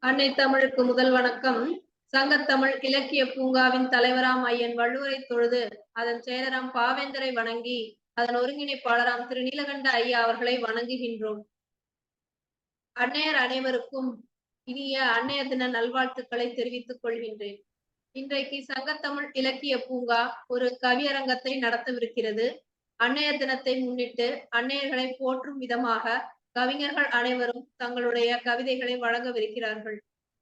அன்னை தமிழுக்கு முதல் வணக்கம். சங்கத்தமிழ் இலக்கிய பூங்காவின் தலைவராம் ஐயன் வள்ளுவரை தொழுது அதன் செயலராம் பாவேந்தரை வணங்கி அதன் ஒருங்கிணைப்பாளராம் திரு நீலகண்ட ஐயா அவர்களை வணங்குகின்றோம். அன்னையர் அனைவருக்கும் இனிய அன்னையர் தின நல்வாழ்த்துக்களை தெரிவித்துக் கொள்கின்றேன். இன்றைக்கு சங்கத்தமிழ் இலக்கிய பூங்கா ஒரு கவியரங்கத்தை நடத்தவிருக்கிறது. அன்னையர் தினத்தை முன்னிட்டு அன்னையர்களை போற்றும் விதமாக கவிஞர்கள் அனைவரும் தங்களுடைய கவிதைகளை வழங்கவிருக்கிறார்கள்.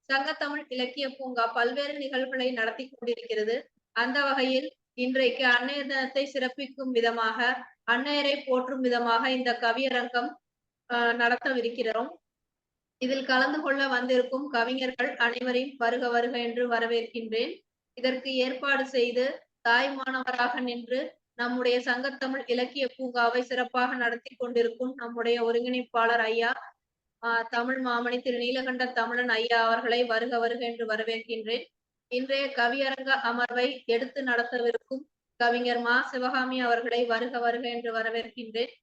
சங்கத்தமிழ் இலக்கிய பூங்கா பல்வேறு நிகழ்வுகளை நடத்தி கொண்டிருக்கிறது. அந்த வகையில் இன்றைக்கு அன்னையர் தினத்தை சிறப்பிக்கும் விதமாக, அன்னையரை போற்றும் விதமாக இந்த கவியரங்கம் நடத்தவிருக்கிறோம். இதில் கலந்து கொள்ள வந்திருக்கும் கவிஞர்கள் அனைவரையும் வருக வருக என்று வரவேற்கின்றேன். இதற்கு ஏற்பாடு செய்து தாய்மானவராக நின்று நம்முடைய சங்கத்தமிழ் இலக்கிய பூங்காவை சிறப்பாக நடத்தி கொண்டிருக்கும் நம்முடைய ஒருங்கிணைப்பாளர் ஐயா தமிழ் மாமணி திரு நீலகண்ட தமிழன் ஐயா அவர்களை வருக வருக என்று வரவேற்கின்றேன். இன்றைய கவியரங்க அமர்வை எடுத்து நடத்தவிருக்கும் கவிஞர் மா சிவகாமி அவர்களை வருக வருக என்று வரவேற்கின்றேன்.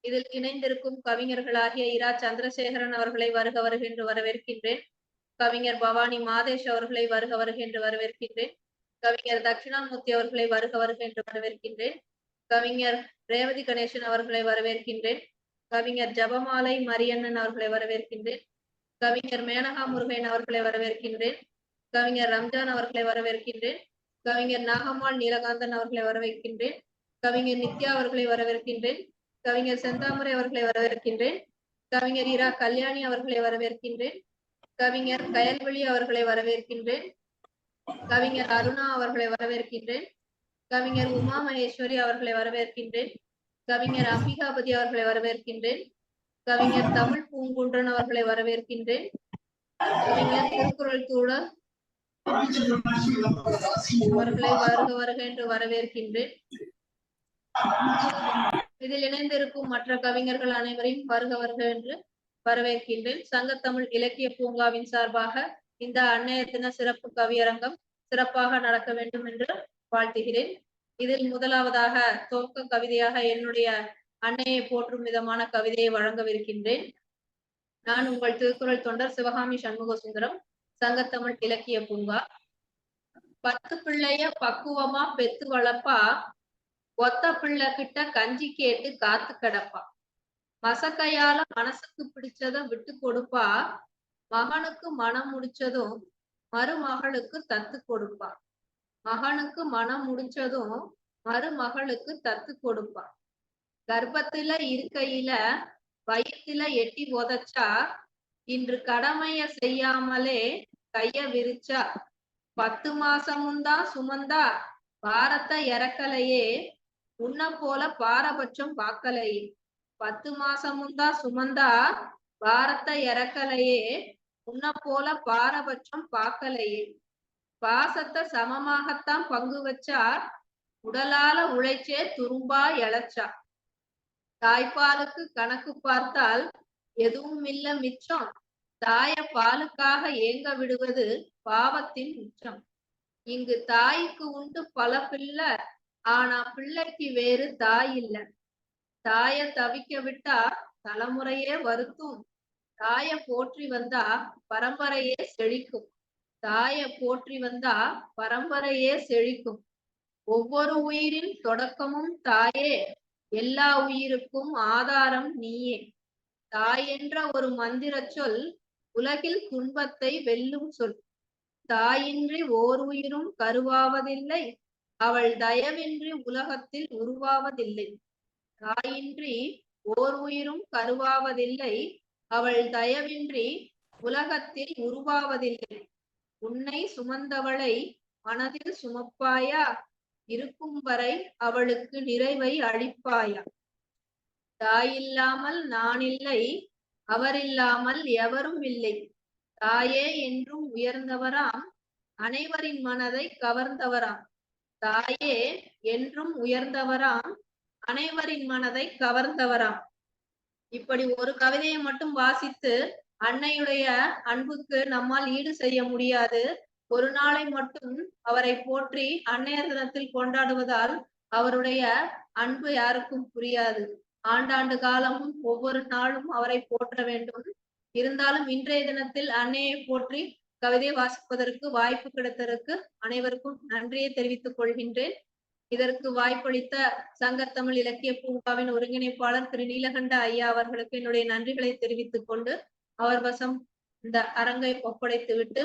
இதில் இணைந்திருக்கும் கவிஞர்களாகிய இரா சந்திரசேகரன் அவர்களை வருக வருக என்று வரவேற்கின்றேன். கவிஞர் பவானி மாதேஷ் அவர்களை வருக வருக என்று வரவேற்கின்றேன். கவிஞர் தட்சிணாமூர்த்தி அவர்களை வருக வருக என்று வரவேற்கின்றேன். கவிஞர் ரேவதி கணேசன் அவர்களை வரவேற்கின்றேன். கவிஞர் ஜபமாலை மரியண்ணன் அவர்களை வரவேற்கின்றேன். கவிஞர் மேனகா முருகன் அவர்களை வரவேற்கின்றேன். கவிஞர் ரம்ஜான் அவர்களை வரவேற்கின்றேன். கவிஞர் நாகம்மாள் நீலகாந்தன் அவர்களை வரவேற்கின்றேன். கவிஞர் நித்யா அவர்களை வரவேற்கின்றேன். கவிஞர் செந்தாமரை அவர்களை வரவேற்கின்றேன். கவிஞர் இரா கல்யாணி அவர்களை வரவேற்கின்றேன். கவிஞர் கயல்வெளி அவர்களை வரவேற்கின்றேன். கவிஞர் அருணா அவர்களை வரவேற்கின்றேன். கவிஞர் உமா மகேஸ்வரி அவர்களை வரவேற்கின்றேன். கவிஞர் அம்பிகாபதி அவர்களை வரவேற்கின்றேன். கவிஞர் தமிழ் பூங்குன்றன் அவர்களை வரவேற்கின்றேன். கவிஞர் திருக்குறள் தூடர் அவர்களை வருக வருக என்று வரவேற்கின்றேன். இதில் இணைந்திருக்கும் மற்ற கவிஞர்கள் அனைவரையும் வருக வருக என்று வரவேற்கின்றேன். சங்கத்தமிழ் இலக்கிய பூங்காவின் சார்பாக இந்த அன்னையர் தின சிறப்பு கவியரங்கம் சிறப்பாக நடக்க வேண்டும் என்று வாழ்த்துகிறேன். இதில் முதலாவதாக துவக்க கவிதையாக என்னுடைய அன்னையை போற்றும் விதமான கவிதையை வழங்கவிருக்கின்றேன். நான் உங்கள் திருக்குறள் தொண்டர் சிவகாமி சண்முக சுந்தரம், சங்கத்தமிழ் இலக்கிய பூங்கா. 10 பிள்ளைய பக்குவமா பெத்து வளர்ப்பா, ஒத்த பிள்ளை கிட்ட கஞ்சி கேட்டு காத்து கிடப்பா, மசக்கையால மனசுக்கு பிடிச்சத விட்டு கொடுப்பா, மகனுக்கு மனம் முடிச்சதும் மருமகளுக்கு தத்து கொடுப்பா, மகனுக்கு மனம் முடிச்சதும் மருமகளுக்கு தத்து கொடுப்பா, கர்ப்பத்துல இருக்கையில வயிற்றுல எட்டி உதச்சா, இன்று கடமைய செய்யாமலே கைய விரிச்சா, 10 மாசமும் தான் சுமந்தா பாரத்தை இறக்கலையே, உன்ன போல பாரபட்சம் பார்க்கலையே, 10 மாசமும் தான் சுமந்தா பாரத்தை இறக்கலையே, உன்ன போல பாரபட்சம் பார்க்கலையே, பாசத்தை சமமாகத்தான் பங்கு வச்சா, உடலால உழைச்சே துரும்பா இழைச்சா, தாய்ப்பாலுக்கு கணக்கு பார்த்தால் எதுவும் இல்ல மிச்சம், தாய பாலுக்காக ஏங்க விடுவது பாவத்தின் உச்சம், இங்கு தாய்க்கு உண்டு பல பிள்ளை, ஆனா பிள்ளைக்கு வேறு தாய் இல்ல, தாய தவிக்க விட்டா தலைமுறையே வருத்தும், தாய போற்றி வந்தா பரம்பரையே செழிக்கும், தாய போற்றி வந்தா பரம்பரையே செழிக்கும், ஒவ்வொரு உயிரின் தொடக்கமும் தாயே, எல்லா உயிருக்கும் ஆதாரம் நீயே, தாய் என்ற ஒரு மந்திர சொல் உலகில் துன்பத்தை வெல்லும் சொல், தாயின்றி ஓர் உயிரும் கருவாவதில்லை, அவள் தயவின்றி உலகத்தில் உருவாவதில்லை, தாயின்றி ஓர் உயிரும் கருவாவதில்லை, அவள் தயவின்றி உலகத்தில் உருவாவதில்லை, உன்னை சுமந்தவளை மனதில் சுமப்பாயா, இருக்கும் வரை அவளுக்கு நிறைவை அளிப்பாயா, தாயில்லாமல் நான் இல்லை, அவரில்லாமல் எவரும் இல்லை, தாயே என்றும் உயர்ந்தவராம், அனைவரின் மனதை கவர்ந்தவராம், தாயே என்றும் உயர்ந்தவராம், அனைவரின் மனதை கவர்ந்தவராம். இப்படி ஒரு கவிதையை மட்டும் வாசித்து அன்னையுடைய அன்புக்கு நம்மால் ஈடு செய்ய முடியாது. ஒரு நாளை மட்டும் அவரை போற்றி அன்னையர் தினத்தில் கொண்டாடுவதால் அவருடைய அன்பு யாருக்கும் புரியாது. ஆண்டாண்டு காலமும் ஒவ்வொரு நாளும் அவரை போற்ற வேண்டும். இருந்தாலும் இன்றைய தினத்தில் அன்னையை போற்றி கவிதை வாசிப்பதற்கு வாய்ப்பு கிடைத்ததற்கு அனைவருக்கும் நன்றியை தெரிவித்துக் கொள்கின்றேன். இதற்கு வாய்ப்பளித்த சங்கத்தமிழ் இலக்கிய பூங்காவின் ஒருங்கிணைப்பாளர் திரு நீலகண்ட ஐயா அவர்களுக்கு என்னுடைய நன்றிகளை தெரிவித்துக் கொண்டு அவர் வசம் இந்த அரங்கை ஒப்படைத்துவிட்டு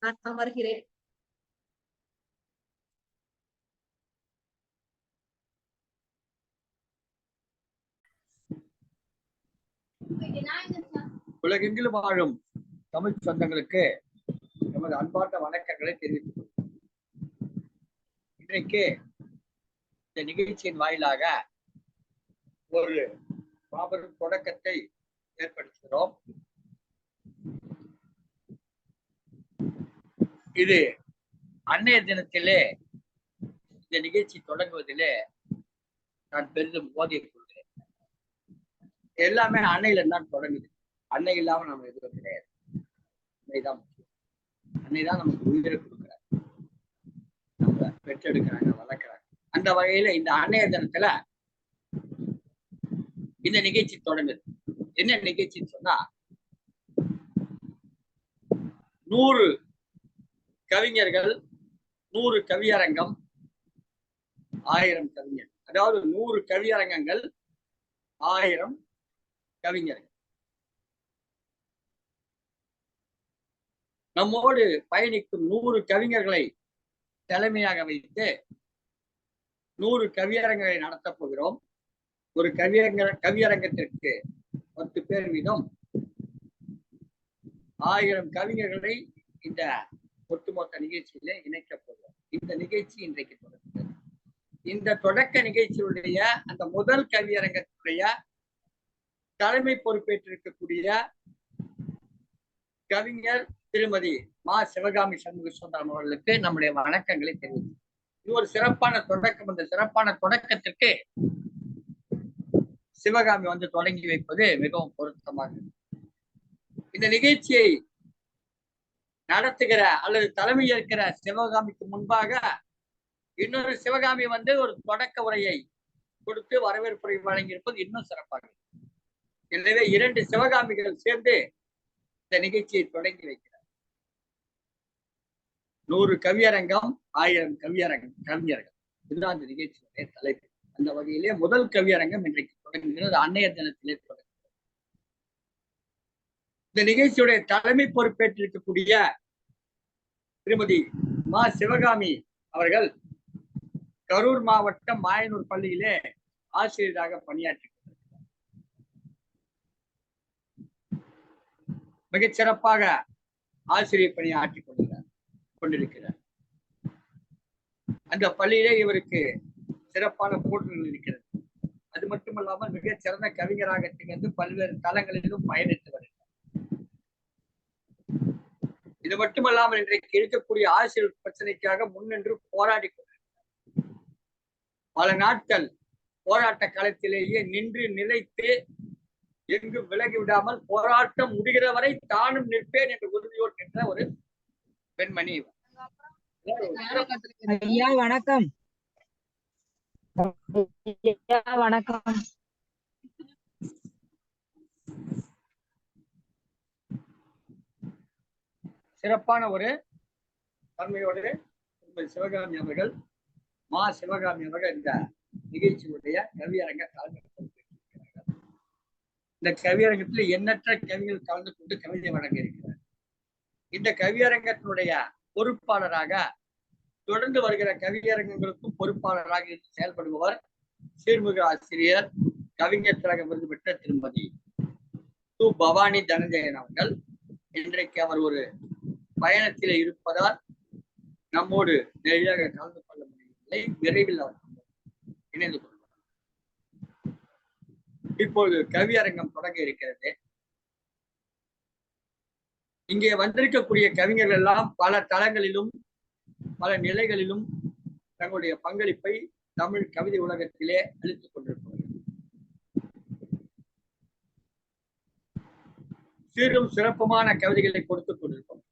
நான் அமர்கிறேன். உலகெங்கிலும் வாழும் தமிழ் சொந்தங்களுக்கு நமது அன்பார்ந்த வணக்கங்களை தெரிவித்துக் இன்றைக்கு இந்த நிகழ்ச்சியின் வாயிலாக ஒரு மாபெரும் தொடக்கத்தை ஏற்படுத்துகிறோம். இது அன்னைய தினத்திலே இந்த நிகழ்ச்சி தொடங்குவதிலே நான் பெரிதும் போதியை கொள்கிறேன். எல்லாமே அன்னையில தான் தொடங்குது. அன்னை இல்லாம நம்ம எதுவும் கிடையாது. அன்னைதான் முக்கியம். அன்னைதான் நமக்கு உயிரை கொடுக்குறாங்க, நம்ம பெற்றெடுக்கிறாங்க, வளர்க்குறாங்க. அந்த வகையில இந்த அன்னைய தினத்துல இந்த நிகழ்ச்சி தொடங்குது. என்ன நிகழ்ச்சின்னு சொன்னா 100 கவிஞர்கள், 100 கவியரங்கம், 1000 கவிஞர். அதாவது 100 கவியரங்கங்கள், 1000 கவிஞர்கள். நம்மோடு பயணிக்கும் 100 கவிஞர்களை தலைமையாக வைத்து 100 கவியரங்களை நடத்தப் போகிறோம். ஒரு கவியரங்கத்திற்கு 10 பேர் வீதம் 1000 கவிஞர்களை இந்த ஒட்டுமொத்த நிகழ்ச்சியில இணைக்கப் போகிறோம். இந்த நிகழ்ச்சி இன்றைக்கு தொடங்குகிறது. இந்த தொடக்க நிகழ்ச்சியுடைய அந்த முதல் கவியரங்கத்துடைய தலைமை பொறுப்பேற்றிருக்கக்கூடிய கவிஞர் திருமதி மா சிவகாமி சண்முக சுந்தரம் அவர்களுக்கு நம்முடைய வணக்கங்களை தெரிவித்து, இது ஒரு சிறப்பான தொடக்கம். இந்த சிறப்பான தொடக்கத்திற்கு சிவகாமி வந்து தொடங்கி வைப்பது மிகவும் பொருத்தமாக. இந்த நிகழ்ச்சியை நடத்துகிற அல்லது தலைமை ஏற்கிற சிவகாமிக்கு முன்பாக இன்னொரு சிவகாமி வந்து ஒரு தொடக்க உரையை கொடுத்து வரவேற்புரை வழங்கியிருப்பது இன்னும் சிறப்பாக. எனவே 2 சிவகாமிகள் சேர்ந்து இந்த நிகழ்ச்சியை தொடங்கி வைக்கிறார். 100 கவியரங்கம், 1000 கவிஞர்கள். இதுதான் இந்த நிகழ்ச்சியுடைய தலைப்பு. அந்த வகையிலே முதல் கவியரங்கம் இன்றைக்கு தொடங்குகிறது. அன்னைய தினத்திலே தொடங்குகிறது. இந்த நிகழ்ச்சியுடைய தலைமை பொறுப்பேற்றிருக்கக்கூடிய திருமதி மா சிவகாமி அவர்கள் கரூர் மாவட்டம் மாயனூர் பள்ளியிலே ஆசிரியராக பணியாற்றி மிகச் சிறப்பாக ஆசிரியர் பணி ஆற்றிக் கொண்டிருக்கிறார். அந்த பள்ளியிலே இவருக்கு சிறப்பான போற்றுகள் இருக்கிறது. அது மட்டுமல்லாமல் மிகச் சிறந்த கவிஞராக திகழ்ந்து பல்வேறு தளங்களிலும் பயணித்து வருகிறார். இது மட்டுமல்லாமல் இன்றைக்கு இருக்கக்கூடிய ஆசிரியர் பிரச்சனைக்காக முன்னின்று போராடி கொண்டிருக்கிறார். பல நாட்கள் போராட்ட களத்திலேயே நின்று நிலைத்து எங்கு விலகி விடாமல் போராட்டம் முடிகிற வரை தானும் நிற்பேன் என்று உறுதியோடு நின்ற ஒரு பெண்மணி. ஐயா வணக்கம். வணக்கம். சிறப்பான ஒரு தன்மையோடு சிவகாமி அவர்கள், மா சிவகாமி அவர்கள் இந்த நிகழ்ச்சியுடைய கவியரங்க தலைமை பொறுப்பேற்றிருக்கிறார்கள். இந்த கவியரங்கத்தில் எண்ணற்ற கவிகள் கலந்து கொண்டு கவிதை வழங்க இருக்கிறார். இந்த கவியரங்கத்தினுடைய பொறுப்பாளராக தொடர்ந்து வருகிற கவியரங்கங்களுக்கும் பொறுப்பாளராக இருந்து செயல்படுபவர் சீர்மிகு ஆசிரியர், கவிஞர் திலக விருது பெற்ற திருமதி து. பவானி தனஞ்சயன் அவர்கள். இன்றைக்கு அவர் ஒரு பயணத்திலே இருப்பதால் நம்மோடு நேரடியாக கலந்து கொள்ள முடியவில்லை. விரைவில் அவர் இணைந்து கொள்வார். இப்போது கவியரங்கம் தொடங்க இருக்கிறது. இங்கே வந்திருக்கக்கூடிய கவிஞர்கள் எல்லாம் பல தளங்களிலும் பல நிலைகளிலும் தங்களுடைய பங்களிப்பை தமிழ் கவிதை உலகத்திலே அளித்துக் கொண்டிருக்கிறார்கள். சீரும் சிறப்புமான கவிதைகளை கொடுத்துக் கொண்டிருக்கிறோம்.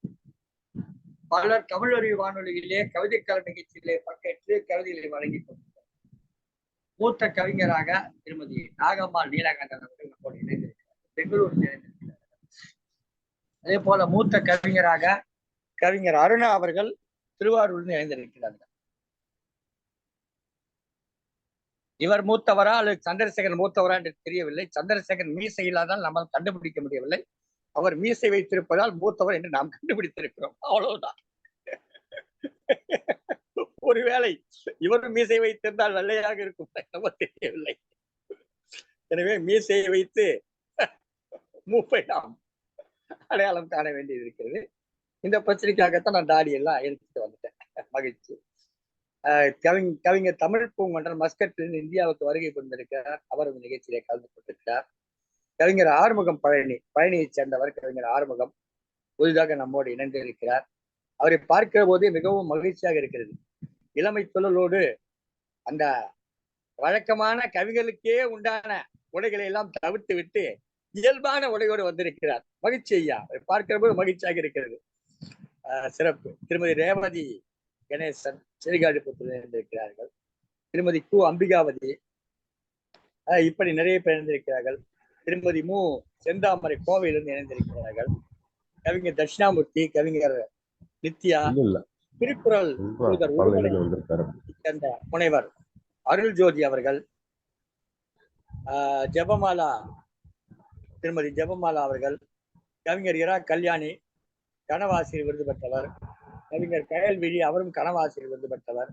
பலர் தமிழ் அறிவு வானொலியிலே கவிதைக்கால நிகழ்ச்சியிலே பங்கேற்று கவிதைகளை வழங்கிக் கொண்டிருக்கிறார். மூத்த கவிஞராக திருமதி நாகம்மாள் நீலகண்டன் அவர்கள் நம்மோடு இணைந்திருக்கிறார். பெங்களூர் இணைந்திருக்கிறார். அதே போல மூத்த கவிஞராக கவிஞர் அருணா அவர்கள் திருவாரூரில் இணைந்திருக்கிறார்கள். இவர் மூத்தவரா அல்லது சந்திரசேகரன் மூத்தவரா என்று தெரியவில்லை. சந்திரசேகரன் மீசை இல்லாதால் நம்மால் கண்டுபிடிக்க முடியவில்லை. அவர் மீசை வைத்திருப்பதால் மூத்தவர் என்று நாம் கண்டுபிடித்திருக்கிறோம். அவ்வளவுதான். ஒருவேளை இவரும் மீசை வைத்திருந்தால் வெள்ளையாக இருக்கும் நம்ம தெரியவில்லை. எனவே மீசையை வைத்து மூப்பை நாம் அடையாளம் காண வேண்டியது இருக்கிறது. இந்த பிரச்சனைக்காகத்தான் நான் தாடி எல்லாம் எடுத்துட்டு வந்துட்டேன். மகிழ்ச்சி. கவிஞர் தமிழ் பூங்கொன்றன் மஸ்கட்டில் இந்தியாவுக்கு வருகை கொண்டிருக்கிறார். அவர் இந்த நிகழ்ச்சியிலே கலந்து கொண்டிருக்கிறார். கவிஞர் ஆறுமுகம் பழனியைச் சேர்ந்தவர். கவிஞர் ஆறுமுகம் புதிதாக நம்மோடு இணைந்திருக்கிறார். அவரை பார்க்கிற போதே மிகவும் மகிழ்ச்சியாக இருக்கிறது. இளமை சொல்லலோடு அந்த வழக்கமான கவிகளுக்கே உண்டான உடைகளை எல்லாம் தவிர்த்து விட்டு இயல்பான உடையோடு வந்திருக்கிறார். மகிழ்ச்சி ஐயா, பார்க்கிற போது மகிழ்ச்சியாக இருக்கிறது. சிறப்பு. திருமதி ரேவதி கணேசன் செரிகாடிபுரத்தில் இணைந்திருக்கிறார்கள். திருமதி கு அம்பிகாவதி, இப்படி நிறைய பேர் இணைந்திருக்கிறார்கள். திருமதி மு செந்தாமரை கோவையிலிருந்து இணைந்திருக்கிறார்கள். கவிஞர் தட்சிணாமூர்த்தி, கவிஞர் நித்யா, திருக்குறள் சேர்ந்த முனைவர் அருள் ஜோதி அவர்கள், ஜெபமாலா, திருமதி ஜெபமாலா அவர்கள், கவிஞர் இரா கல்யாணி கனவாசிரியர் விருது பெற்றவர், கவிஞர் கயல்விழி அவரும் கனவாசிரியர் விருது பெற்றவர்,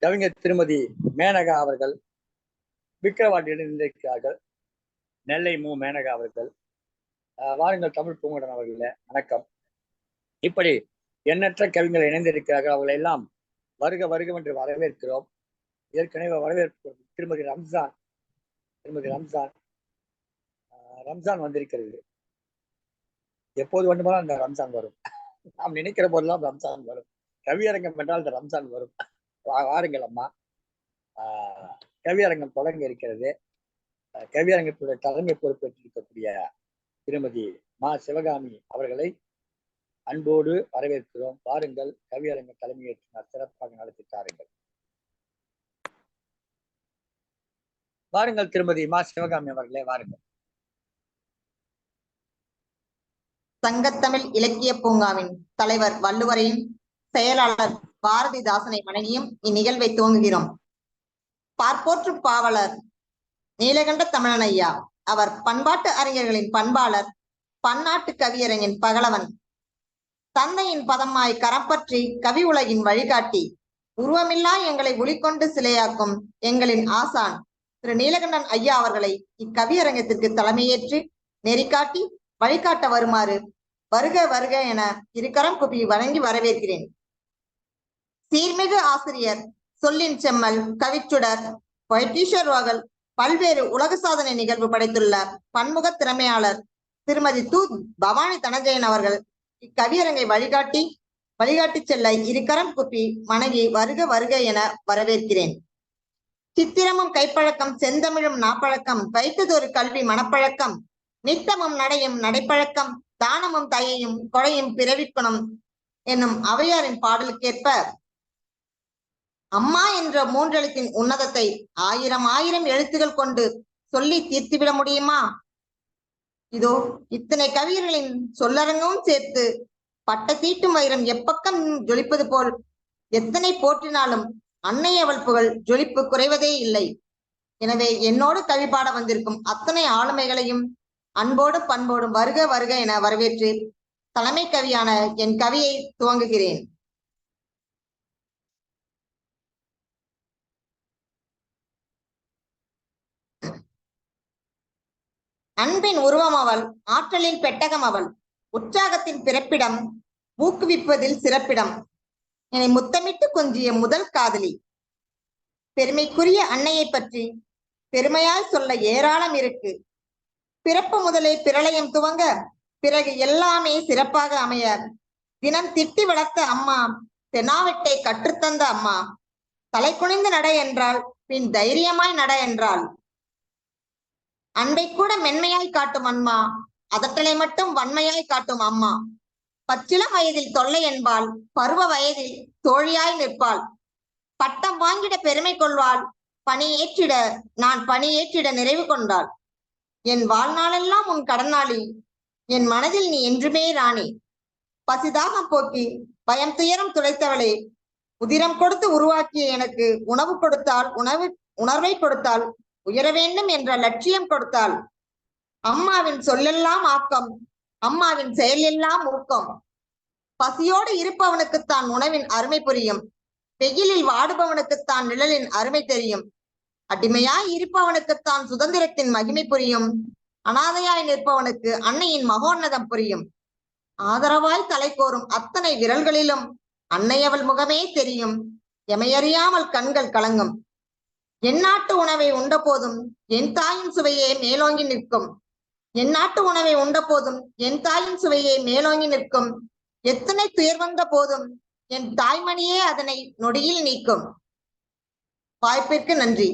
கவிஞர் திருமதி மேனகா அவர்கள் விக்கிரவாண்டியில் இருந்திருக்கிறார்கள். நெல்லை மு மேனகா அவர்கள். வாருங்கள் தமிழ் பூங்குடன் அவர்களே, வணக்கம். இப்படி எண்ணற்ற கவிஞர்கள் இணைந்திருக்கிறார்கள். அவர்களை எல்லாம் வருக வருக என்று வரவேற்கிறோம். ஏற்கனவே வரவேற்பு திருமதி ரம்ஜான் வந்திருக்கிறது. எப்போது வேண்டுமானால் அந்த ரம்ஜான் வரும். நாம் நினைக்கிற போதெல்லாம் ரம்ஜான் வரும். கவியரங்கம் என்றால் அந்த ரம்ஜான் வரும். வாருங்கள் அம்மா. கவியரங்கம் தொடங்க இருக்கிறது. கவியரங்கத்துடைய தலைமை பொறுப்பேற்றிருக்கக்கூடிய திருமதி மா சிவகாமி அவர்களை அன்போடு வரவேற்கிறோம். வாருங்கள், கவியரங்க தலைமையேற்று சிறப்பாக நடத்தி தாருங்கள். வாருங்கள் திருமதி மா சிவகாமி அவர்களே, வாருங்கள். சங்கத்தமிழ் இலக்கிய பூங்காவின் தலைவர் வள்ளுவரையும் செயலாளர் பாரதிதாசனை வணங்கியும் இந்நிகழ்வை துவங்குகிறோம். பார்ப்போற்றும் பாவலர் நீலகண்ட தமிழன் ஐயா. அவர் பண்பாட்டு அறிஞர்களின் பண்பாளர், பன்னாட்டு கவியரங்கின் பகலவன், தந்தையின் பதமாய் கரப்பற்றி கவி உலகின் வழிகாட்டி, உருவமில்லா எங்களை ஒளிக்கொண்டு சிலையாக்கும் எங்களின் ஆசான் திரு நீலகண்டன் ஐயா அவர்களை இக்கவியரங்கத்திற்கு தலைமையேற்று நெறிக்காட்டி வழிகாட்ட வருமாறு வருக வருக என இருகரம் குப்பி வணங்கி வரவேற்கிறேன். சீர்மிகு ஆசிரியர், சொல்லின் செம்மல், கவிச்சுடர், பொய்டீஷர் ரோகல், பல்வேறு உலக சாதனை நிகழ்வு படைத்துள்ள பன்முக திறமையாளர் திருமதி து பவானி தனஜயன் அவர்கள் இக்கவியரங்கை வழிகாட்டி செல்ல இருகரம் குப்பி வணங்கி வருக வருக என வரவேற்கிறேன். சித்திரமும் கைப்பழக்கம், செந்தமிழும் நாப்பழக்கம், வைத்ததொரு கல்வி மனப்பழக்கம், நித்தமும் நடையும் நடைப்பழக்கம், தானமும் தயையும் கொடையும் பிறவிக்குணம் என்னும் ஔவையாரின் பாடலுக்கேற்ப அம்மா என்ற மூன்றெழுத்தின் உன்னதத்தை ஆயிரம் எழுத்துகள் கொண்டு சொல்லி தீர்த்துவிட முடியுமா? இதோ இத்தனை கவியர்களின் சொல்லரங்கவும் சேர்த்து பட்ட தீட்டும் வைரம் எப்பக்கம் ஜொலிப்பது போல் எத்தனை போற்றினாலும் அன்னை அவள் புகழ் ஜொலிப்பு குறைவதே இல்லை. எனவே என்னோடு கவி பாட வந்திருக்கும் அத்தனை ஆளுமைகளையும் அன்போடும் பண்போடும் வருக வருக என வரவேற்று தலைமை கவியான என் கவியை துவங்குகிறேன். அன்பின் உருவம் அவள், ஆற்றலின் பெட்டகம் அவள், உற்சாகத்தின் பிறப்பிடம், ஊக்குவிப்பதில் சிறப்பிடம், என்னை முத்தமிட்டு கொஞ்சிய முதல் காதலி. பெருமைக்குரிய அன்னையை பற்றி பெருமையால் சொல்ல ஏராளம் இருக்கு. பிறப்பு முதலே பிரளயம் துவங்க, பிறகு எல்லாமே சிறப்பாக அமைய தினம் திட்டி வளர்த்த அம்மா, தெனாவெட்டை கற்றுத்தந்த அம்மா, தலை குனிந்து நட என்றால் பின் தைரியமாய் நட என்றாள். அன்பை கூட மென்மையாய் காட்டும் அம்மா, அதட்டலை மட்டும் வன்மையாய் காட்டும் அம்மா. பச்சிளம் வயதில் தொல்லை என்பாள், பருவ வயதில் தோழியாய் நிற்பாள். பட்டம் வாங்கிட பெருமை கொள்வாள், நான் பணியேற்றிட நிறைவு கொண்டாள். என் வாழ்நாளெல்லாம் உன் கடனாளி. என் மனதில் நீ என்றுமே ராணி. பசிதாகம் போக்கி பயம் துயரம் துளைத்தவளே, உதிரம் கொடுத்து உருவாக்கிய எனக்கு உணவு கொடுத்தால், உணர்வை கொடுத்தால், உயர வேண்டும் என்ற லட்சியம் கொடுத்தால். அம்மாவின் சொல்லெல்லாம் ஆக்கம், அம்மாவின் செயல் எல்லாம் ஊக்கம். பசியோடு இருப்பவனுக்குத்தான் உணவின் அருமை புரியும். வெயிலில் வாடுபவனுக்குத்தான் நிழலின் அருமை தெரியும். அடிமையாய் இருப்பவனுக்குத்தான் சுதந்திரத்தின் மகிமை புரியும். அனாதையாய் நிற்பவனுக்கு அன்னையின் மகோன்னதம் புரியும். ஆதரவாய் தலை கோரும் அத்தனை விரல்களிலும் அன்னையவள் முகமே தெரியும். எமையறியாமல் கண்கள் கலங்கும். என் நாட்டு உணவை உண்ட போதும் என் தாயின் சுவையே மேலோங்கி நிற்கும். என் நாட்டு உணவை உண்ட போதும் என் தாயின் சுவையே மேலோங்கி நிற்கும். எத்தனை துயர் வந்த போதும் என் தாய்மணியே அதனை நொடியில் நீக்கும். வாய்ப்பிற்கு நன்றி.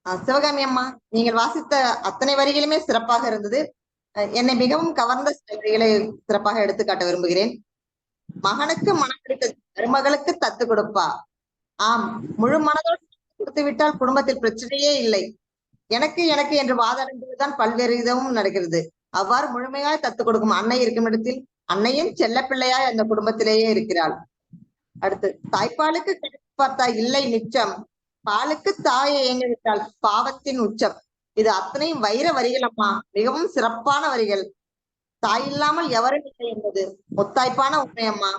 சிவகாமி அம்மா, நீங்கள் வாசித்த அத்தனை வரிகளுமே சிறப்பாக இருந்தது. என்னை மிகவும் கவர்ந்த சில வரிகளை சிறப்பாக எடுத்துக்காட்ட விரும்புகிறேன். மகனுக்கு மனம் பிடித்தது மருமகளுக்கு தத்து கொடுப்பா. ஆம், முழு மனதோடு கொடுத்து விட்டால் குடும்பத்தில் பிரச்சனையே இல்லை. எனக்கு எனக்கு என்று வாதாடுவதுதான் பல்வேறு விதமும் நடக்கிறது. அவ்வாறு முழுமையாய் தத்து கொடுக்கும் அன்னை இருக்கும் இடத்தில் அன்னையும் செல்ல பிள்ளையாய் அந்த குடும்பத்திலேயே இருக்கிறாள். அடுத்து, தாய்ப்பாலுக்கு பார்த்தா இல்லை மிச்சம், பாலுக்கு தாயை ஏங்கிவிட்டால் பாவத்தின் உச்சம். இது அத்தனையும் வைர வரிகள் அம்மா, மிகவும் சிறப்பான வரிகள். தாய் இல்லாமல் எவரும் இல்லை என்பது முத்தாய்ப்பான உண்மை அம்மா.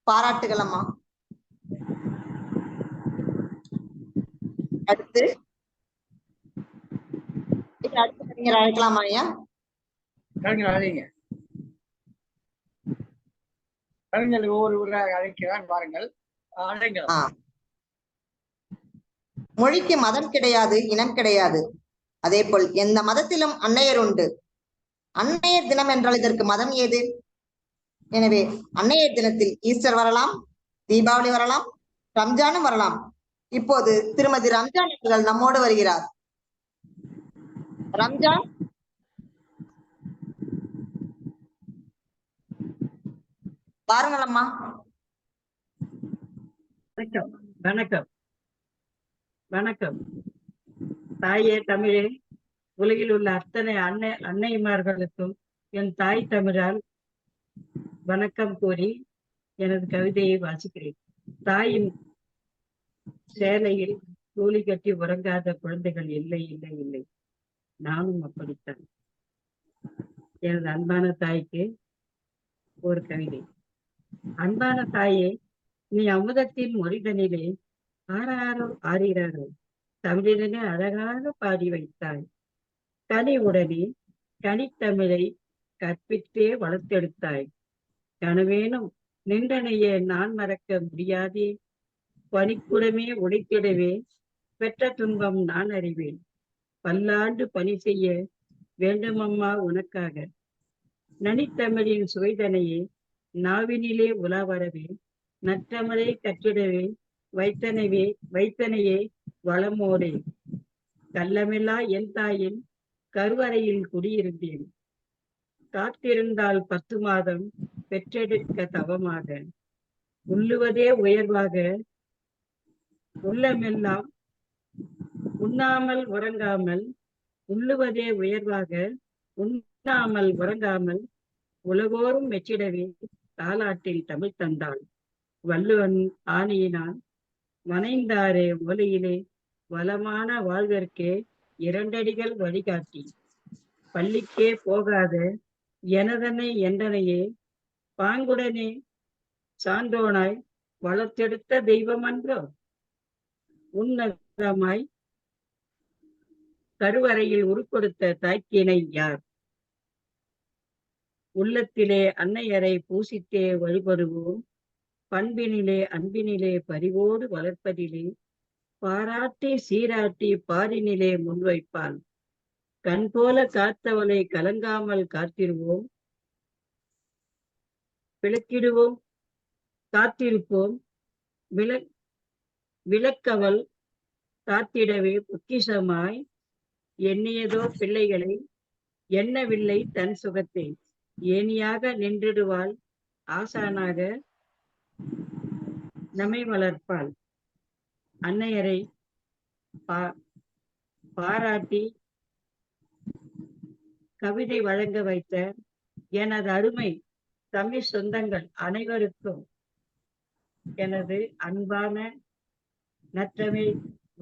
பாராட்டுகள் அம்மா. அடுத்து நீங்க அழைக்கலாமா ஐயா? அழைங்க. கலைஞர் ஒவ்வொரு அழைக்கிறான், பாருங்கள். மொழிக்கு மதம் கிடையாது, இனம் கிடையாது. அதே போல் எந்த மதத்திலும் அன்னையர் உண்டு. அன்னையர் தினம் என்றால் இதற்கு மதம் ஏது? எனவே அன்னையர் தினத்தில் ஈஸ்டர் வரலாம், தீபாவளி வரலாம், ரம்ஜானும் வரலாம். இப்போது திருமதி ரம்ஜான் அவர்கள் நம்மோடு வருகிறார். ரம்ஜான், பாருங்கள் அம்மா. வணக்கம் வணக்கம் வணக்கம். தாயே தமிழே, உலகில் உள்ள அத்தனை அன்னைமார்களுக்கும் என் தாய் தமிழால் வணக்கம் கூறி எனது கவிதையை வாசிக்கிறேன். தாயின் சேலையில் தூளி கட்டி உறங்காத குழந்தைகள் இல்லை இல்லை இல்லை. நானும் அப்படித்தான். எனது அன்பான தாய்க்கு ஒரு கவிதை. அன்பான தாயே, நீ அமுதத்தின் மொழிதனிலே ஆறாரோ ஆறிறாரோ தமிழிலே அழகாக பாடி வைத்தாய். கனி உடனே கனித்தமிழை கற்பித்தே வளர்த்தெடுத்தாய். கனவேனும் நின்றனையே நான் மறக்க முடியாதே. பனிக்குடமே உடைத்திடவே பெற்ற துன்பம் நான் அறிவேன். பல்லாண்டு பணி செய்ய வேண்டுமம்மா உனக்காக. நனித்தமிழின் சுவைதனையே நாவினிலே உலா வரவே. நற்றமிழை கற்றிடவே வைத்தனையே வளமோடே. கள்ளமில்லா என் தாயின் கருவறையில் குடியிருந்தேன். காத்திருந்தால் 10 மாதம் பெற்றெடுக்க தவமாக. உள்ளுவதே உயர்வாக உள்ளமெல்லாம் உண்ணாமல் உறங்காமல். உள்ளுவதே உயர்வாக உண்ணாமல் உறங்காமல் உலகோரும் மெச்சிடவே தாலாட்டில் தமிழ் தந்தாள். வள்ளுவன் ஆணியினால் வனைந்தாரே ஒலியிலே வளமான வாழ்விற்கே 2 அடிகள் வழிகாட்டி. பள்ளிக்கே போகாத எனதனை என்றனையே பாங்குடனே சான்றோனாய் வளர்த்தெடுத்த தெய்வம் அன்றோ. உன்னதமாய் கருவறையில் உருக்கொடுத்த தாய்க்கினை யார்? உள்ளத்திலே அன்னையரை பூசித்தே வழிபடுவோம். பண்பினிலே அன்பினிலே பரிவோடு வளர்ப்பதிலே பாராட்டி சீராட்டி பாரினிலே முன்வைப்பான். கண் போல காத்தவளை கலங்காமல் காத்திருவோம். விளக்கிடுவோம் காத்திருப்போம். விளக்கவள் காத்திடவே பொக்கிஷமாய் எண்ணியதோ பிள்ளைகளை எண்ணவில்லை தன் சுகத்தை. ஏணியாக நின்றிடுவாள், ஆசானாக நம்மை வளர்ப்பாள். அன்னையரை பாராட்டி கவிதை வழங்க வைத்த எனது அருமை தமிழ் சொந்தங்கள் அனைவருக்கும் எனது அன்பான நற்றமிழ்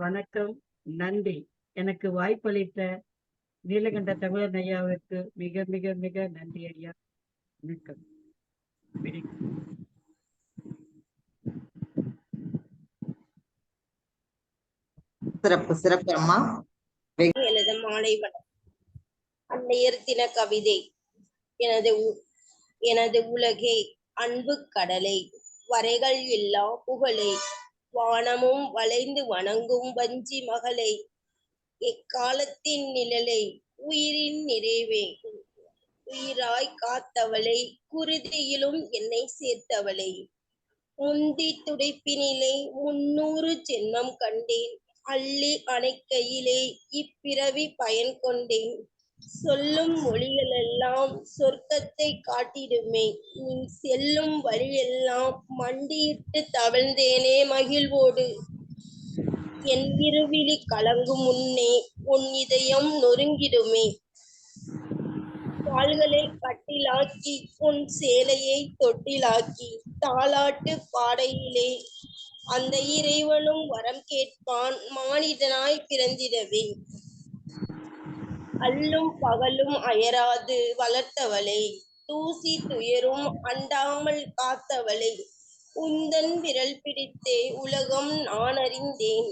வணக்கம், நன்றி. எனக்கு வாய்ப்பளித்த நீலகண்ட தமிழன் ஐயாவிற்கு மிக மிக மிக நன்றி ஐயா. வணக்கம். சிறப்பு சிறப்பு அம்மா. எனது மாலை வணக்கம். அன்னையர் தின கவிதை. எனது உலகே, அன்பு கடலை, வரைகள் இல்லா புகழே, வானமும் வளைந்து வணங்கும் வஞ்சி மகளே, எக்காலத்தின் நிழலை, உயிரின் நிறைவே, உயிராய் காத்தவளை, குருதியிலும் என்னை சேர்த்தவளை, முந்தி துடைப்பினிலே 300 ஜென்மம் கண்டேன், அள்ளி அணைக்கையிலே இப்பிறவி பயன் கொண்டேன், சொல்லும் மொழிகளெல்லாம் சொர்க்கத்தை காட்டிடுமே, நீ செல்லும் வழியெல்லாம் மண்டியிட்டு தவழ்ந்தேனே மகிழ்வோடு, என் இருவிழி கலங்கும் முன்னே உன் இதயம் நொறுங்கிடுமே, கால்களை கட்டிலாக்கி உன் சேலையை தொட்டிலாக்கி தாலாட்டு பாடையிலே அந்த இறைவனும் வரம் கேட்பான் மானிடனாய் பிறந்திடவே, அல்லும் பகலும் அயராது வளர்த்தவளை, தூசி துயரும் அண்டாமல் காத்தவளை, உந்தன் விரல் பிடித்தே உலகம் நான் அறிந்தேன்,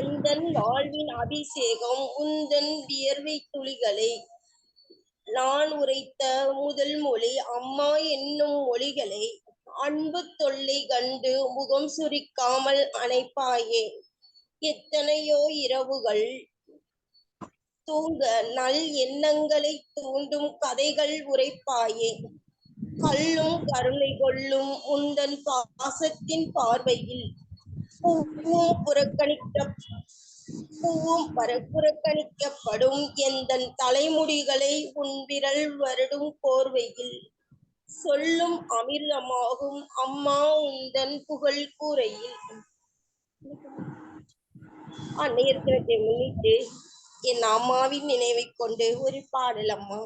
எந்தன் வாழ்வின் அபிஷேகம் உந்தன் வியர்வை துளிகளை, நான் உரைத்த முதல் மொழி அம்மா என்னும் மொழிகளை, அன்பு தொல்லை கண்டு முகம் சுரிக்காமல் அணைப்பாயே, எத்தனையோ இரவுகள் தூங்க நல் எண்ணங்களை தூண்டும் கதைகள் உரைப்பாயே, கல்லும் கருணை கொள்ளும் உந்தன் பாசத்தின் பார்வையில் பூவும் புறக்கணிக்கப்படும் எந்தன் தலைமுடிகளை உன் விரல் வருடும் கோர்வையில் சொல்லும் அமிர்தமாகும் அம்மா உந்தன் புகழ் கூரையில். அன்னையர் தினத்தை முன்னிட்டு என் அம்மாவின் நினைவை கொண்டு ஒரு பாடல். அம்மா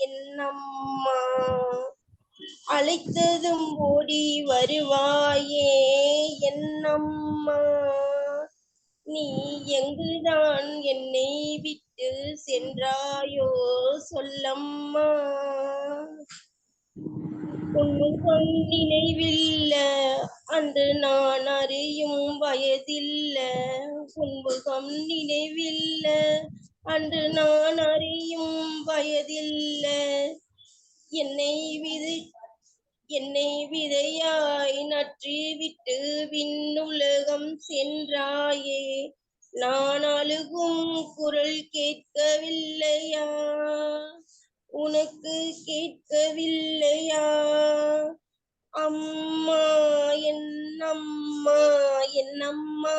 என்னம்மா அழைத்ததும் ஓடி வருவாயே, என்னம்மா நீ எங்குதான் என்னை விட்டு சென்றாயோ சொல்லம்மா, உன்முகம் நினைவில்ல அன்று நான் அறியும் வயதில்ல, உன்முகம் நினைவில்ல அன்று நான் அறியும் வயதில்ல, என்னை விதையாய் நற்றி விட்டு விண்ணுலகம் சென்றாயே, நான் அழுகும் குரல் கேட்கவில்லையா, உனக்கு கேட்கவில்லையா, அம்மா என்னம்மா என்னம்மா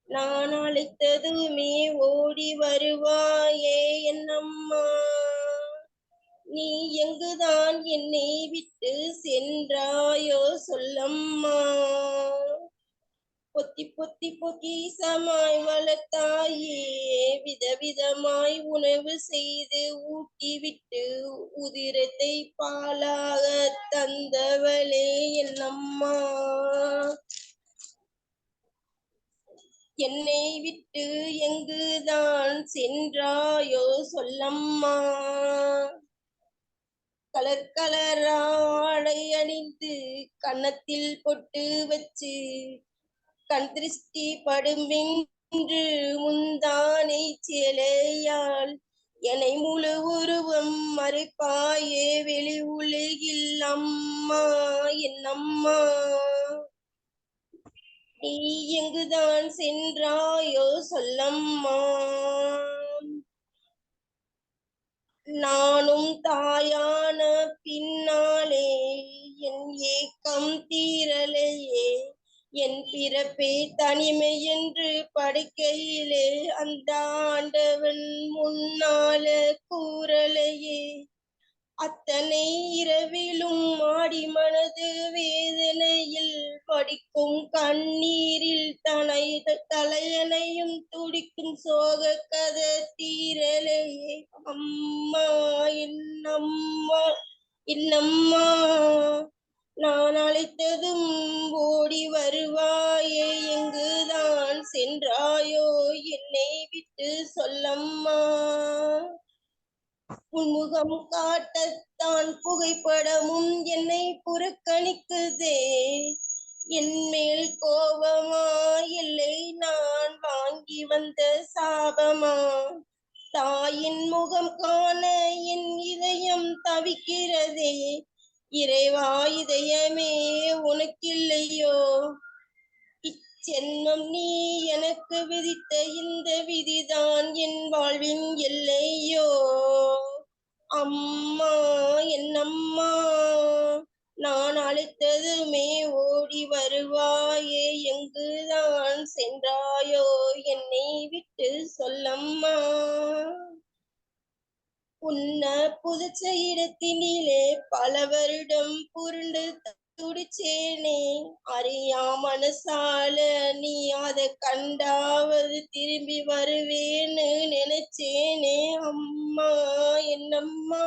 நான் அழைத்ததுமே ஓடி வருவாயே, என்னம்மா நீ எங்குதான் என்னை விட்டு சென்றாயோ சொல்லம்மா, பொத்தி பொத்தி பொக்கிசமாய் வளர்த்தாயே, விதவிதமாய் உணவு செய்து ஊட்டிவிட்டு உதிரத்தை பாலாக தந்தவளே, என்னம்மா என்னை விட்டு எங்குதான் சென்றாயோ சொல்லம்மா, கலர் கலரா ஆடை அணிந்து கன்னத்தில் பொட்டு வச்சு கண் திருஷ்டி படுமென்று முந்தானை சேலையால் என்னை முழு உருவம் மறைப்பாயே வெளி உலகில், அம்மா என்னம்மா நீ எங்குதான் சென்றாயோ சொல்லம்மா, நானும் தாயான பின்னாலே என் ஏக்கம் தீரலையே, என் பிறப்பே தனிமை என்று படுக்கையிலே அந்த ஆண்டவன் முன்னால கூறலையே. அத்தனை இரவிலும் ஆடி மனது வேதனையில் படிக்கும் கண்ணீரில் தலையணையும் துடிக்கும் சோக கதை தீரலையே. அம்மா என்னம்மா என்னம்மா நான் அழைத்ததும் ஓடி வருவாயே, எங்குதான் சென்றாயோ என்னை விட்டு சொல்லம்மா. உன்முகம் காட்டத்தான் புகைப்படமும் என்னை புறக்கணிக்குதே. என் மேல் கோபமா இல்லை நான் வாங்கி வந்த சாபமா? தாயின் முகம் காண என் இதயம் தவிக்கிறதே. இறைவா இதயமே உனக்கில்லையோ? இச்சென்மம் நீ எனக்கு விதித்த இந்த விதிதான் என் வாழ்வின் எல்லையோ. அம்மா என்னம்மா நான் அழைத்ததுமே ஓடி வருவாயே, எங்குதான் சென்றாயோ என்னை விட்டு சொல்லம்மா. உன்ன புதைச்ச இடத்தினிலே பல வருடம் புருண்டு துடிச்சேனே. அறியா மனசால நீ அத கண்டாவது திரும்பி வருவேன்னு நினைச்சேனே. அம்மா என்னம்மா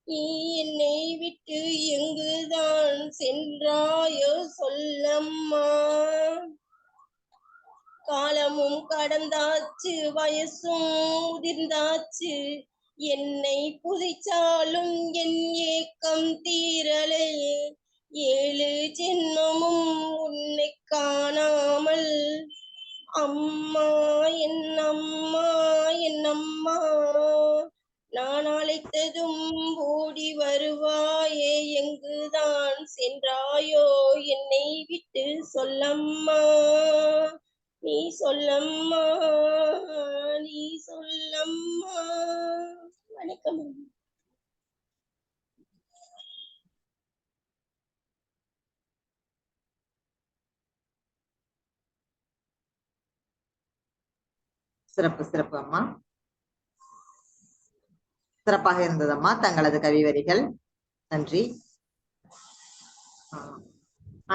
நீ என்னை விட்டு எங்குதான் சென்றாயோ சொல்லம்மா. காலமும் கடந்தாச்சு வயசும் உதிர்ந்தாச்சு, என்னை புதைச்சாலும் என் ஏக்கம் தீரலையே. 7 ஜென்மமும் உன்னை காணாமல். அம்மா என்னம்மா என்னம்மா நான் அழைத்ததும் ஓடி வருவாயே, எங்குதான் சென்றாயோ என்னை விட்டு சொல்லம்மா. நீ சொல்லம்மா நீ சொல்லம்மா. வணக்கம். சிறப்பு சிறப்பு அம்மா, சிறப்பாக இருந்ததம்மா தங்களது கவிவரிகள். நன்றி.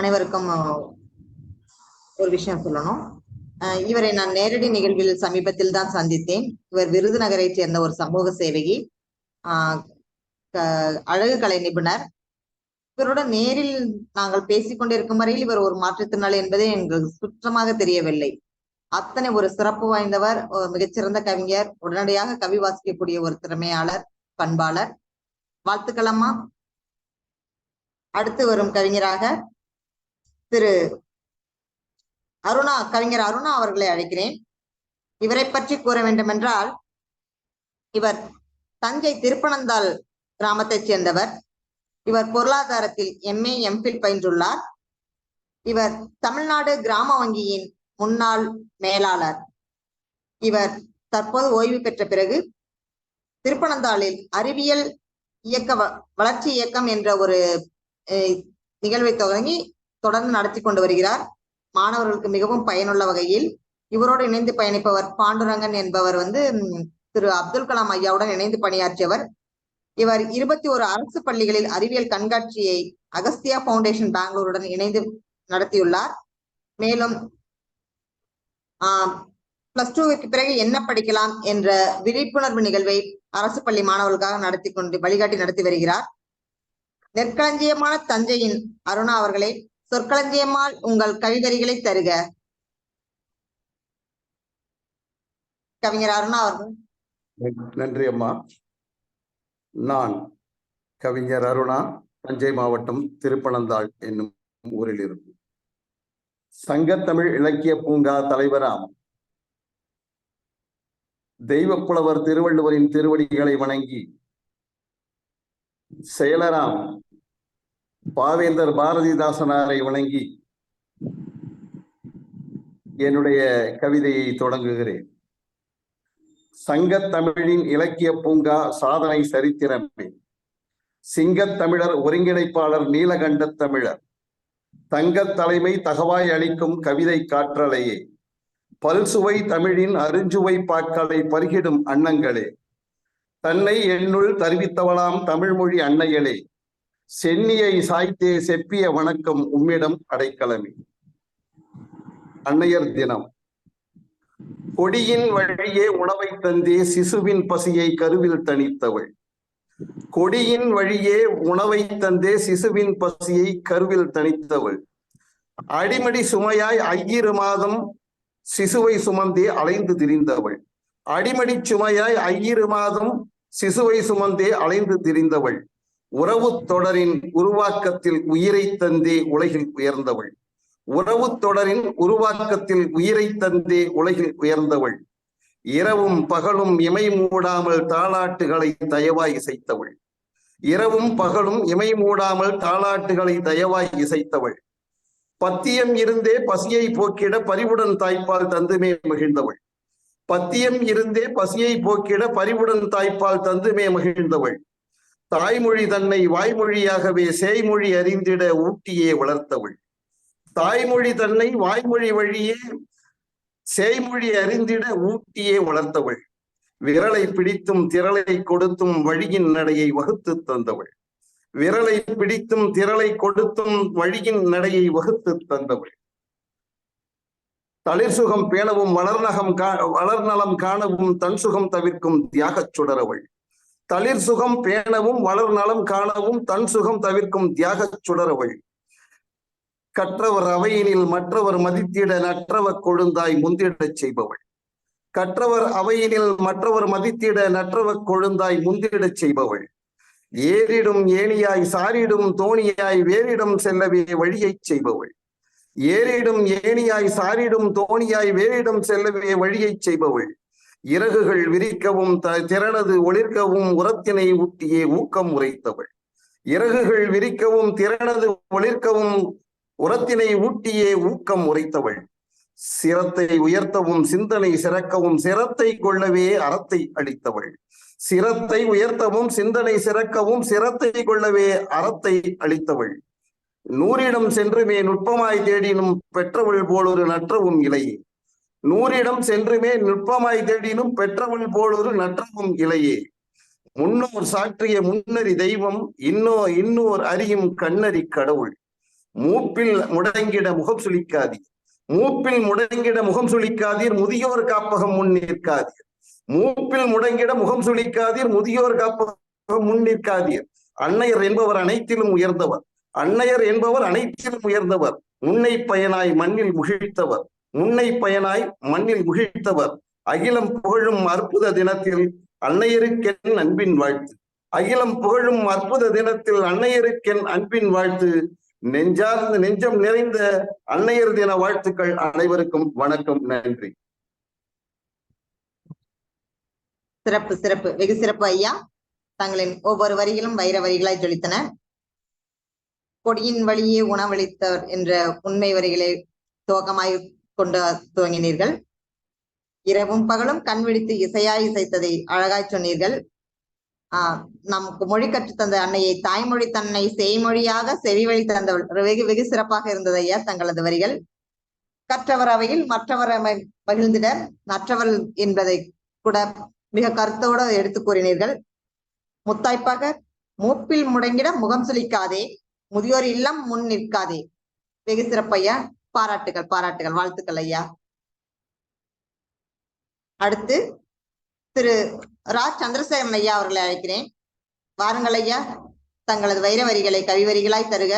அனைவருக்கும் ஒரு விஷயம் சொல்லணும். இவரை நான் நேரடி நிகழ்வில் சமீபத்தில் தான் சந்தித்தேன். இவர் விருதுநகரை சேர்ந்த ஒரு சமூக சேவகி, அழகு கலை நிபுணர். இவருடன் நேரில் நாங்கள் பேசிக்கொண்டிருக்கும் வரையில் இவர் ஒரு மாற்றுத்திறனாளி என்பதே எங்களுக்கு சுற்றமாக தெரியவில்லை. அத்தனை ஒரு சிறப்பு வாய்ந்தவர், மிகச்சிறந்த கவிஞர், உடனடியாக கவி வாசிக்கக்கூடிய ஒரு திறமையாளர், பண்பாளர். வாழ்த்துக்கள் அம்மா. அடுத்து வரும் கவிஞராக திரு அருணா, கவிஞர் அருணா அவர்களை அழைக்கிறேன். இவரை பற்றி கூற வேண்டும் என்றால், இவர் தஞ்சை திருப்பனந்தாள் கிராமத்தைச் சேர்ந்தவர். இவர் பொருளாதாரத்தில் MA MPhil பயின்றுள்ளார். இவர் தமிழ்நாடு கிராம வங்கியின் முன்னாள் மேலாளர். இவர் தற்போது ஓய்வு பெற்ற பிறகு திருப்பனந்தாளில் அறிவியல் இயக்க வளர்ச்சி இயக்கம் என்ற ஒரு நிகழ்வை தொடர்ந்து நடத்தி கொண்டு வருகிறார். மாணவர்களுக்கு மிகவும் பயனுள்ள வகையில். இவரோடு இணைந்து பயணிப்பவர் பாண்டுரங்கன் என்பவர் திரு அப்துல் கலாம் ஐயாவுடன் இணைந்து பணியாற்றியவர். இவர் 21 அரசு பள்ளிகளில் அறிவியல் கண்காட்சியை அகஸ்தியா பவுண்டேஷன் பெங்களூருடன் இணைந்து நடத்தியுள்ளார். மேலும் +2க்கு பிறகு என்ன படிக்கலாம் என்ற விழிப்புணர்வு நிகழ்வை அரசு பள்ளி மாணவர்களுக்காக வழிகாட்டி நடத்தி வருகிறார். நெற்களஞ்சியமான தஞ்சையின் அருணா அவர்களே, சொற்களஞ்சியமால் உங்கள் கவிவரிகளை தருக. கவிஞர் அருணா அவர்கள். நன்றி அம்மா. நான் கவிஞர் அருணா, தஞ்சை மாவட்டம் திருப்பனந்தாள் என்னும் ஊரில் இருக்கும் சங்கத்தமிழ் இலக்கிய பூங்கா தலைவராம் தெய்வப்புலவர் திருவள்ளுவரின் திருவடிகளை வணங்கி, செயலராம் பாவேந்தர் பாரதிதாசனாரை வணங்கி என்னுடைய கவிதையை தொடங்குகிறேன். சங்கத்தமிழின் இலக்கிய பூங்கா சாதனை சரித்திரமே. சிங்கத்தமிழர் ஒருங்கிணைப்பாளர் நீலகண்ட தமிழர் தங்கத் தலைமை தகவாய் அளிக்கும் கவிதை காற்றலையே, பல்சுவை தமிழின் அருஞ்சுவை பாக்களை பருகிடும் அன்னங்களே, தன்னை என்னுள் தருவித்தவளாம் தமிழ்மொழி அன்னைகளே, சென்னியை சாய்த்தே செப்பிய வணக்கம் உம்மிடம் அடைக்கலமே. அன்னையர் தினம். கொடியின் வழியே உணவை தந்தே சிசுவின் பசியை கருவில் தணித்தவள். கொடியின் வழியே உணவை தந்தே சிசுவின் பசியை கருவில் தணித்தவள். அடிமடி சுமையாய் 5 மாதம் சிசுவை சுமந்தே அலைந்து திரிந்தவள். அடிமடி சுமையாய் 5 மாதம் சிசுவை சுமந்தே அலைந்து திரிந்தவள். உறவு தொடரின் உருவாக்கத்தில் உயிரை தந்தே உலகில் உயர்ந்தவள். உறவு தொடரின் உருவாக்கத்தில் உயிரை தந்தே உலகில் உயர்ந்தவள். இரவும் பகலும் இமை மூடாமல் தாலாட்டுகளை தயவாய் இசைத்தவள். இரவும் பகலும் இமை மூடாமல் தாலாட்டுகளை தயவாய் இசைத்தவள். பத்தியம் இருந்தே பசியை போக்கிட பரிவுடன் தாய்ப்பால் தந்துமே மகிழ்ந்தவள். பத்தியம் இருந்தே பசியை போக்கிட பரிவுடன் தாய்ப்பால் தந்துமே மகிழ்ந்தவள். தாய்மொழி தன்னை வாய்மொழியாகவே சேய்மொழி அறிந்திட ஊட்டியே வளர்த்தவள். தாய்மொழி தன்னை வாய்மொழி வழியே சேய்மொழி அறிந்திட ஊட்டியே வளர்த்தவள். விரலை பிடித்தும் திரளை கொடுத்தும் வழியின் நடையை வகுத்து தந்தவள். விரலை பிடித்தும் திரளை கொடுத்தும் வழியின் நடையை வகுத்து தந்தவள். தளிர் சுகம் பேணவும் வளர்நலம் காணவும் தன் சுகம் தவிர்க்கும் தியாகச் சுடரவள். தளிர் சுகம் பேணவும் வளர்நலம் காணவும் தன் சுகம் தவிர்க்கும் தியாகச் சுடரவள். கற்றவர் அவையினில் மற்றவர் மதித்திட நற்றவர் கொழுந்தாய் முந்திடச் செய்பவள். கற்றவர் அவையினில் மற்றவர் மதித்திட நற்றவர் கொழுந்தாய் முந்திடச் செய்பவள். ஏறிடும் ஏணியாய் சாரிடும் தோணியாய் வேறிடம் செல்லவே வழியைச் செய்பவள். ஏறிடும் ஏணியாய் சாரிடும் தோணியாய் வேறிடம் செல்லவே வழியைச் செய்பவள். இறகுகள் விரிக்கவும் திறனது ஒளிர்க்கவும் உரத்தினை ஊட்டியே ஊக்கம் உரைத்தவள். இறகுகள் விரிக்கவும் திறனது ஒளிர்க்கவும் உரத்தினை ஊட்டியே ஊக்கம் உரைத்தவள். சிரத்தை உயர்த்தவும் சிந்தனை சிறக்கவும் சிரத்தை கொள்ளவே அறத்தை அளித்தவள். சிரத்தை உயர்த்தவும் சிந்தனை சிறக்கவும் சிரத்தை கொள்ளவே அறத்தை அளித்தவள். 100 சென்றுமே நுட்பமாய் தேடினும் பெற்றவள் போலொரு நற்றவும் இலையே. 100 சென்றுமே நுட்பமாய் தேடினும் பெற்றவள் போலொரு நற்றவும் இலையே. முன்னோர் சாற்றிய முன்னறி தெய்வம் இன்னோர் அறியும் கண்ணறி கடவுள். மூப்பில் முடங்கிட முகம் சுளிக்காதீர். மூப்பில் முடங்கிட முகம் சுளிக்காதீர் முதியோர் காப்பகம் முன் நிற்காதீர். மூப்பில் முடங்கிட முகம் சுளிக்காதீர் முதியோர் காப்பகம் முன் நிற்காதீர். அன்னையர் என்பவர் அனைத்திலும் உயர்ந்தவர். அன்னையர் என்பவர் அனைத்திலும் உயர்ந்தவர். முன்னை பயனாய் மண்ணில் முகிழ்த்தவர். முன்னை பயனாய் மண்ணில் முகிழ்த்தவர். அகிலம் புகழும் அற்புத தினத்தில் அன்னையருக்கென் அன்பின் வாழ்த்து. அகிலம் புகழும் அற்புத தினத்தில் அன்னையருக்கென் அன்பின் வாழ்த்து. நெஞ்சார்ந்த நெஞ்சம் நிறைந்த அன்னையர் தின வாழ்த்துக்கள் அனைவருக்கும். வணக்கம், நன்றி. சிறப்பு சிறப்பு, வெகு சிறப்பு ஐயா. தங்களின் ஒவ்வொரு வரிகளும் வைர வரிகளாய் ஜொலித்தன. கொடியின் வழியே உணவளித்தவர் என்ற உண்மை வரிகளை துவக்கமாய் கொண்டு துவங்கினீர்கள். இரவும் பகலும் கண் விழித்து இசையாய் இசைத்ததை அழகாய் சொன்னீர்கள். நமக்கு மொழி கற்றுத்தந்த அன்னையை தாய்மொழி தன்னை செய்மொழியாக செவிவழி தந்தவள். வெகு சிறப்பாக இருந்தது ஐயா தங்களது வரிகள். கற்றவர் அவையில் மற்றவர் மகிழ்ந்திட நற்றவர் என்பதை கூட மிக கருத்தோடு எடுத்து கூறினீர்கள். முத்தாய்ப்பாக மூப்பில் முடங்கிட முகம் சுளிக்காதே முதியோர் இல்லம் முன் நிற்காதே. வெகு சிறப்பையா, பாராட்டுகள் பாராட்டுகள், வாழ்த்துக்கள் ஐயா. அடுத்து திரு ரா சந்திரசேகரன் ஐயா அவர்களை அழைக்கிறேன். வாருங்கள் ஐயா, தங்களது வைர வரிகளை கவிவரிகளாய் தருக.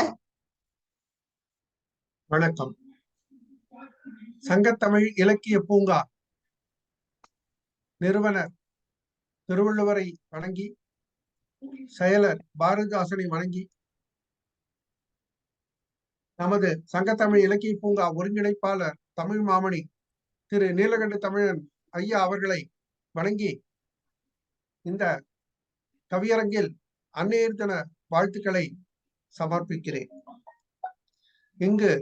வணக்கம். சங்கத்தமிழ் இலக்கிய பூங்கா நிறுவனர் திருவள்ளுவரை வணங்கி, செயலர் பாரதிதாசனை வணங்கி, நமது சங்கத்தமிழ் இலக்கிய பூங்கா ஒருங்கிணைப்பாளர் தமிழ் மாமணி திரு நீலகண்ட தமிழன் ஐயா அவர்களை வணங்கி இந்த கவியரங்கில் அன்னையர் தின வாழ்த்துக்களை சமர்ப்பிக்கிறேன். இங்கு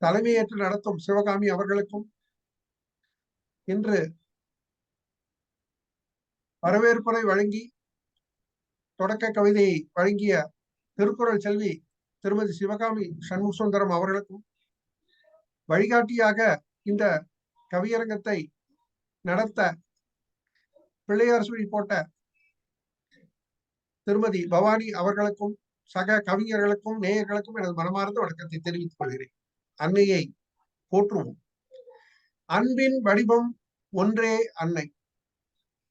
தலைமையேற்று நடத்தும் சிவகாமி அவர்களுக்கும், இன்று வரவேற்புரை வழங்கி தொடக்க கவிதையை வழங்கிய திருக்குறள் செல்வி திருமதி சிவகாமி சண்முகசுந்தரம் அவர்களுக்கும், வழிகாட்டியாக இந்த கவியரங்கத்தை நடத்த பிள்ளையார் சுழி போட்ட திருமதி பவானி அவர்களுக்கும், சக கவிஞர்களுக்கும், நேயர்களுக்கும் எனது மனமார்ந்த வணக்கத்தை தெரிவித்துக் கொள்கிறேன். அன்னையை போற்றுவோம். அன்பின் வடிவம் ஒன்றே அன்னை.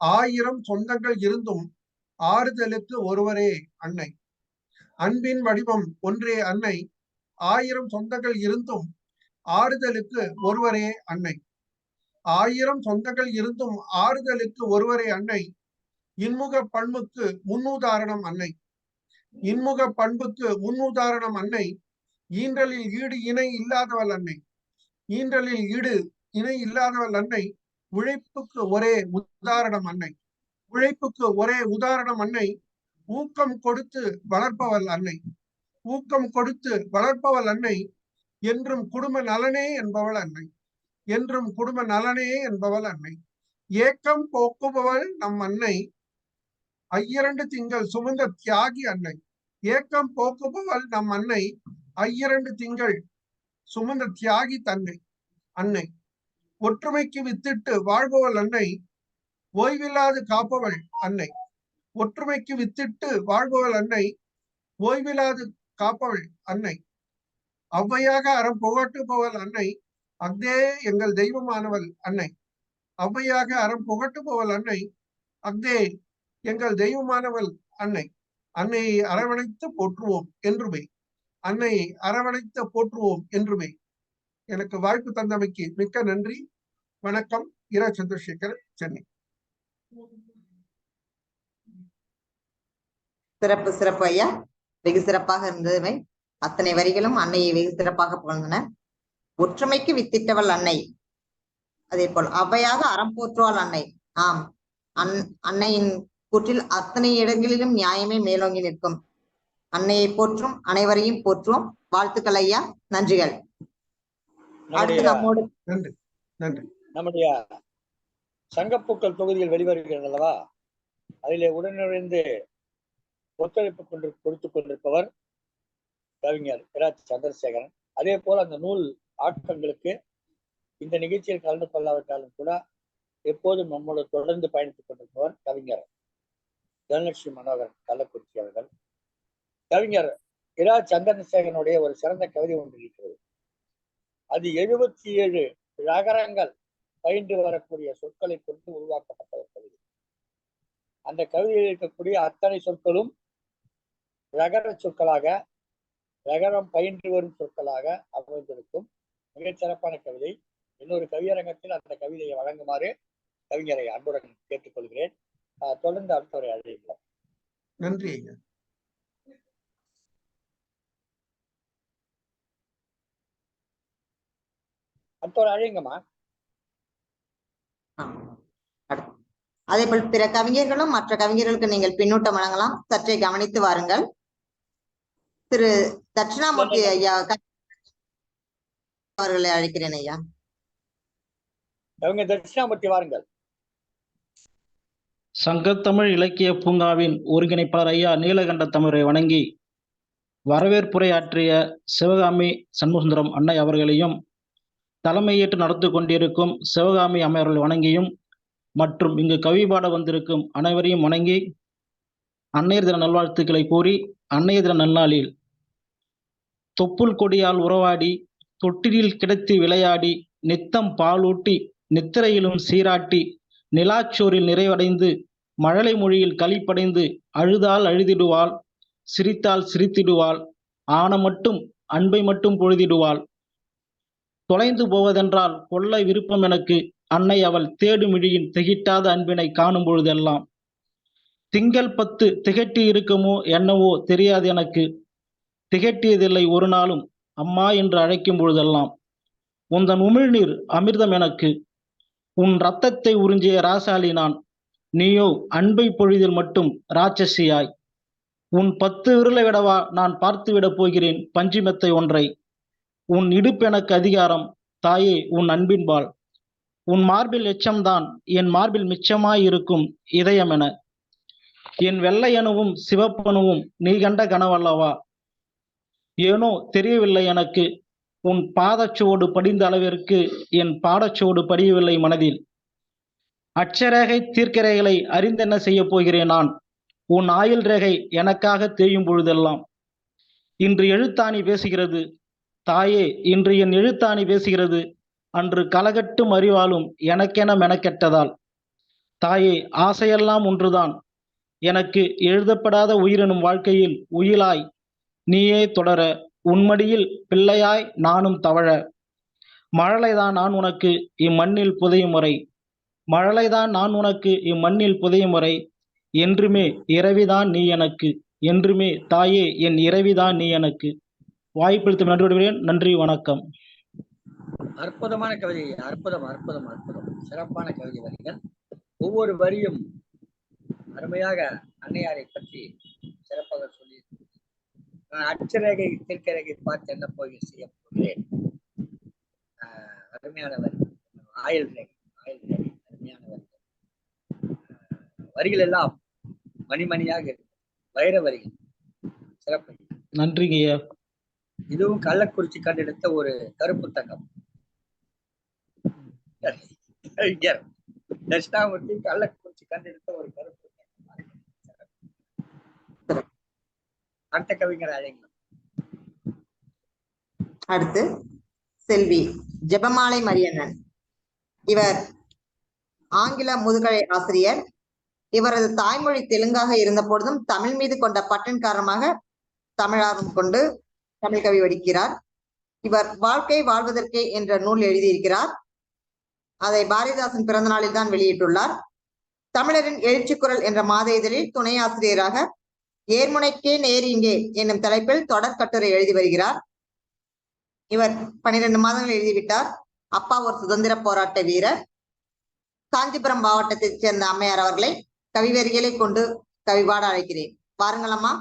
1000 சொந்தங்கள் இருந்தும் ஆறுதலுக்கு ஒருவரே அன்னை. அன்பின் வடிவம் ஒன்றே அன்னை. 1000 சொந்தங்கள் இருந்தும் ஆறுதலுக்கு ஒருவரே அன்னை. 1000 சொந்தங்கள் இருந்தும் ஆறுதலுக்கு ஒருவரே அன்னை. இன்முக பண்புக்கு முன்னுதாரணம் அன்னை. இன்முக பண்புக்கு முன்னுதாரணம் அன்னை. ஈன்றலில் ஈடு இணை இல்லாதவள் அன்னை. ஈன்றலில் ஈடு இணை இல்லாதவள் அன்னை. உழைப்புக்கு ஒரே உதாரணம் அன்னை. உழைப்புக்கு ஒரே உதாரணம் அன்னை. ஊக்கம் கொடுத்து வளர்ப்பவள் அன்னை. ஊக்கம் கொடுத்து வளர்ப்பவள் அன்னை. என்றும் குடும்ப நலனே என்பவள் அன்னை. என்றும் குடும்ப நலனே என்பவள் அன்னை. ஏக்கம் போக்குபவள் நம் அன்னை. 2 திங்கள் சுமந்த தியாகி அன்னை. ஏக்கம் போக்குபவள் நம் அன்னை. 2 திங்கள் சுமந்த தியாகி தன்னை அன்னை. ஒற்றுமைக்கு வித்திட்டு வாழ்பவள் அன்னை. ஓய்வில்லாது காப்பவள் அன்னை. ஒற்றுமைக்கு வித்திட்டு வாழ்பவள் அன்னை. ஓய்வில்லாது காப்பவள் அன்னை. ஔவையாக அறம் புகட்டுபவள் அன்னை. அஃதே எங்கள் தெய்வமானவள் அன்னை. ஔவையாக அறம் புகட்டுபவள் அன்னை. அஃதே எங்கள் தெய்வமானவள் அன்னை. அன்னையை அரவணைத்து போற்றுவோம் என்றுமே. அன்னையை அரவணைத்து போற்றுவோம் என்றுமே. எனக்கு வாய்ப்பு தந்தமைக்கு மிக்க நன்றி. வணக்கம். இரா சந்திரசேகர், சென்னை. சிறப்பு சிறப்பு ஐயா, வெகு சிறப்பாக இருந்ததுவை. அத்தனை வரிகளும் அன்னையை வெகு சிறப்பாக புகழ்ந்தன. ஒற்றுமைக்கு வித்திட்டவள் அன்னை. அதே போல் ஔவையாக அறம் போற்றுவாள் அன்னை. ஆம், அன்னையின் கூற்றில் அத்தனை இடங்களிலும் நியாயமே மேலோங்கி நிற்கும். அன்னையை போற்றும் அனைவரையும் போற்றுவோம். வாழ்த்துக்கள் ஐயா, நன்றிகள். அடுத்து நம்மோடு நன்றி நன்றி. நம்முடைய சங்கப்பூக்கள் தொகுதியில் வெளிவருகிறது அல்லவா, அதிலே உடனிருந்து ஒத்துழைப்பு கொடுத்துக் கொண்டிருப்பவர் கவிஞர் இரா சந்திரசேகரன். அதே போல் அந்த நூல் ஆக்கங்களுக்கு இந்த நிகழ்ச்சியில் கலந்து கொள்ளாவிட்டாலும் கூட எப்போதும் நம்மோடு தொடர்ந்து பயணித்துக் கொண்டிருப்பவர் கவிஞர் தனலட்சுமி மனோகரன் கள்ளக்குறிச்சி அவர்கள். கவிஞர் இரா சந்திரசேகரனுடைய ஒரு சிறந்த கவிதை ஒன்று இருக்கிறது. அது 77 ரகரங்கள் பயின்று வரக்கூடிய சொற்களை கொண்டு உருவாக்கப்பட்ட ஒரு கவிதை. அந்த கவிதையில் இருக்கக்கூடிய அத்தனை சொற்களும் ரகர சொற்களாக, ரகரம் பயின்று வரும் சொற்களாக அமைந்திருக்கும் மிகச் சிறப்பான கவிதை. இன்னொரு கவியரங்கத்தில் அந்த கவிதையை வழங்குமாறு கவிஞரை அன்புடன் கேட்டுக்கொள்கிறேன். தொடர்ந்து அடுத்தவரை அழைக்கலாம். நன்றி ஐயா. அடுத்தவரை அழைங்கம்மா. அதே போல் பிற கவிஞர்களும் மற்ற கவிஞர்களுக்கு நீங்கள் பின்னூட்டம் வழங்கலாம். சற்றே கவனித்து வாருங்கள். திரு தட்சிணாமூர்த்தி ஐயா அவர்களை அழைக்கிறேன் ஐயா. கவிஞர் தட்சிணாமூர்த்தி வாருங்கள். சங்கத்தமிழ் இலக்கிய பூங்காவின் ஒருங்கிணைப்பாளர் ஐயா நீலகண்ட தமிழரை வணங்கி வரவேற்புரையாற்றிய சிவகாமி சண்முகசுந்தரம் அன்னை அவர்களையும், தலைமையேற்று நடத்தி கொண்டிருக்கும் சிவகாமி அம்மையர்கள் வணங்கியும், மற்றும் இங்கு கவி பாட வந்திருக்கும் அனைவரையும் வணங்கி அன்னையர் தின நல்வாழ்த்துக்களை கூறி, அன்னையர் தின நன்னாளில் தொப்புள் கொடியால் உறவாடி, தொட்டிலில் கிடத்தி விளையாடி, நித்தம் பாலூட்டி, நித்திரையிலும் சீராட்டி, நிலாச்சோரில் நிறைவடைந்து, மழலை மொழியில் களிப்படைந்து, அழுதால் அழுதிடுவாள், சிரித்தால் சிரித்திடுவாள், ஆன மட்டும் அன்பை மட்டும் பொழுதிடுவாள். தொலைந்து போவதென்றால் கொள்ள விருப்பம் எனக்கு, அன்னை அவள் தேடும் இழியின் திகிட்டாத அன்பினை காணும் பொழுதெல்லாம். திங்கள் 10 திகட்டி இருக்குமோ என்னவோ தெரியாது எனக்கு, திகட்டியதில்லை ஒரு நாளும் அம்மா என்று அழைக்கும் பொழுதெல்லாம். உந்தன் உமிழ்நீர் அமிர்தம் எனக்கு, உன் இரத்தத்தை உறிஞ்சிய ராசாலி நான், நீயோ அன்பை பொழுதில் மட்டும் ராட்சசியாய். உன் 10 விரலை விடவா நான் பார்த்துவிடப் போகிறேன் பஞ்சுமெத்தை ஒன்றை. உன் இடுப்பு எனக்கு அதிகாரம் தாயே உன் அன்பின்பால். உன் மார்பில் எச்சம்தான் என் மார்பில் மிச்சமாயிருக்கும் இதயமென. என் வெள்ளையனுவும் சிவப்பனுவும் நீ கண்ட கனவல்லவா. ஏனோ தெரியவில்லை எனக்கு. உன் பாதச்சுவடு படிந்த அளவிற்கு என் பாடச்சுவடு படியவில்லை மனதில். அட்சரேகை தீர்க்கரேகைகளை அறிந்தென்ன செய்ய போகிறேன் நான்? உன் ஆயுள் ரேகை எனக்காக தேயும் பொழுதெல்லாம். இன்று எழுத்தாணி பேசுகிறது தாயே, இன்று என் எழுத்தாணி பேசுகிறது. அன்று களகட்டும் அறிவாலும் எனக்கென மெனக்கெட்டதால். தாயே, ஆசையெல்லாம் ஒன்றுதான். எனக்கு எழுதப்படாத உயிரெனும் வாழ்க்கையில் உயிலாய் நீயே தொடர, உன்மடியில் பிள்ளையாய் நானும் தவழ. மழலைதான் நான் உனக்கு இம்மண்ணில் புதையும் வரை. மழலைதான் நான் உனக்கு இம்மண்ணில் புதையும் வரை. என்றுமே இரவிதான் நீ எனக்கு. என்றுமே தாயே, என் இரவிதான் நீ எனக்கு. வாய்ப்பளித்து நன்றி விடுகிறேன். நன்றி, வணக்கம். அற்புதமான கவிதை, அற்புதம் அற்புதம் அற்புதம். சிறப்பான கவிதை வரிகள். ஒவ்வொரு வரியும் அருமையாக அன்னையாரை பற்றி சிறப்பாக சொல்லி. நான் அட்சரேகை தீர்க்கரேகை பார்த்து என்ன செய்ய போகிறேன். அருமையான வரி. ஆயுள் ரேகை, ஆயுள் ரேகை அருமையான வரிகள். வரிகள் எல்லாம் மணிமணியாக இருக்கு. வைர வரிகள் சிறப்பு. நன்றிங்க ஐயா. இதுவும் கள்ளக்குறிச்சி கண்டெடுத்த ஒரு கருப்பு தங்கம். தட்சிணாமூர்த்தி கள்ளக்குறிச்சி கண்டெடுத்த ஒரு கருப்பு தங்கம். அடுத்த கவிஞர் அழைங்க. அடுத்து செல்வி ஜெபமாலை மரியண்ணன். இவர் ஆங்கில முதுகலை ஆசிரியர். இவரது தாய்மொழி தெலுங்காக இருந்த பொழுதும் தமிழ் மீது கொண்ட பற்றின் காரணமாக தமிழார்வம் கொண்டு தமிழ் கவி வடிக்கிறார். இவர் வாழ்க்கை வாழ்வதற்கே என்ற நூல் எழுதியிருக்கிறார். அதை பாரதிதாசன் பிறந்த நாளில் தான் வெளியிட்டுள்ளார். தமிழரின் எழுச்சி குரல் என்ற மாத இதழில் துணை ஆசிரியராக ஏர்முனைக்கே நேர் இங்கே என்னும் தலைப்பில் தொடர் கட்டுரை எழுதி வருகிறார். இவர் 12 மாதங்கள் எழுதிவிட்டார். அப்பா ஒரு சுதந்திர போராட்ட வீரர். காஞ்சிபுரம் மாவட்டத்தைச் சேர்ந்த அம்மையார் அவர்களை கவிவரிகளை கொண்டு கவிபாட அழைக்கிறேன். பாருங்களம்மா.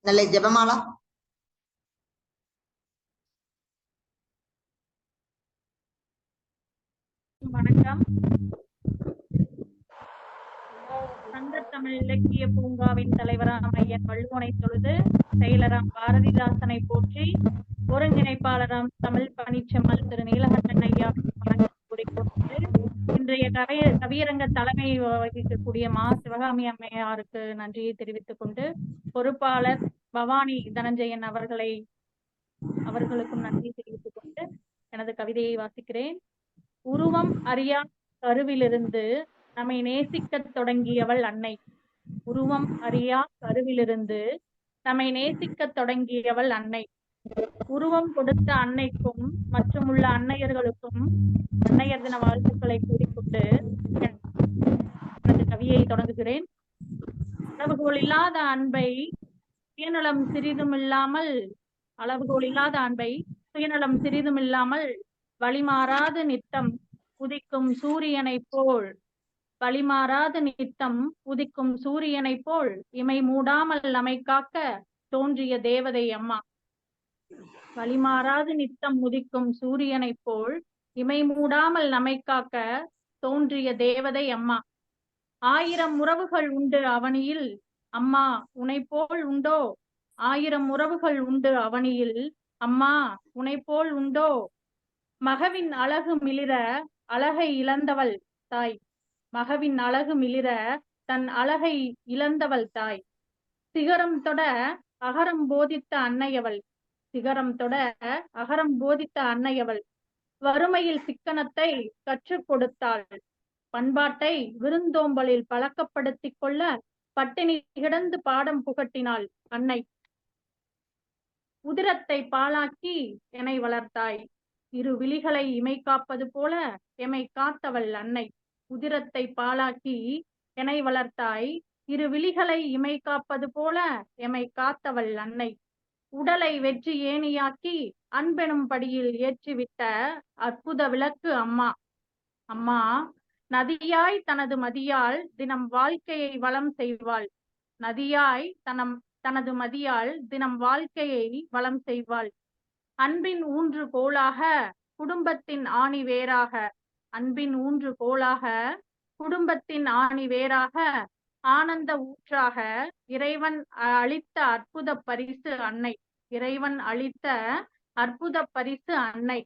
நல்ல ஜெபமாலா. வணக்கம். சங்கத்தமிழ் இலக்கிய பூங்காவின் தலைவராம் ஐயன் வள்ளுவனை தொழுது, செயலராம் பாரதிதாசனை போற்றி, ஒருங்கிணைப்பாளராம் தமிழ் பணிச்செம்மல் திரு நீலகண்டன் ஐயா கூறிக்கொண்டு, இன்றைய கவியரங்க தலைமை வகிக்கக்கூடிய மா சிவகாமி அம்மையாருக்கு நன்றியை தெரிவித்துக் கொண்டு, பொறுப்பாளர் பவானி தனஞ்சயன் அவர்களுக்கும் நன்றி தெரிவித்துக் கொண்டு எனது கவிதையை வாசிக்கிறேன். உருவம் அறியா கருவிலிருந்து நம்மை நேசிக்கத் தொடங்கியவள் அன்னை. உருவம் அறியா கருவிலிருந்து நம்மை நேசிக்கத் தொடங்கியவள் அன்னை. உருவம் கொடுத்த அன்னைக்கும் மற்றும் உள்ள அன்னையர்களுக்கும் அன்னையர் தின வாழ்த்துக்களை கூறிக்கொண்டு எனது கவியை தொடங்குகிறேன். அளவுகோல் இல்லாத அன்பை சுயநலம் சிறிதுமில்லாமல் வழிமாறாது நித்தம் உதிக்கும் சூரியனைப் போல் இமை மூடாமல் நம்மை காக்க தோன்றிய தேவதை அம்மா. வழிமாறாது நித்தம் உதிக்கும் சூரியனைப் போல் இமை மூடாமல் நம்மை காக்க தோன்றிய தேவதை அம்மா. 1000 உறவுகள் உண்டு அவனியில், அம்மா உனைப்போல் உண்டோ? 1000 உறவுகள் உண்டு அவனியில், அம்மா உனைப்போல் உண்டோ? மகவின் அழகு மிளிர அழகை இழந்தவள் தாய். மகவின் அழகு மிளிர தன் அழகை இழந்தவள் தாய். சிகரம் தொட அகரம் போதித்த அன்னையவள். வறுமையில் சிக்கனத்தை கற்றுக் கொடுத்தாள். பண்பாட்டை விருந்தோம்பலில் பழக்கப்படுத்திக் கொள்ள பட்டினி கிடந்து பாடம் புகட்டினாள் அன்னை. உதிரத்தை பாழாக்கி என்னை வளர்த்தாய். இரு விழிகளை இமை காப்பது போல எமை காத்தவள் அன்னை. உதிரத்தை பாழாக்கி என்னை வளர்த்தாய். இரு விழிகளை இமை காப்பது போல எமை காத்தவள் அன்னை. உடலை வெற்றி ஏணியாக்கி அன்பெனும் படியில் ஏற்றிவிட்ட அற்புத விளக்கு அம்மா. அம்மா நதியாய் தனது மதியால் தினம் வாழ்க்கையை வளம் செய்வாள். நதியாய் தனது மதியால் தினம் வாழ்க்கையை வளம் செய்வாள். அன்பின் ஊன்று கோலாக குடும்பத்தின் ஆணி வேராக. அன்பின் ஊன்று கோலாக குடும்பத்தின் ஆணி வேராக ஆனந்த ஊற்றாக இறைவன் அளித்த அற்புத பரிசு அன்னை. இறைவன் அளித்த அற்புத பரிசு அன்னை.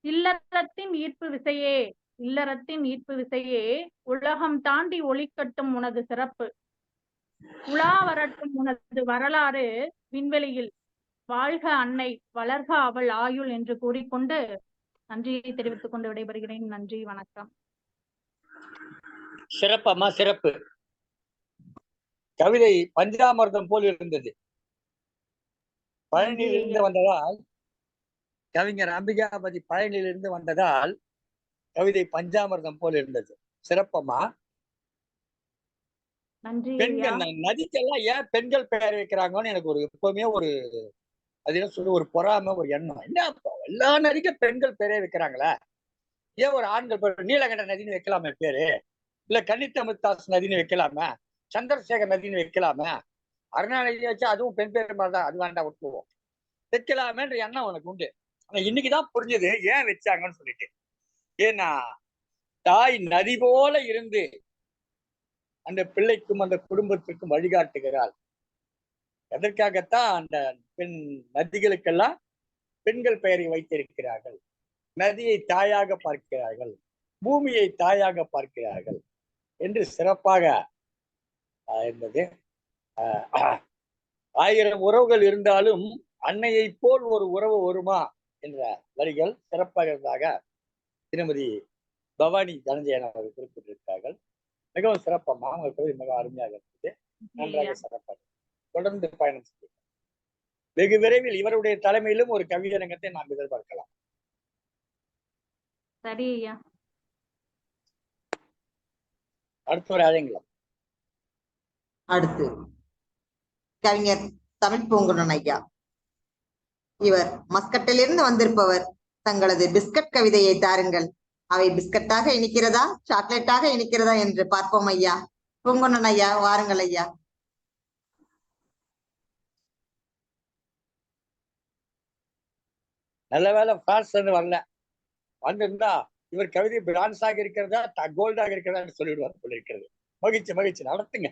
இல்லறத்தின் ஈர்ப்பு விசையே, இல்லறத்தின் ஈர்ப்பு விசையே, உலகம் தாண்டி ஒளிக்கட்டும் உனது சிறப்பு. உலா வரட்டும் உனது வரலாறு விண்வெளியில். வாழ்க அன்னை, வளர்க அவள் ஆயுள் என்று கூறிக்கொண்டு நன்றியை தெரிவித்துக் கொண்டு விடைபெறுகிறேன். நன்றி, வணக்கம். சிறப்பம்மா, சிறப்பு. கவிதை பஞ்சாமிர்தம் போல் இருந்தது. பழனியிலிருந்து வந்ததால், கவிஞர் அம்பிகாபதி பழனியிலிருந்து வந்ததால் கவிதை பஞ்சாமிர்தம் போல் இருந்தது. சிறப்பம்மா. பெண்கள் நதிக்கெல்லாம் ஏன் பெண்கள் பெயர் வைக்கிறாங்கன்னு எனக்கு ஒரு எப்பவுமே ஒரு அது என்ன சொல்லு ஒரு பொறாமை, ஒரு எண்ணம். என்ன எல்லா நதிக்கும் பெண்கள் பேரே வைக்கிறாங்களா? ஏன் ஒரு ஆண்கள் பேர் நீலகண்ட நதினு வைக்கலாமே பேரு? இல்ல கன்னித்தமிழ்தாஸ் நதினு வைக்கலாமா? சந்திரசேகர் நதினு வைக்கலாமா? அருணா நதி வச்சா அதுவும் பெண் பேர் மாதிரிதான், அது வேண்டாம் விட்டுருவோம், வைக்கலாமேன்ற எண்ணம் உனக்கு உண்டு. ஆனா இன்னைக்குதான் புரிஞ்சது ஏன் வச்சாங்கன்னு சொல்லிட்டு. ஏன்னா தாய் நதி போல இருந்து அந்த பிள்ளைக்கும் அந்த குடும்பத்திற்கும் வழிகாட்டுகிறாள். எதற்காகத்தான் அந்த பெண் நதிகளுக்கெல்லாம் பெண்கள் பெயரை வைத்திருக்கிறார்கள். நதியை தாயாக பார்க்கிறார்கள், பூமியை தாயாக பார்க்கிறார்கள் என்று சிறப்பாக இருந்தது. 1000 உறவுகள் இருந்தாலும் அன்னையை போல் ஒரு உறவு வருமா என்ற வரிகள் சிறப்பாக இருந்ததாக திருமதி பவானி தனஞ்சயன் அவர்கள் குறிப்பிட்டிருக்கிறார்கள். மிகவும் சிறப்பம்மா, அவங்க கவிதை மிக அருமையாக இருந்தது. நன்றாக சிறப்பாக தொடர்ந்து பயணம் செய்ய வெகு விரைவில் இவருடைய தலைமையிலும் ஒரு கவியரங்கத்தை நாம் எதிர்பார்க்கலாம். சரி ஐயா. அடுத்த ஒரு அழைங்கலாம். அடுத்து கவிஞர் தமிழ் பூங்குன்றன் ஐயா. இவர் மஸ்கட்டிலிருந்து வந்திருப்பவர். தங்களது பிஸ்கட் கவிதையை தாருங்கள். அவை பிஸ்கட்டாக இனிக்கிறதா, சாக்லேட்டாக இனிக்கிறதா என்று பார்ப்போம் ஐயா. பூங்குன்றன் ஐயா, வாருங்கள் ஐயா. நல்ல வேலை பிரான்ஸ் வரல. வந்திருந்தா இவர் கவிதை பிரான்ஸாக இருக்கிறதா கோல்டாக இருக்கிறதா என்று சொல்லிடுவார் சொல்லியிருக்கிறது. மகிழ்ச்சி மகிழ்ச்சி, நடத்துங்க.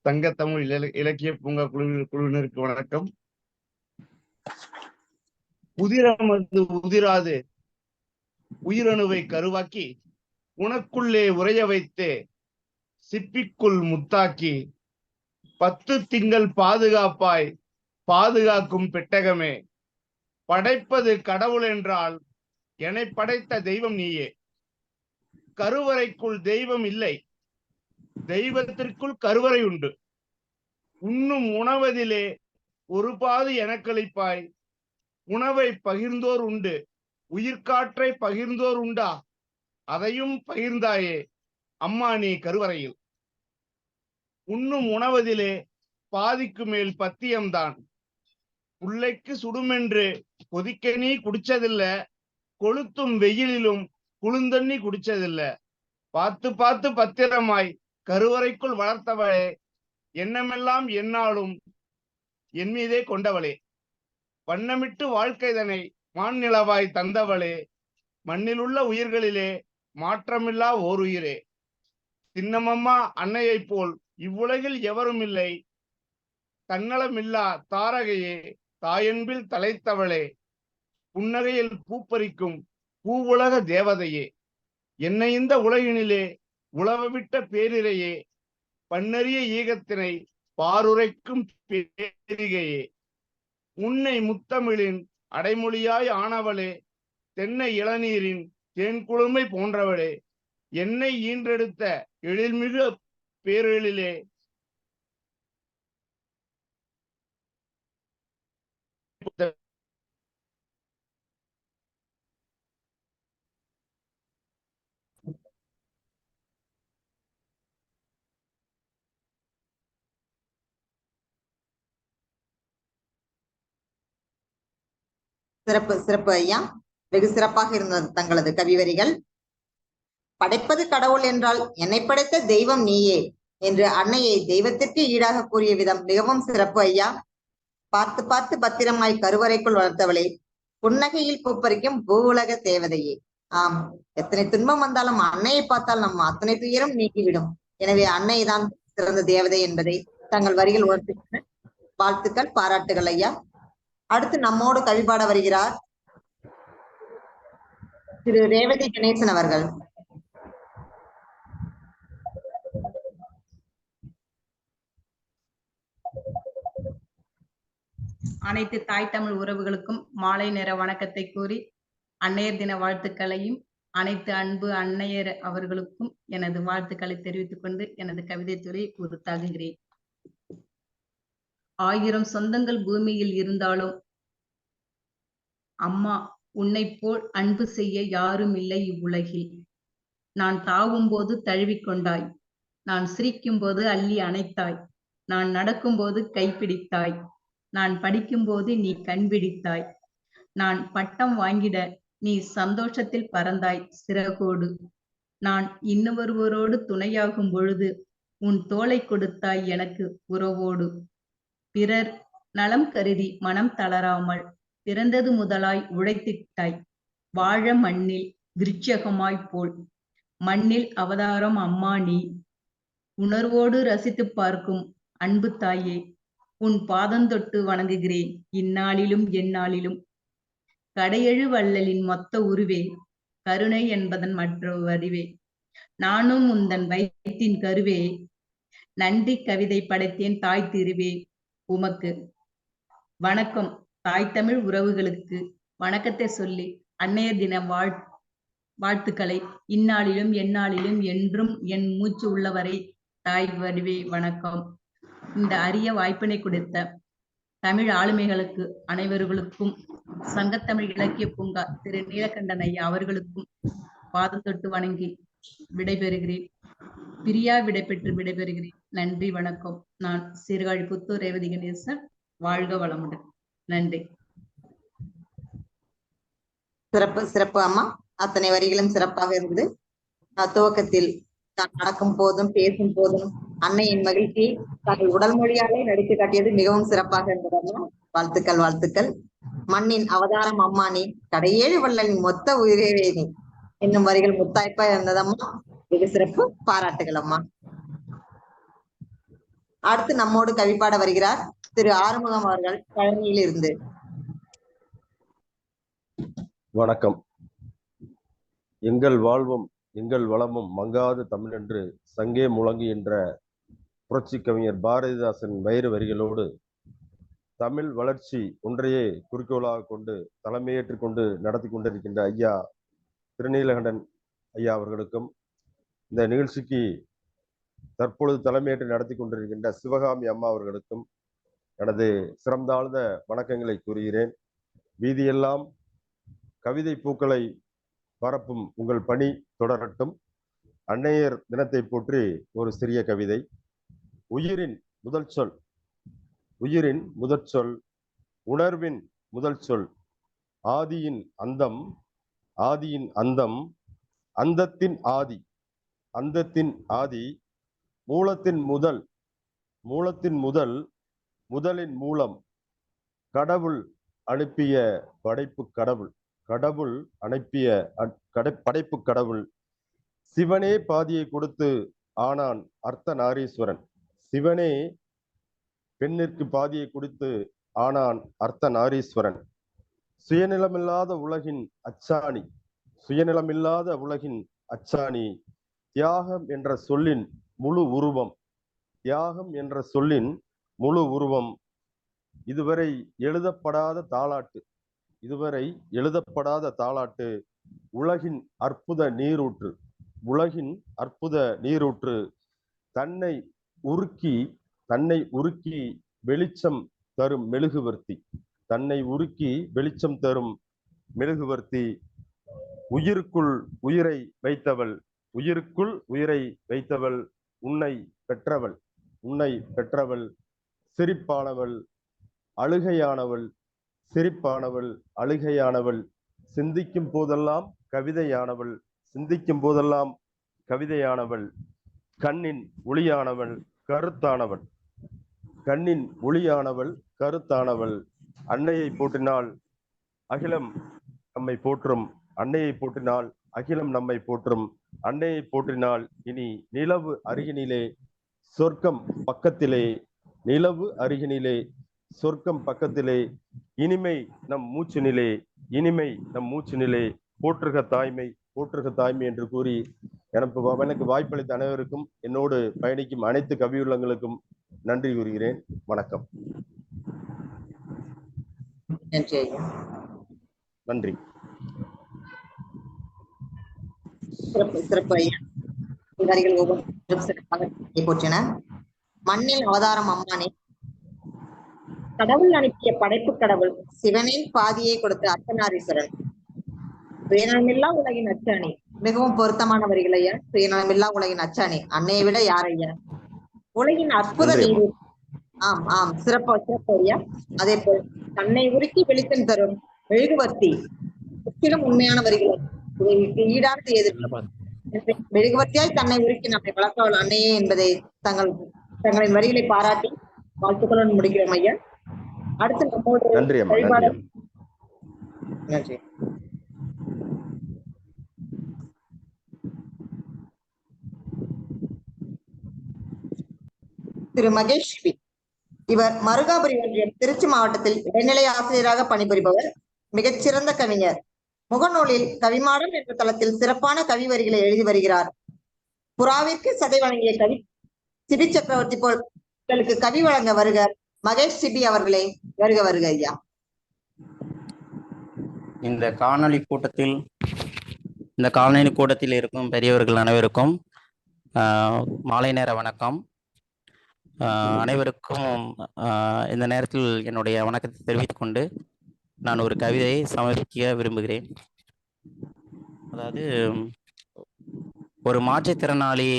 தங்க தமிழ் இலக்கிய பூங்கா குழுவினருக்கு வணக்கம். உதிரமது உதிராது உயிரணுவை கருவாக்கி உனக்குள்ளே உறைய வைத்து சிப்பிக்குள் முத்தாக்கி 10 திங்கள் பாதுகாப்பாய் பாதுகாக்கும் பெட்டகமே, படைப்பது கடவுள் என்றால் என்னை படைத்த தெய்வம் நீயே. கருவறைக்குள் தெய்வம் இல்லை, தெய்வத்திற்குள் கருவறை உண்டு. உண்ணும் உணவதிலே ஒரு பாது எனக்களிப்பாய், உணவை பகிர்ந்தோர் உண்டு, உயிர்காற்றை பகிர்ந்தோர் உண்டா, அதையும் பகிர்ந்தாயே அம்மா நீ கருவறையில். உண்ணும் உணவதிலே பாதிக்கு மேல் பத்தியம்தான், புள்ளைக்கு சுடுமென்று கொதிக்க நீ குடிச்சதில்ல, கொளுத்தும் வெயிலிலும் குளுந்தண்ணி குடிச்சதில்ல. பார்த்து பார்த்து பத்திரமாய் கருவறைக்குள் வளர்த்தவளே, எண்ணமெல்லாம் என்னாலும் என் மீதே கொண்டவளே. வண்ணமிட்டு வாழ்க்கைதனை மாநிலவாய் தந்தவளே, மண்ணிலுள்ள உயிர்களிலே மாற்றமில்லா ஓர் உயிரே. சின்னமம்மா அன்னையை போல் இவ்வுலகில் எவரும் இல்லை, தன்னலமில்லா தாரகையே, தாயன்பில் தலைத்தவளே, புன்னகையில் பூப்பறிக்கும் பூவுலக தேவதையே. என்னை இந்த உலகினிலே உழவவிட்ட பேரிரையே, பன்னறிய ஈகத்தினை பாருரைக்கும் பேரிகையே. உன்னை முத்தமிழின் அடைமொழியாய் ஆனவளே, தென்னை இளநீரின் தேன்குளுமை போன்றவளே, என்னை ஈன்றெடுத்த எழில்மிகு பேரெழிலே சிறப்பு சிறப்பு ஐயா, வெகு சிறப்பாக இருந்தது தங்களது கவிவரிகள். படைப்பது கடவுள் என்றால் என்னை படைத்த தெய்வம் நீயே என்று அன்னையை தெய்வத்திற்கு ஈடாக கூறிய விதம் மிகவும் சிறப்பு ஐயா. பார்த்து பார்த்து பத்திரமாய் கருவறைக்குள் வளர்த்தவளே, புன்னகையில் பூப்பறிக்கும் பூவுலக தேவதையே. ஆம், எத்தனை துன்பம் வந்தாலும் அன்னையை பார்த்தால் நம்ம அத்தனை துயரம் நீக்கிவிடும். எனவே அன்னை தான் சிறந்த தேவதை என்பதை தங்கள் வரிகள் உணர்த்துகின்றன. வாழ்த்துக்கள், பாராட்டுகள் ஐயா. அடுத்து நம்மோடு கவிபாட வருகிறார் திரு ரேவதி கணேசன் அவர்கள். அனைத்து தாய் தமிழ் உறவுகளுக்கும் மாலை நேர வணக்கத்தை கூறி அன்னையர் தின வாழ்த்துக்களையும் அனைத்து அன்பு அன்னையர் அவர்களுக்கும் எனது வாழ்த்துக்களை தெரிவித்துக் கொண்டு எனது கவிதை துறையை உறுத்தாகுகிறேன். 1000 சொந்தங்கள் பூமியில் இருந்தாலும் அம்மா உன்னை போல் அன்பு செய்ய யாரும் இல்லை இவ்வுலகில். நான் தாவும் போது தழுவிக்கொண்டாய், நான் சிரிக்கும் போது அள்ளி அணைத்தாய், நான் நடக்கும்போது கைப்பிடித்தாய், நான் படிக்கும்போது நீ கண்பிடித்தாய், நான் பட்டம் வாங்கிட நீ சந்தோஷத்தில் பறந்தாய் சிறகோடு, நான் இன்னொருவரோடு துணையாகும் பொழுது உன் தோளை கொடுத்தாய் எனக்கு உறவோடு. பிறர் நலம் கருதி மனம் தளராமல் பிறந்தது முதலாய் உழைத்திட்டாய், வாழ மண்ணில் விருட்சகமாய் போல் மண்ணில் அவதாரம் அம்மா நீ. உணர்வோடு ரசித்து பார்க்கும் அன்பு தாயே, உன் பாதந்தொட்டு வணங்குகிறேன் இந்நாளிலும் எந்நாளிலும். கடையெழு வள்ளலின் மொத்த உருவே, கருணை என்பதன் மற்ற வடிவே, நானும் உந்தன் வயிற்றின் கருவே, நன்றி கவிதை படைத்தேன் தாய் திருவே உமக்கு. வணக்கம். தாய் தமிழ் உறவுகளுக்கு வணக்கத்தை சொல்லி அன்னையர் தின வாழ்த்துக்களை இந்நாளிலும் எந்நாளிலும் என்றும் என் மூச்சு உள்ளவரை தாய் வடிவே வணக்கம். இந்த அரிய வாய்ப்பினை கொடுத்த தமிழ் ஆளுமைகளுக்கு அனைவர்களுக்கும் சங்கத்தமிழ் இலக்கிய பூங்கா திரு நீலகண்டன் ஐயா அவர்களுக்கும் பாதம் தொட்டு வணங்கி விடைபெறுகிறேன். பிரியா விடைபெற்று விடைபெறுகிறேன். நன்றி, வணக்கம். நான் சீர்காழி புத்தூர் ரேவதி கணேசன். வாழ்க வளமுடன். நன்றி. சிறப்பு சிறப்பு அம்மா, அத்தனை வரிகளும் சிறப்பாக இருந்தது. துவக்கத்தில் தான் நடக்கும் போதும் பேசும் போதும் அன்னையின் மகிழ்ச்சியை தங்கள் உடல் மொழியாலே நடித்து காட்டியது மிகவும் சிறப்பாக இருந்தது அம்மா. வாழ்த்துக்கள், வாழ்த்துக்கள். மண்ணின் அவதாரம் அம்மா நீ, கடையேழு வள்ளலின் மொத்த உயிரே நீ என்னும் வரிகள் முத்தாய்ப்பா இருந்ததம்மா. இது சிறப்பு, பாராட்டுகள் அம்மா. அடுத்து நம்மோடு கவிப்பாட வருகிறார் திரு ஆறுமுகம் அவர்கள் பழனியில் இருந்து. வணக்கம். எங்கள் வாழ்வும் எங்கள் வளமும் மங்காது தமிழென்று சங்கே முழங்குகின்ற புரட்சி கவிஞர் பாரதிதாசன் வயிறு வரிகளோடு தமிழ் வளர்ச்சி ஒன்றையே குறிக்கோளாக கொண்டு தலைமையேற்றுக் கொண்டு நடத்தி கொண்டிருக்கின்ற ஐயா திருநீலகண்டன் ஐயா அவர்களுக்கும், இந்த நிகழ்ச்சிக்கு தற்பொழுது தலைமையேற்று நடத்தி கொண்டிருக்கின்ற சிவகாமி அம்மா அவர்களுக்கும் எனது சிறந்தாழ்ந்த வணக்கங்களை கூறுகிறேன். வீதியெல்லாம் கவிதை பூக்களை பரப்பும் உங்கள் பணி தொடரட்டும். அன்னையர் தினத்தை போற்றி ஒரு சிறிய கவிதை. உயிரின் முதல் சொல், உயிரின் முதற் சொல், உணர்வின் முதல் சொல், ஆதியின் அந்தம், ஆதியின் அந்தம், அந்தத்தின் ஆதி, அந்தத்தின் ஆதி, மூலத்தின் முதல், மூலத்தின் முதல், முதலின் மூலம், கடவுள் அனுப்பிய படைப்பு கடவுள், கடவுள் அனுப்பிய படைப்பு கடவுள், சிவனே பாதியை கொடுத்து ஆனான் அர்த்த நாரீஸ்வரன், சிவனே பெண்ணிற்கு பாதியை கொடுத்து ஆனான் அர்த்த நாரீஸ்வரன், சுயநிலமில்லாத உலகின் அச்சாணி, சுயநிலமில்லாத உலகின் அச்சாணி, தியாகம் என்ற சொல்லின் முழு உருவம், தியாகம் என்ற சொல்லின் முழு உருவம், இதுவரை எழுதப்படாத தாலாட்டு, இதுவரை எழுதப்படாத தாலாட்டு, உலகின் அற்புத நீரூற்று, உலகின் அற்புத நீரூற்று, தன்னை உருக்கி வெளிச்சம் தரும் மெழுகுவர்த்தி, தன்னை உருக்கி வெளிச்சம் தரும் மெழுகுவர்த்தி, உயிருக்குள் உயிரை வைத்தவள், உயிருக்குள் உயிரை வைத்தவள், உன்னை பெற்றவள், உன்னை பெற்றவள், சிரிப்பானவள் அழுகையானவள், சிரிப்பானவள் அழுகையானவள், சிந்திக்கும் போதெல்லாம் கவிதையானவள், சிந்திக்கும் போதெல்லாம் கவிதையானவள், கண்ணின் ஒளியானவள் கருத்தானவள், கண்ணின் ஒளியானவள் கருத்தானவள், அன்னையை போற்றினால் அகிலம் நம்மை போற்றும், அன்னையை போற்றினால் அகிலம் நம்மை போற்றும். அன்னையை போற்றினால் இனி நிலவு அருகினிலே சொர்க்கம் பக்கத்திலே, நிலவு அருகினிலே சொர்க்கம் பக்கத்திலே, இனிமை நம் மூச்சினிலே, இனிமை நம் மூச்சினிலே, போற்றுக தாய்மை, போற்றுக தாய்மை என்று கூறி எனக்கு வாய்ப்பளித்த அனைவருக்கும், என்னோடு பயணிக்கும் அனைத்து கவியுள்ளங்களுக்கும் நன்றி கூறுகிறேன். வணக்கம். நன்றி. சிறப்பு சிறப்பு ஐயா. அதிகாரிகள் ஒவ்வொன்றும் சிறப்பாக போற்றின. மண்ணில் அவதாரம் அம்மானே, கடவுள் அனுப்பிய படைப்பு கடவுள் சிவனின் பாதியை கொடுத்த அர்த்தநாரீஸ்வரன், சுயநலமில்லா உலகின் அச்சாணி. மிகவும் பொருத்தமான வரிகள் ஐயா. சுயநலமில்லா உலகின் அச்சாணி அன்னையை விட யார் ஐயா? உலகின் அற்புத நீர். ஆம் ஆம், சிறப்பா சிறப்பு ஐயா. அதே போல் தன்னை உருக்கி வெளிச்சம் தரும் மெழுகுவர்த்தி, முற்றிலும் உண்மையான வரிகள். இதற்கு ஈடானது எது? மெழுகுவர்த்தியாய் தன்னை உருக்கி நம்மை வளர்த்தவள் அன்னையே என்பதை தங்களின் வரிகளை பாராட்டி வாழ்த்துக்களுடன் முடிக்கிறோம் ஐயா. அடுத்து நம்மோடு வழிபாடு. நன்றி. திரு மகேஷ் பி. இவர் மருகாபுரி ஒன்றியம், திருச்சி மாவட்டத்தில் இடைநிலை ஆசிரியராக பணிபுரிபவர். மிகச்சிறந்த கவிஞர். முகநூலில் கவிமாடம் என்ற தளத்தில் சிறப்பான கவி வரிகளை எழுதி வருகிறார். புறாவிற்கு சதை வழங்கிய கவி சிபி சக்கரவர்த்தி போல் உங்களுக்கு கவி வழங்க வருக. மகேஷ் சிபி அவர்களே, வருக வருக ஐயா. இந்த காணொளி கூட்டத்தில் இருக்கும் பெரியவர்கள் அனைவருக்கும் மாலை நேர வணக்கம். அனைவருக்கும் இந்த நேரத்தில் என்னுடைய வணக்கத்தை தெரிவித்துக் கொண்டு நான் ஒரு கவிதையை சமர்ப்பிக்க விரும்புகிறேன். அதாவது, ஒரு மாற்றுத்திறனாளி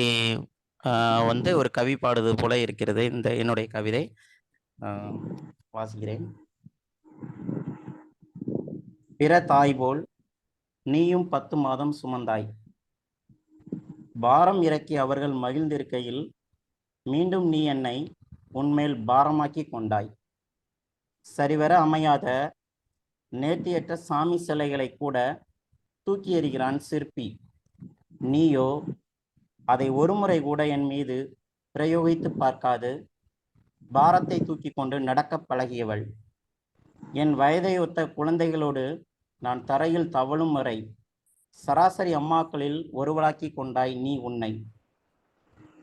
ஒரு கவி பாடுவது போல இருக்கிறது இந்த என்னுடைய கவிதை. வாசிக்கிறேன். பிற தாய் போல் நீயும் 10 மாதம் சுமந்தாய், பாரம் இறக்கி அவர்கள் மகிழ்ந்திருக்கையில் மீண்டும் நீ என்னை உன்மேல் பாரமாக்கி கொண்டாய். சரிவர அமையாத நேர்த்தியற்ற சாமி சிலைகளை கூட தூக்கி எறிகிறான் சிற்பி. நீயோ அதை ஒருமுறை கூட என் மீது பிரயோகித்து பார்க்காது பாரத்தை தூக்கி கொண்டு நடக்க பழகியவள். என் வயதை ஒத்த குழந்தைகளோடு நான் தரையில் தவழும் வரை சராசரி அம்மாக்களில் ஒருவளாக்கி கொண்டாய் நீ உன்னை.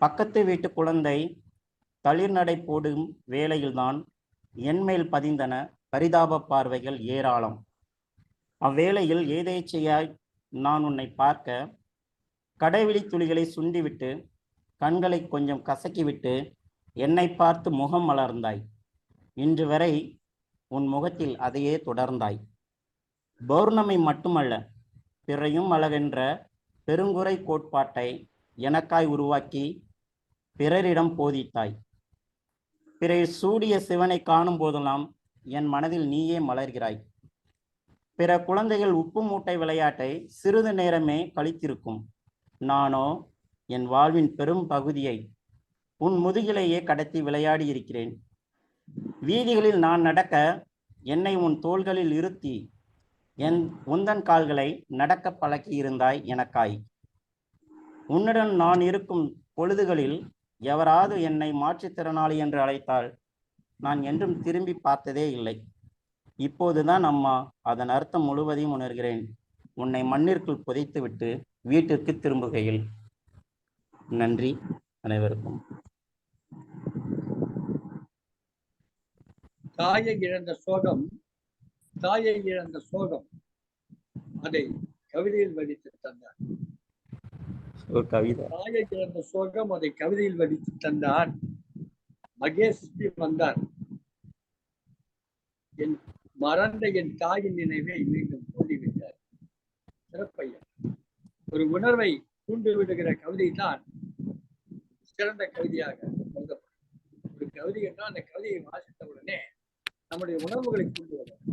பக்கத்து வீட்டு குழந்தை தளிர் நடை போடும் வேளையில்தான் என்மேல் பதிந்தன பரிதாப பார்வைகள் ஏராளம். அவ்வேளையில் ஏதேச்சையாய் நான் உன்னை பார்க்க கடைவிழி துளிகளை சுண்டிவிட்டு கண்களை கொஞ்சம் கசக்கிவிட்டு என்னை பார்த்து முகம் மலர்ந்தாய். இன்று வரை உன் முகத்தில் அதையே தொடர்ந்தாய். பௌர்ணமி மட்டுமல்ல, பிறையும் அழகென்ற பெருங்குறை கோட்பாட்டை எனக்காய் உருவாக்கி பிறரிடம் போதித்தாய். பிறர் சூடிய சிவனை காணும் போதெல்லாம் என் மனதில் நீயே மலர்கிறாய். பிற குழந்தைகள் உப்பு மூட்டை விளையாட்டை சிறிது நேரமே கழித்திருக்கும். நானோ என் வாழ்வின் பெரும் பகுதியை உன் முதுகிலேயே கடத்தி விளையாடி இருக்கிறேன். வீதிகளில் நான் நடக்க என்னை உன் தோள்களில் இருத்தி உந்தன் கால்களை நடக்க பழக்கி இருந்தாய் எனக்காய். உன்னுடன் நான் இருக்கும் பொழுதுகளில் எவராது என்னை மாற்றுத்திறனாளி என்று அழைத்தால் நான் என்றும் திரும்பி பார்த்ததே இல்லை. இப்போதுதான் அம்மா அதன் அர்த்தம் முழுவதையும் உணர்கிறேன், உன்னை மண்ணிற்குள் புதைத்துவிட்டு வீட்டிற்கு திரும்புகையில். நன்றி அனைவருக்கும். தாயை இழந்த சோகம் அதை கவிதையில் வடித்து தந்தார். ஒரு கவிதை. தாயை இழந்த சோகம் அதை கவிதையில் வடித்து தந்தார். மகேஷ் வந்தார். மறந்த என் தாயின் நினைவை மீண்டும் தோண்டிவிட்டார். சிறப்பையா. ஒரு உணர்வை தூண்டு விடுகிற கவிதை தான் சிறந்த கவிதையாக கருதப்படும். ஒரு கவிதை என்றால் அந்த கவிதையை வாசித்த உடனே நம்முடைய உணர்வுகளை தூண்டு வரும்.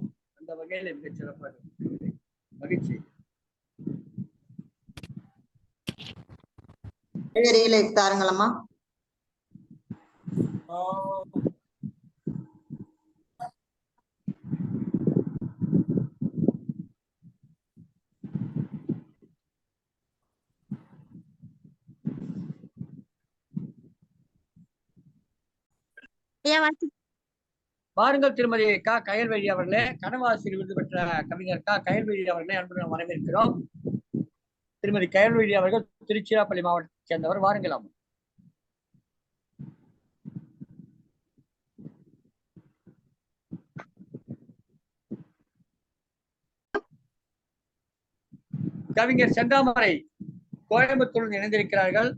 அந்த வகையில மிகச் சிறப்பாக மகிழ்ச்சி. தாருங்களம்மா. பாருங்கள் திருமதி கா கயல்வழி அவர்களே, கனவாசிரியர் விருது பெற்ற கவிஞர் கா கயல்வழி அவர்களே அன்புடன் வரவேற்கிறோம். திருமதி கயல்வழி அவர்கள் திருச்சிராப்பள்ளி மாவட்டத்தைச் சேர்ந்தவர். வாருங்களாம். கவிஞர் செந்தாமரை கோயம்புத்தூரில் இணைந்திருக்கிறார்கள்.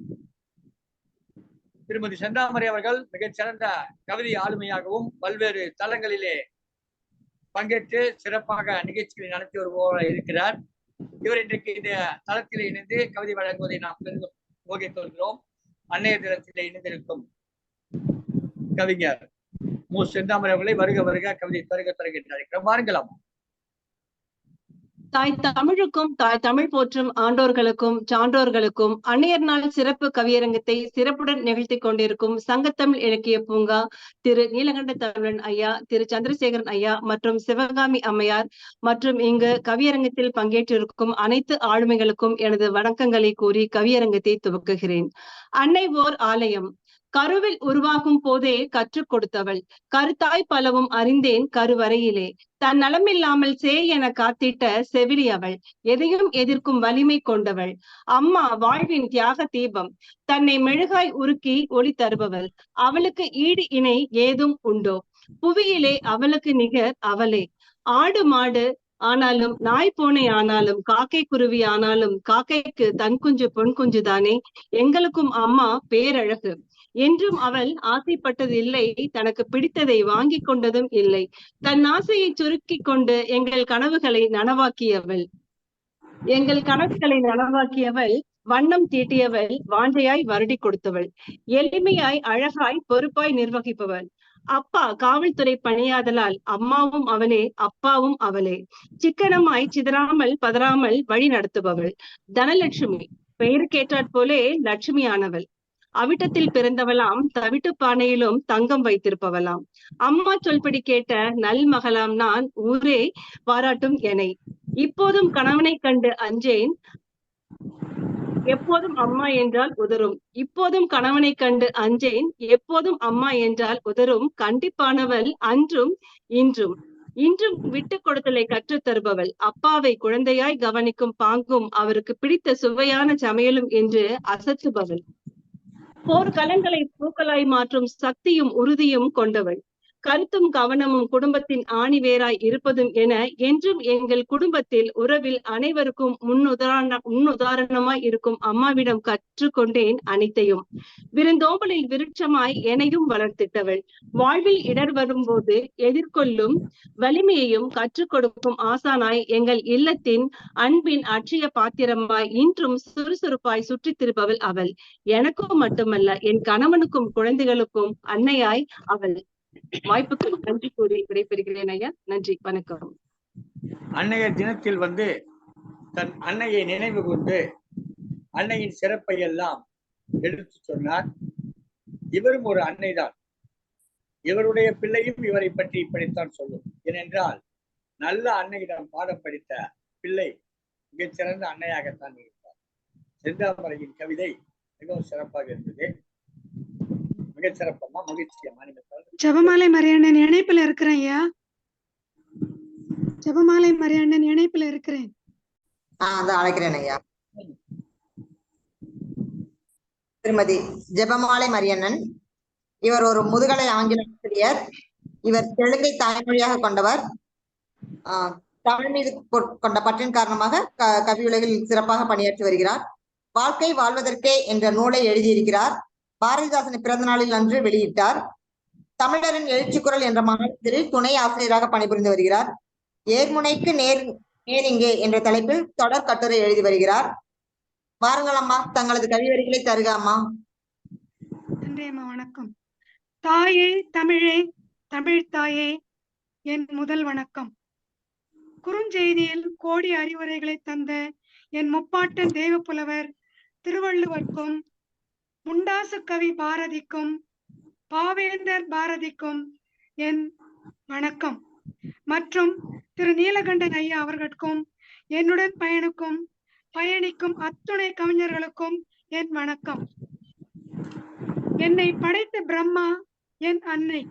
திருமதி செந்தாமரை அவர்கள் மிகச்சிறந்த கவிதை ஆளுமையாகவும் பல்வேறு தளங்களிலே பங்கேற்று சிறப்பாக நிகழ்ச்சிகளை நடத்தி வருபவர் இருக்கிறார். இவர் இன்றைக்கு இந்த தளத்தில் இணைந்து கவிதை வழங்குவதை நாம் பெரிதும் ஊகிக்கொள்கிறோம். அன்னைய தினத்திலே இணைந்திருக்கும் கவிஞர் மு செந்தாமரை அவர்களை வருக வருக கவிதை தருகின்றார். வாருங்களாம். தாய் தமிழுக்கும் தாய் தமிழ் போற்றும் ஆண்டோர்களுக்கும் சான்றோர்களுக்கும் அன்னையர் நாள் சிறப்பு கவியரங்கத்தை சிறப்புடன் நிகழ்த்தி கொண்டிருக்கும் சங்கத்தமிழ் இலக்கிய பூங்கா திரு நீலகண்ட தமிழன் ஐயா, திரு சந்திரசேகரன் ஐயா மற்றும் சிவகாமி அம்மையார் மற்றும் இங்கு கவியரங்கத்தில் பங்கேற்றிருக்கும் அனைத்து ஆளுமைகளுக்கும் எனது வணக்கங்களை கூறி கவியரங்கத்தை துவக்குகிறேன். அன்னை ஓர் ஆலயம். கருவில் உருவாகும் போதே கற்றுக் கொடுத்தவள். கருத்தாய் பலவும் அறிந்தேன் கருவறையிலே. தன் நலமில்லாமல் என காத்திட்ட செவிலி அவள். எதையும் எதிர்க்கும் வலிமை கொண்டவள். அம்மா வாழ்வின் தியாக தீபம். தன்னை மெழுகாய் உருக்கி ஒளி தருபவள். அவளுக்கு ஈடு இணை ஏதும் உண்டோ? புவியிலே அவளுக்கு நிகர் அவளே. ஆடு மாடு ஆனாலும் நாய் பூனை ஆனாலும் காக்கை குருவி ஆனாலும் காக்கைக்கு தன் குஞ்சு பொன் குஞ்சு தானே. எங்களுக்கும் அம்மா பேரழகு. என்றும் அவள் ஆசைப்பட்டது இல்லை, தனக்கு பிடித்ததை வாங்கி கொண்டதும் இல்லை. தன் ஆசையை சுருக்கி கொண்டு எங்கள் கனவுகளை நனவாக்கியவள் வண்ணம் தீட்டியவள், வாஞ்சையாய் வருடி கொடுத்தவள், எளிமையாய் அழகாய் பொறுப்பாய் நிர்வகிப்பவள். அப்பா காவல்துறை பணியாதலால் அம்மாவும் அவளே, அப்பாவும் அவளே. சிக்கனமாய் சிதறாமல் பதறாமல் வழி நடத்துபவள். தனலட்சுமி. பெயருக்கேற்றாற் போலே லட்சுமியானவள். அவிட்டத்தில் பிறந்தவளாம், தவிட்டு பானையிலும் தங்கம் வைத்திருப்பவளாம். அம்மா சொல்படி கேட்ட நல் மகளாம் நான், ஊரே பாராட்டும் எனை. இப்போதும் கணவனை கண்டு அஞ்சேன், எப்போதும் அம்மா என்றால் உதரும். இப்போதும் கணவனை கண்டு அஞ்சேன், எப்போதும் அம்மா என்றால் உதரும். கண்டிப்பானவள் அன்றும் இன்றும். இன்றும் விட்டு கொடுத்தலை கற்றுத் தருபவள். அப்பாவை குழந்தையாய் கவனிக்கும் பாங்கும் அவருக்கு பிடித்த சுவையான சமையலும் என்று அசத்துபவள். போர்க்களங்களை பூக்களாய் மாற்றும் சக்தியும் உறுதியும் கொண்டவள். கருத்தும் கவனமும் குடும்பத்தின் ஆணிவேராய் இருப்பதும் என என்றும் எங்கள் குடும்பத்தில் உறவில் அனைவருக்கும் முன்னுதாரணமாய் இருக்கும் அம்மாவிடம் கற்றுக்கொண்டேன் அனைத்தையும். விருந்தோம்பலில் விருட்சமாய் எனையும் வளர்த்திட்டவள். வாழ்வில் இடர் வரும்போது எதிர்கொள்ளும் வலிமையையும் கற்றுக் கொடுக்கும் ஆசானாய் எங்கள் இல்லத்தின் அன்பின் அட்சய பாத்திரமாய் இன்றும் சுறுசுறுப்பாய் சுற்றித் திருப்பவள் அவள். எனக்கும் மட்டுமல்ல, என் கணவனுக்கும் குழந்தைகளுக்கும் அன்னையாய் அவள். வாய்ப்புக்கு நன்றி கூறி விடைபெறுகிறேன் ஐயா. நன்றி, வணக்கம். அன்னையர் தினத்தில் தன் அன்னையை நினைவு கொண்டு அன்னையின் சிறப்பை எல்லாம் எடுத்து சொன்னார். இவரும் ஒரு அன்னைதான். இவருடைய பிள்ளையும் இவரை பற்றி இப்படித்தான் சொல்லும். ஏனென்றால் நல்ல அன்னையிடம் பாடம் படித்த பிள்ளை மிகச்சிறந்த அன்னையாகத்தான் இருந்தார். செந்தாமரையின் கவிதை மிகவும் சிறப்பாக இருந்தது. மிகச்சிறப்பமா, மகிழ்ச்சியம்மா. நீங்க ஜெபமாலை மரியண்ணன் இணைப்புல இருக்கிறேன் ஐயா. ஜெபமாலை மரியண்ணன் இணைப்புல இருக்கிறேன். அழைக்கிறேன் ஐயா. திருமதி ஜெபமாலை மரியண்ணன். இவர் ஒரு முதுகலை ஆங்கில ஆசிரியர். இவர் தெலுங்கை தாய்மொழியாக கொண்டவர். தமிழ் மீது கொண்ட பற்றின் காரணமாக கவியுலகில் சிறப்பாக பணியாற்றி வருகிறார். வாழ்க்கை வாழ்வதற்கே என்ற நூலை எழுதியிருக்கிறார். பாரதிதாசனை பிறந்த நாளில் அன்று வெளியிட்டார். தமிழரின் எழுச்சி குரல் என்ற மாநிலத்தில் துணை ஆசிரியராக பணிபுரிந்து வருகிறார். ஏர்முனைக்கு நேரிங்கே என்ற தலைப்பில் தொடர் கட்டுரை எழுதி வருகிறார். வாருங்கள் அம்மா, தங்களது கவிவரிகளை தருக அம்மா. நன்றி அம்மா, வணக்கம். தாயே தமிழே, தமிழ் தாயே, என் முதல் வணக்கம். குறுஞ்செய்தியில் கோடி அறிவுரைகளை தந்த என் முப்பாட்டன் தெய்வ புலவர் திருவள்ளுவர்க்கும், முண்டாசு கவி பாரதிக்கும், பாவேந்தர் பாரதிக்கும் என் வணக்கம். மற்றும் திரு நீலகண்டன் ஐயா அவர்களுக்கும் என்னுடன் பயணிக்கும் அத்துணை கவிஞர்களுக்கும் என் வணக்கம். என்னை படைத்த பிரம்மா என் அன்னை.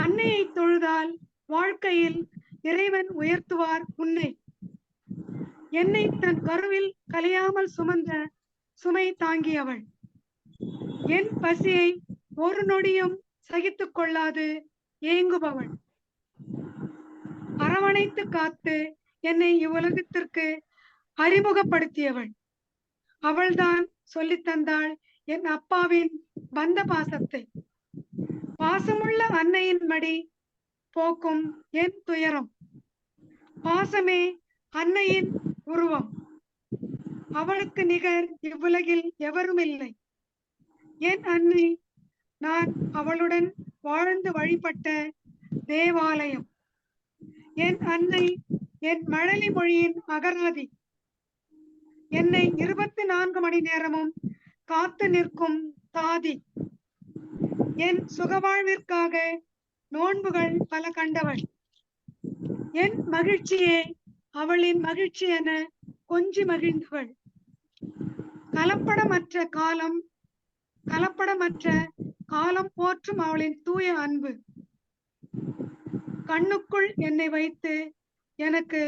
அன்னையை தொழுதால் வாழ்க்கையில் இறைவன் உயர்த்துவார் உன்னை. என்னை தன் கருவில் கலையாமல் சுமந்த சுமை தாங்கியவள். என் பசியை ஒரு நொடியும் சகித்துக் கொள்ளாது ஏங்குபவள். அரவணைத்து காத்து என்னை இவ்வுலகத்திற்கு அறிமுகப்படுத்தியவள். அவள்தான் சொல்லித் தந்தாள் என் அப்பாவின் பந்த பாசத்தை. பாசமுள்ள அன்னையின் மடி போக்கும் என் துயரம். பாசமே அன்னையின் உருவம். அவளுக்கு நிகர் இவ்வுலகில் எவரும் இல்லை. என் அன்னை நான் அவளுடன் வாழ்ந்து வழிபட்ட தேவாலயம். என் அன்னை என் மழலை மொழியின் அகராதி. என்னை 24 மணி நேரமும் காத்து நிற்கும் தாதி. என் சுகவாழ்விற்காக நோன்புகள் பல கண்டவள். என் மகிழ்ச்சியே அவளின் மகிழ்ச்சி என கொஞ்சி மகிழ்ந்தவள். கலப்படமற்ற காலம் போற்றும் அவளின் தூய அன்பு. கண்ணுக்குள் என்னை வைத்து எனக்கு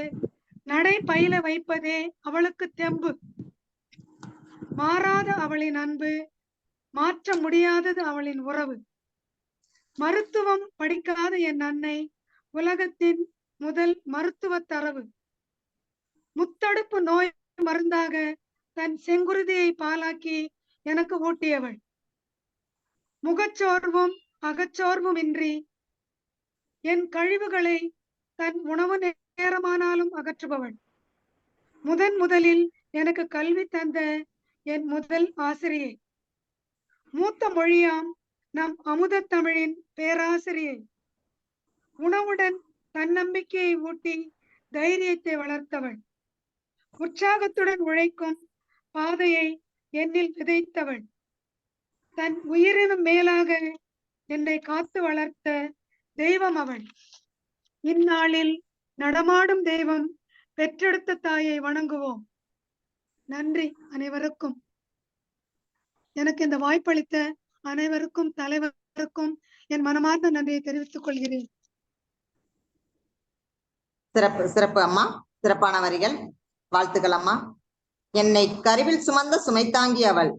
நடை பயில வைப்பதே அவளுக்கு தெம்பு. மாறாத அவளின் அன்பு, மாற்ற முடியாதது அவளின் உறவு. மருத்துவம் படிக்காத என் அன்னை உலகத்தின் முதல் மருத்துவ தரவு. முத்தடுப்பு நோய் மருந்தாக தன் செங்குருதியை பாலாக்கி எனக்கு ஊட்டியவள். முகச்சோர்வும் அகச்சோர்வும் இன்றி என் கழிவுகளை தன் உணவு நேரமானாலும் அகற்றுபவள். முதலில் எனக்கு கல்வி தந்த என் முதல் ஆசிரியை. மூத்த மொழியாம் நம் அமுத தமிழின் பேராசிரியை. உணவுடன் தன்னம்பிக்கையை ஊட்டி தைரியத்தை வளர்த்தவள். உற்சாகத்துடன் உழைக்கும் பாதையை என்னில் விதைத்தவள். தன் உயிரினும் மேலாக என்னை காத்து வளர்த்த தெய்வம் அவள். இந்நாளில் நடமாடும் தெய்வம் பெற்றெடுத்த தாயை வணங்குவோம். நன்றி அனைவருக்கும். எனக்கு இந்த வாய்ப்பளித்த அனைவருக்கும் தலைவருக்கும் என் மனமார்ந்த நன்றியை தெரிவித்துக் கொள்கிறேன். சிறப்பு அம்மா, சிறப்பான வரிகள். வாழ்த்துக்கள் அம்மா. என்னை கருவில் சுமந்த சுமைத்தாங்கி அவள்.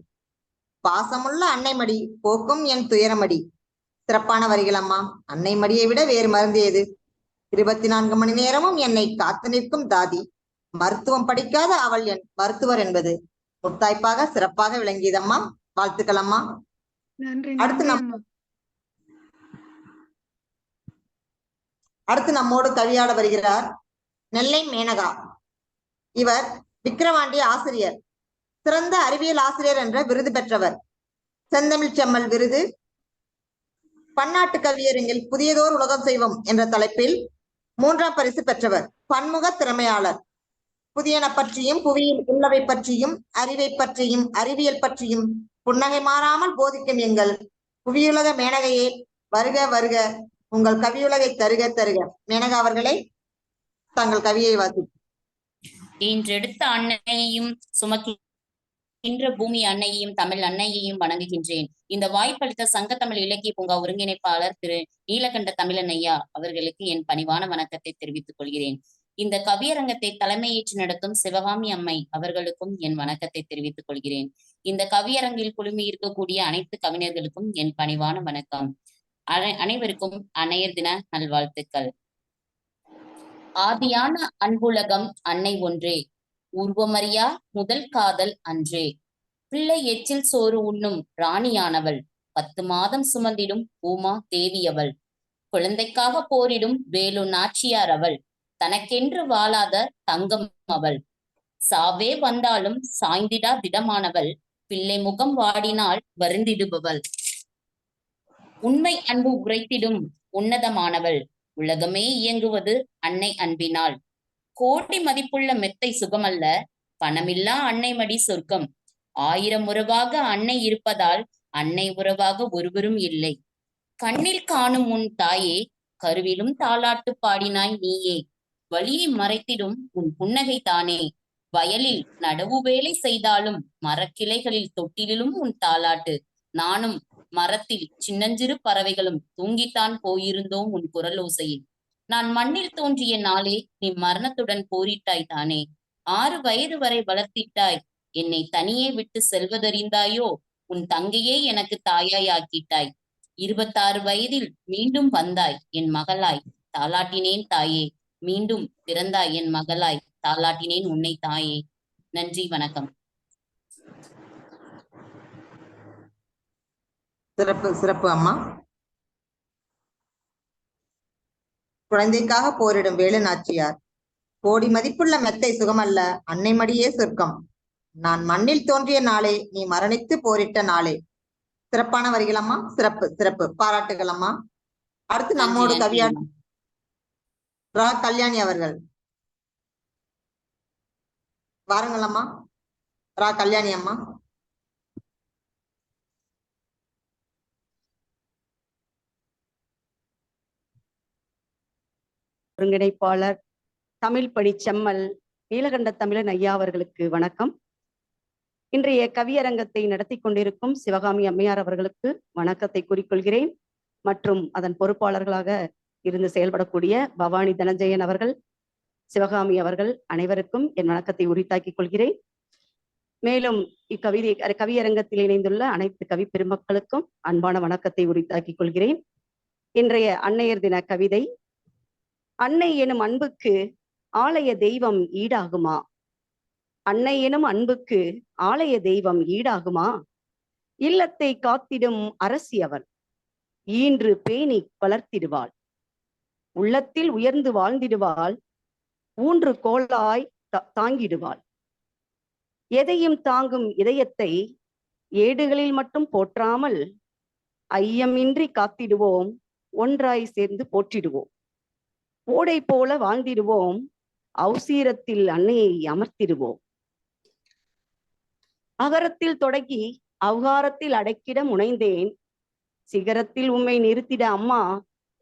பாசமுள்ள அன்னை மடி போக்கும் என் துயரமடி. சிறப்பான வரிகள் அம்மா. அன்னை மடியை விட வேறு மருந்து ஏது? 24 மணி நேரமும் என்னை காத்து நிற்கும் தாதி. மருத்துவம் படிக்காத அவள் என் மருத்துவர் என்பது முத்தாய்ப்பாக சிறப்பாக விளங்கியதம்மா. வாழ்த்துக்கள் அம்மா. அடுத்து நம்மோடு கவியாட வருகிறார் நெல்லை மேனகா. இவர் விக்கிரவாண்டி ஆசிரியர், சிறந்த அறிவியல் ஆசிரியர் என்ற விருது பெற்றவர். செந்தமிழ் செம்மல் விருது, பன்னாட்டு கவியரங்கில் புதியதோர் உலகம் செய்வோம் என்ற தலைப்பில் 3ஆம் பரிசு பெற்றவர். பன்முக திறமையாளர். புதியன பற்றியும் புவியில் உள்ளவை பற்றியும் அறிவை பற்றியும் அறிவியல் பற்றியும் புன்னகை மாறாமல் போதிக்கும் எங்கள் புவியுலக மேனகையே வருக வருக. உங்கள் கவியுலகை தருக தருக. மேனகா அவர்களே, தங்கள் கவியை வாசி. இன்றெடுத்த அன்னையையும் சுமக்கின்ற பூமி அன்னையையும் தமிழ் அன்னையையும் வணங்குகின்றேன். இந்த வாய்ப்பளித்த சங்க தமிழ் இலக்கிய பூங்கா ஒருங்கிணைப்பாளர் திரு நீலகண்ட தமிழன் ஐயா அவர்களுக்கு என் பணிவான வணக்கத்தை தெரிவித்துக் கொள்கிறேன். இந்த கவியரங்கத்தை தலைமையேற்று நடத்தும் சிவகாமி அம்மை அவர்களுக்கும் என் வணக்கத்தை தெரிவித்துக் கொள்கிறேன். இந்த கவியரங்கில் குழுமி இருக்கக்கூடிய அனைத்து கவிஞர்களுக்கும் என் பணிவான வணக்கம். அனைவருக்கும் அன்னையர் தின நல்வாழ்த்துக்கள். ஆதியான அன்புலகம் அன்னை ஒன்றே, உருவமறியா முதல் காதல் அன்றே. பிள்ளை எச்சில் சோறு உண்ணும் ராணியானவள், 10 மாதம் சுமந்திடும் பூமா தேவியவள். குழந்தைக்காக போரிடும் வேலு நாச்சியார் அவள், தனக்கென்று வாழாத தங்கம் அவள். சாவே வந்தாலும் சாய்ந்திடா திடமானவள், பிள்ளை முகம் வாடினால் வருந்திடுபவள். உண்மை அன்பு உரைத்திடும் உன்னதமானவள், உலகமே இயங்குவது அன்னை அன்பினால். கோடி மதிப்புள்ள மெத்தை சுகமல்ல, பணமில்லா அன்னை மடி சொர்க்கம். 1000 உறவாக அன்னை இருப்பதால் அன்னை உறவாக ஒருவரும் இல்லை. கண்ணில் காணும் உன் தாயே, கருவிலும் தாலாட்டு பாடினாய் நீயே. வழியை மறைத்திடும் உன் புன்னகை தானே. வயலில் நடவு வேலை செய்தாலும் மரக்கிளைகளில் தொட்டிலும் உன் தாலாட்டு. நானும் மரத்தில் சின்னஞ்சிறு பறவைகளும் தூங்கித்தான் போயிருந்தோம் உன் குரலோசையில். நான் மண்ணில் தோன்றிய நாளே நீ மரணத்துடன் போரிட்டாய் தானே. 6 வயது வரை வளர்த்திட்டாய் என்னை தனியே விட்டு செல்வதறிந்தாயோ. உன் தங்கையே எனக்கு தாயாய் ஆக்கிட்டாய். 26 வயதில் மீண்டும் வந்தாய் என் மகளாய், தாலாட்டினேன் தாயே. மீண்டும் பிறந்தாய் என் மகளாய், தாலாட்டினேன் உன்னை தாயே. நன்றி, வணக்கம். சிறப்பு சிறப்பு அம்மா. குழந்தைக்காக போரிடும் வேலு நாச்சியார். கோடி மதிப்புள்ள மெத்தை சுகமல்ல, அன்னை மடியே சொர்க்கம். நான் மண்ணில் தோன்றிய நாளே நீ மரணித்து போரிட்ட நாளே. சிறப்பான வரிகள் அம்மா, சிறப்பு சிறப்பு, பாராட்டுகள் அம்மா. அடுத்து நம்மோடு கவியாளர் ரா கல்யாணி அவர்கள் வாருங்கள் அம்மா. ரா கல்யாணி அம்மா. ஒருங்கிணைப்பாளர் தமிழ் பணி செம்மல் நீலகண்ட தமிழன் ஐயா அவர்களுக்கு வணக்கம். இன்றைய கவியரங்கத்தை நடத்தி கொண்டிருக்கும் சிவகாமி அம்மையார் அவர்களுக்கு வணக்கத்தை கூறிக்கொள்கிறேன். மற்றும் அதன் பொறுப்பாளர்களாக இருந்து செயல்படக்கூடிய பவானி தனஞ்சயன் அவர்கள், சிவகாமி அவர்கள் அனைவருக்கும் என் வணக்கத்தை உரித்தாக்கிக் கொள்கிறேன். மேலும் கவியரங்கத்தில் இணைந்துள்ள அனைத்து கவி பெருமக்களுக்கும் அன்பான வணக்கத்தை உரித்தாக்கிக் கொள்கிறேன். இன்றைய அன்னையர் தின கவிதை. அன்னை எனும் அன்புக்கு ஆலய தெய்வம் ஈடாகுமா? அன்னை எனும் அன்புக்கு ஆலய தெய்வம் ஈடாகுமா? இல்லத்தை காத்திடும் அரசி அவள், ஈன்று பேணி வளர்த்திடுவாள். உள்ளத்தில் உயர்ந்து வாழ்ந்திடுவாள், ஊன்று கோளாய் தாங்கிடுவாள். எதையும் தாங்கும் இதயத்தை ஏடுகளில் மட்டும் போற்றாமல் ஐயமின்றி காத்திடுவோம், ஒன்றாய் சேர்ந்து போற்றிடுவோம். ஓடை போல வாழ்ந்திடுவோம், ஔசீரத்தில் அன்னையை அமர்த்திடுவோம். அகரத்தில் தொடங்கி அவ்காரத்தில் அடக்கிட முனைந்தேன், சிகரத்தில் உம்மை நிறுத்திட அம்மா.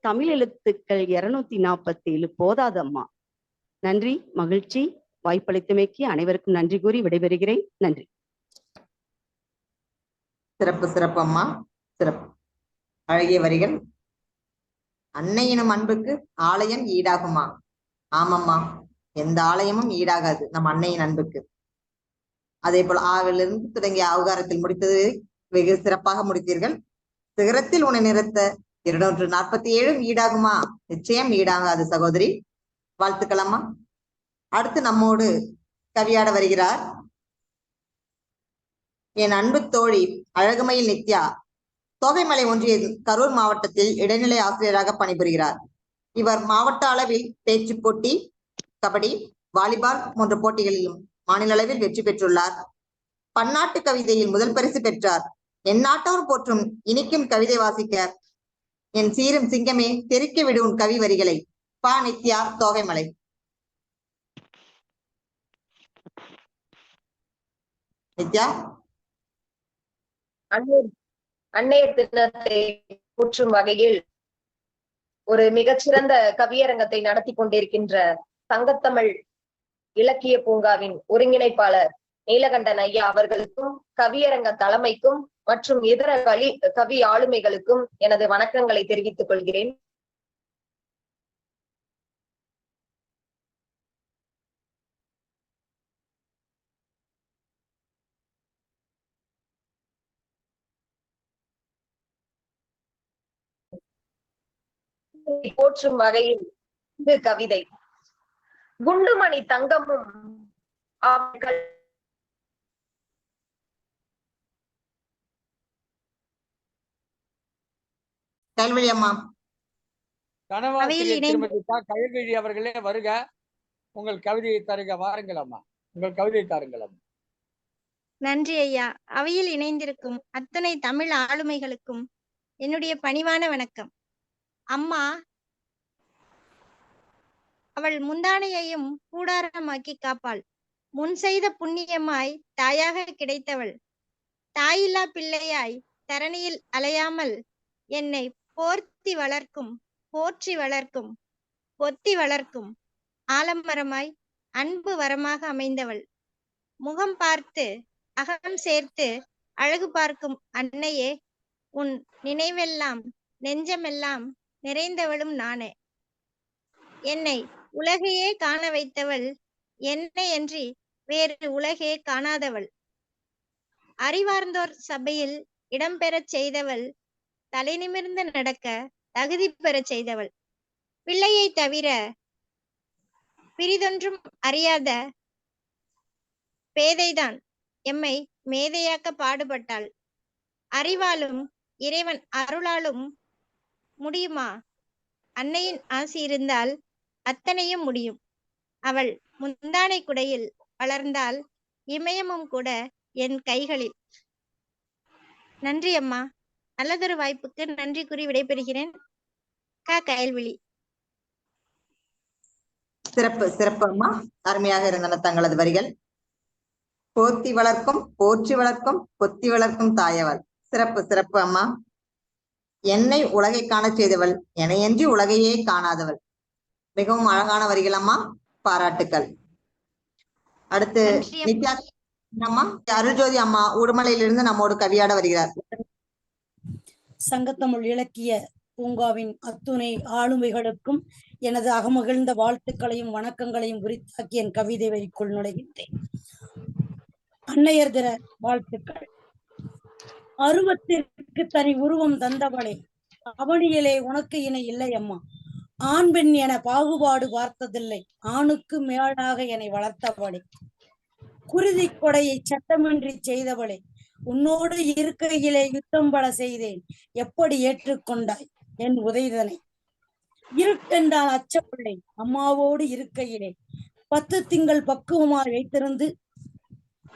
தமிழ் எழுத்துக்கள் 247 போதாதம்மா. நன்றி, மகிழ்ச்சி. வாய்ப்பளித்தமைக்கு அனைவருக்கும் நன்றி கூறி விடைபெறுகிறேன். நன்றி. சிறப்பு சிறப்பு அம்மா, சிறப்பு. அழகிய வரிகள். அன்னை எனும் அன்புக்கு ஆலயம் ஈடாகுமா? ஆமம்மா, எந்த ஆலயமும் ஈடாகாது நம் அன்னையின் அன்புக்கு. அதே போல ஆவிலிருந்து தொடங்கிய அவகாரத்தில் முடித்தது வெகு சிறப்பாக முடித்தீர்கள். சிகரத்தில் உன்னை நிறுத்த 247 ஈடாகுமா? நிச்சயம் ஈடாகாது சகோதரி. வாழ்த்துக்கள் அம்மா. அடுத்து நம்மோடு கவியாட வருகிறார் என் அன்பு தோழி அழகுமயில் நித்யா. தோகைமலை ஒன்றிய கரூர் மாவட்டத்தில் இடைநிலை ஆசிரியராக பணிபுரிகிறார். இவர் மாவட்ட அளவில் பேச்சு போட்டி, கபடி, வாலிபால் போன்ற போட்டிகளிலும் மாநில அளவில் வெற்றி பெற்றுள்ளார். பன்னாட்டு கவிதையில் முதல் பரிசு பெற்றார். என் நாட்டோர் போற்றும் இனிக்கும் கவிதை வாசிக்க என் சீரும் சிங்கமே தெறிக்க விடு உன் கவி வரிகளை. பா நித்யா, தோகைமலை. நித்யா. அன்னையர் தினத்தை போற்றும் வகையில் ஒரு மிகச்சிறந்த கவியரங்கத்தை நடத்தி கொண்டிருக்கின்ற சங்கத்தமிழ் இலக்கிய பூங்காவின் ஒருங்கிணைப்பாளர் நீலகண்டன் ஐயா அவர்களுக்கும் கவியரங்க தலைமைக்கும் மற்றும் இதர கவி ஆளுமைகளுக்கும் எனது வணக்கங்களை தெரிவித்துக் கொள்கிறேன். போற்றும் வகையில் இது கவிதை. குண்டுமணி தங்கமும் அவர்கள் கல்வெளியம்மா. கனவாசிரியர் திருமதி கயல்விழி அவர்களே வருக. உங்கள் கவிதையை தருக. வாருங்கள் அம்மா, உங்கள் கவிதையை தாருங்கள் அம்மா. நன்றி ஐயா. அவையில் இணைந்திருக்கும் அத்தனை தமிழ் ஆளுமைகளுக்கும் என்னுடைய பணிவான வணக்கம். அம்மா அவள் முந்தானையையும் கூடாரமாக்கி காப்பாள். முன் செய்த புண்ணியமாய் தாயாக கிடைத்தவள். தாயில்லா பிள்ளையாய் தரணியில் அலையாமல் என்னை போர்த்தி வளர்க்கும், போற்றி வளர்க்கும், பொத்தி வளர்க்கும் ஆலமரமாய் அன்பு வரமாக அமைந்தவள். முகம் பார்த்து அகம் சேர்த்து அழகு பார்க்கும் அன்னையே, உன் நினைவெல்லாம் நெஞ்சமெல்லாம் நிறைந்தவளும் நானே. என்னை உலகையே காண வைத்தவள், என்னையன்றி வேறு உலகே காணாதவள். அறிவார்ந்தோர் சபையில் இடம்பெறச் செய்தவள், தலை நிமிர்ந்து நடக்க தகுதி பெறச் செய்தவள். பிள்ளையை தவிர பிரிதொன்றும் அறியாத பேதைதான் எம்மை மேதையாக்க பாடுபட்டாள். அறிவாலும் இறைவன் அருளாலும் முடியுமா? அன்னையின் ஆசி இருந்தால் அத்தனையும் முடியும். அவள் முந்தானை குடையில் வளர்ந்தால் இமயமும் கூட என் கைகளில். நன்றி அம்மா. நல்லதொரு வாய்ப்புக்கு நன்றி கூறி விடைபெறுகிறேன். கயல்விழி. சிறப்பு சிறப்பு அம்மா, அருமையாக இருந்தன தங்களது வரிகள். போத்தி வளர்க்கும் போற்றி வளர்க்கும் பொத்தி வளர்க்கும் தாயவள். சிறப்பு சிறப்பு அம்மா. என்னை உலகை காண செய்தவள், என்னையன்றி உலகையே காணாதவள். மிகவும் அழகான வரிகள் அம்மா, பாராட்டுக்கள். அடுத்து நித்யா அம்மா, அருள்ஜோதி அம்மா உடுமலையிலிருந்து நம்மோடு கவியாட வருகிறார். சங்கத்தமிழ் இலக்கிய பூங்காவின் அத்துணை ஆளுமைகளுக்கும் எனது அகமகிழ்ந்த வாழ்த்துக்களையும் வணக்கங்களையும் உரித்தாக்கி என் கவிதை வரிக்குள் நுழைகின்றேன். அன்னையர் தின வாழ்த்துக்கள். அருவத்திற்கு தனி உருவம் தந்தவளே, அவனியிலே உனக்கு இணை இல்லை அம்மா. ஆண் பெண் என பாகுபாடு பார்த்ததில்லை, ஆணுக்கு மேலாக என்னை வளர்த்தவளே. குருதி கொடையை சட்டமின்றி செய்தவளே, உன்னோடு இருக்கையிலே யுத்தம் பல செய்தேன், எப்படி ஏற்றுக்கொண்டாய் என் உதைதனை. இருட்டென்றால் அச்சப்பிள்ளை, அம்மாவோடு இருக்கையிலே 10 திங்கள் பக்குவமாய்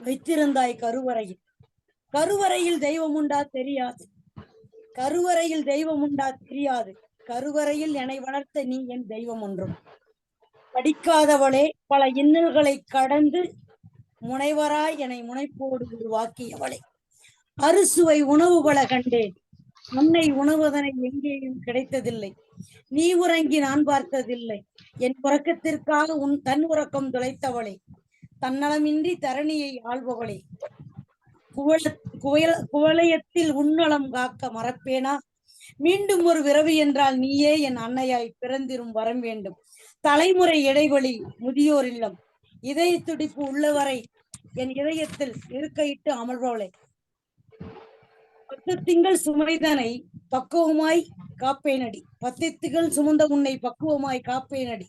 வைத்திருந்தாய் கருவறையில். கருவறையில் தெய்வம் உண்டா தெரியாது, கருவறையில் தெய்வம் உண்டா தெரியாது, கருவறையில் என்னை வளர்த்த நீ என் தெய்வம் ஒன்றும். படிக்காதவளே, பல இன்னல்களை கடந்து முனைவராய் என்னை முனைப்போடு உருவாக்கியவளே. அறுசுவை உணவு பல கண்டேன், அன்னை உணவுதனை எங்கேயும் கிடைத்ததில்லை. நீ உறங்கி நான் பார்த்ததில்லை, என் உறக்கத்திற்காக உன் தன் உறக்கம் தொலைத்தவளே. தன்னலமின்றி தரணியை ஆள்பவளே, குவலயத்தில் உன்னலம் காக்க மறப்பேனா? மீண்டும் ஒரு விரவி என்றால் நீயே என் அன்னையாய் பிறந்திரும் வரம் வேண்டும். தலைமுறை இடைவெளி முதியோர் இல்லம், இதய துடிப்பு உள்ளவரை என் இதயத்தில் இருக்கையிட்டு அமர்பவளே. 10 திங்கள் சுமைதனை பக்குவமாய் காப்பேனடி, 10 திங்கள் சுமந்த உன்னை பக்குவமாய் காப்பேனடி.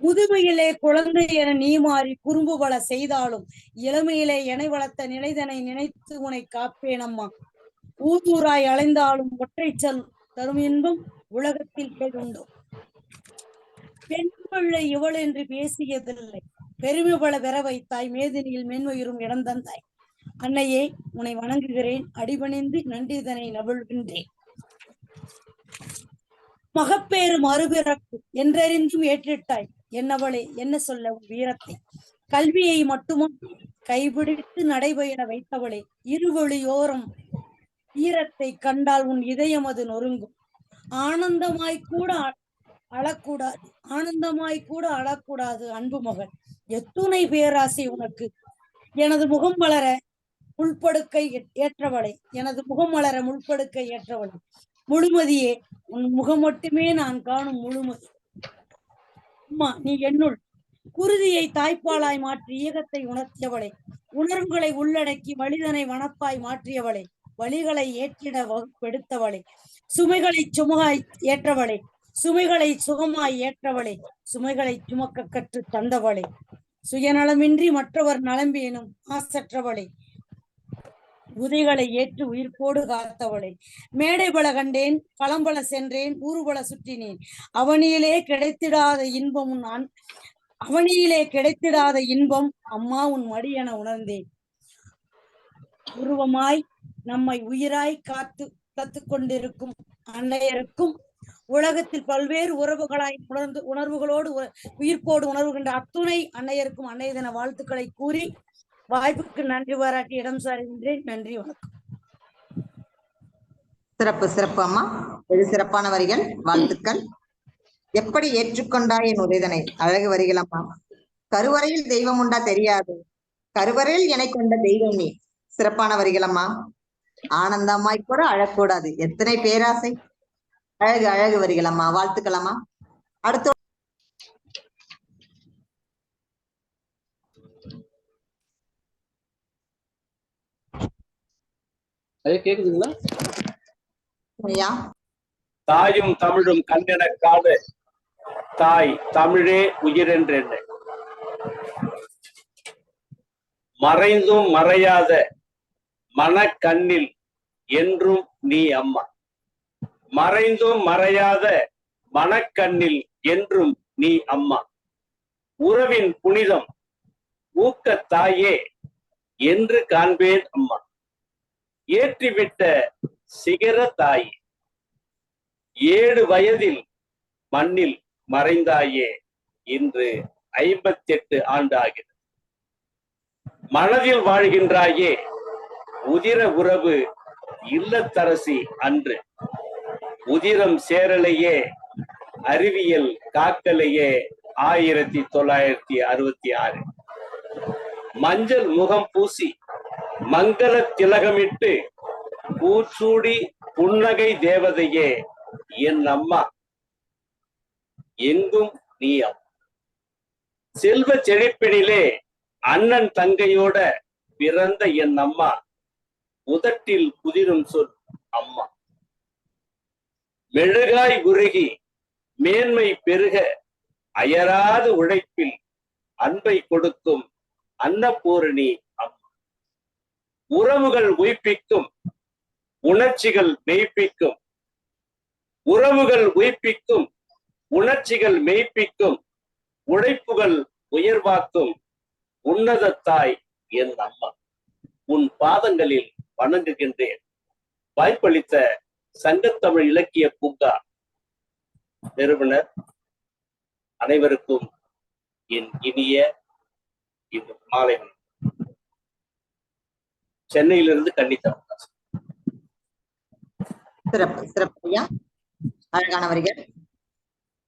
முதுமையிலே குழந்தை என நீ மாறி குறும்பு பல செய்தாலும், இளமையிலே எனை வளர்த்த நிலைதனை நினைத்து உன்னை காப்பேனம்மா. ஊதூராய் அலைந்தாலும் ஒற்றை சொல் தரும் இன்பம் உலகத்தில் பேருண்டோ. பெண் பிள்ளை இவள் என்று பேசியதில்லை, பெருமை பல பெற வைத்தாய், மேதினியில் மென்மயுறும் இடம் தந்தாய். அன்னையே, உன்னை வணங்குகிறேன், அடிபணிந்து நன்றிதனை நவிழ்கின்றேன். மகப்பேறு மறுபிறப்பு என்றறிந்தும் ஏற்றிட்டாய் என்னவளே, என்ன சொல்ல உன் வீரத்தை. கல்வியை மட்டுமா கைபிடித்து நடைபெற வைத்தவளே, இருவழியோரம் ஈரத்தை கண்டால் உன் இதயம் அது நொறுங்கும். ஆனந்தமாய் கூட அழக்கூடாது, ஆனந்தமாய் கூட அழக்கூடாது அன்பு மகள். எத்துணை பேராசை உனக்கு. எனது முகம் வளர முள்படுக்கை ஏற்றவளை, எனது முகம் வளர முள்படுக்கை ஏற்றவளை. முழுமதியே, உன் முகம் மட்டுமே நான் காணும் முழுமதி. அம்மா, நீ என்னுள் குருதியை தாய்ப்பாலாய் மாற்றி ஈகத்தை உணர்த்தியவளை. உணர்வுகளை உள்ளடக்கி வலிதனை வனப்பாய் மாற்றியவளை. வலிகளை ஏற்றிட வகுப்பெடுத்தவளை. சுமைகளை சுமகாய் ஏற்றவளை, சுமைகளை சுகமாய் ஏற்றவளே. சுமைகளை சுமக்க கற்று தந்தவளே. சுயநலமின்றி மற்றவர் நலம்பேனும் ஆசற்றவளே. உதைகளை ஏற்று உயிர்ப்போடு காத்தவளே. மேடை பல கண்டேன், பழம்பல சென்றேன், ஊர்பல சுற்றினேன். அவனியிலே கிடைத்திடாத இன்பம் அவனியிலே கிடைத்திடாத இன்பம் அம்மா உன் மடி என உணர்ந்தேன். உருவமாய் நம்மை உயிராய் காத்து கொண்டிருக்கும் அன்னையருக்கும், உலகத்தில் பல்வேறு உறவுகளாய் உணர்வுகளோடு உயிர்ப்போடு உணர்வுகின்ற அத்துணை அன்னையருக்கும் அன்னைய தின வாழ்த்துக்களை கூறி வாய்ப்புக்கு நன்றி பாராட்டி இடம் சாருகின்றேன். நன்றி, வணக்கம். சிறப்பு சிறப்பு அம்மா, இது சிறப்பான வரிகள், வாழ்த்துக்கள். எப்படி ஏற்றுக்கொண்டாய் என் உதைதனை, அழகு வரிகள் அம்மா. கருவறையில் தெய்வம் உண்டா தெரியாது, கருவறையில் என்னை கொண்ட தெய்வம் நீ. சிறப்பான வரிகள் அம்மா. ஆனந்தமாய் கூட அழக்கூடாது. எத்தனை பேராசை. அழகு அழகு வரிகளம்மா, வாழ்த்துக்களம்மா. அடுத்து கேக்குதுங்களா? ஐயா. தாயும் தமிழும் கண்ணென காடு, தாய் தமிழே உயிரென்றென்ன. மறைந்தும் மறையாத மனக்கண்ணில் என்றும் நீ அம்மா. மறைந்தும் மறையாத மனக்கண்ணில் என்றும் நீ அம்மா. உறவின் புனிதம் ஊக்க தாயே என்று காண்பேன் அம்மா. ஏற்றிவிட்ட சிகர தாயே, 7 வயதில் மண்ணில் மறைந்தாயே, இன்று 58 ஆண்டு ஆகிறது. மனதில் வாழ்கின்றாயே, உதிர உறவு இல்லத்தரசி அன்று. உதிரம் சேரலையே, அறிவியல் காக்கலையே 1966. மஞ்சள் முகம் பூசி மங்கள திலகமிட்டு பூச்சூடி புன்னகை தேவதையே என் அம்மா, எங்கும் நீ அம்மா. செல்வ செழிப்பினிலே அண்ணன் தங்கையோட பிறந்த என் அம்மா, உதட்டில் குதிரும் சொல் அம்மா. மெழுகாய் உருகி மேன்மை பெருக அயராத உழைப்பில் அன்பை கொடுக்கும் அன்னபூரணி அம்மா. உறவுகள் உயிர்ப்பிக்கும் உணர்ச்சிகள் மெய்ப்பிக்கும். உறவுகள் உயிர்ப்பிக்கும் உணர்ச்சிகள் மெய்ப்பிக்கும். உழைப்புகள் உயர்வாக்கும் உன்னத தாய் என் அம்மா. உன் பாதங்களில் வணங்குகின்றேன். வாய்ப்பளித்த சங்கத்தமிழ் இலக்கிய பூங்கா நிறுவனர் அனைவருக்கும் என் இனிய இந்த மாலை. சென்னையிலிருந்து கன்னித்தமிழ். சிறப்பு சிறப்பு ஐயா, அழகான வரிகள்.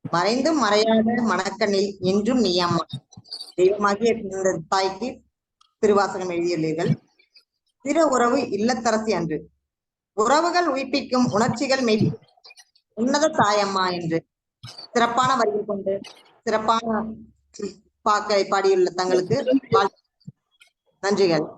மறைந்தும் மறையாத மனக்கண்ணில் என்றும் நீ அம்மா. தெய்வமாகிய இந்த தாய்க்கு திருவாசகம் எழுதியுள்ளீர்கள். பிற உறவு இல்லத்தரசி அன்று. உறவுகள் உயிர்ப்பிக்கும் உணர்ச்சிகள் மெய் உன்னத தாயம்மா என்று சிறப்பான வரிகள் கொண்டு சிறப்பான பாக்களை பாடியுள்ள தங்களுக்கு நன்றிகள்.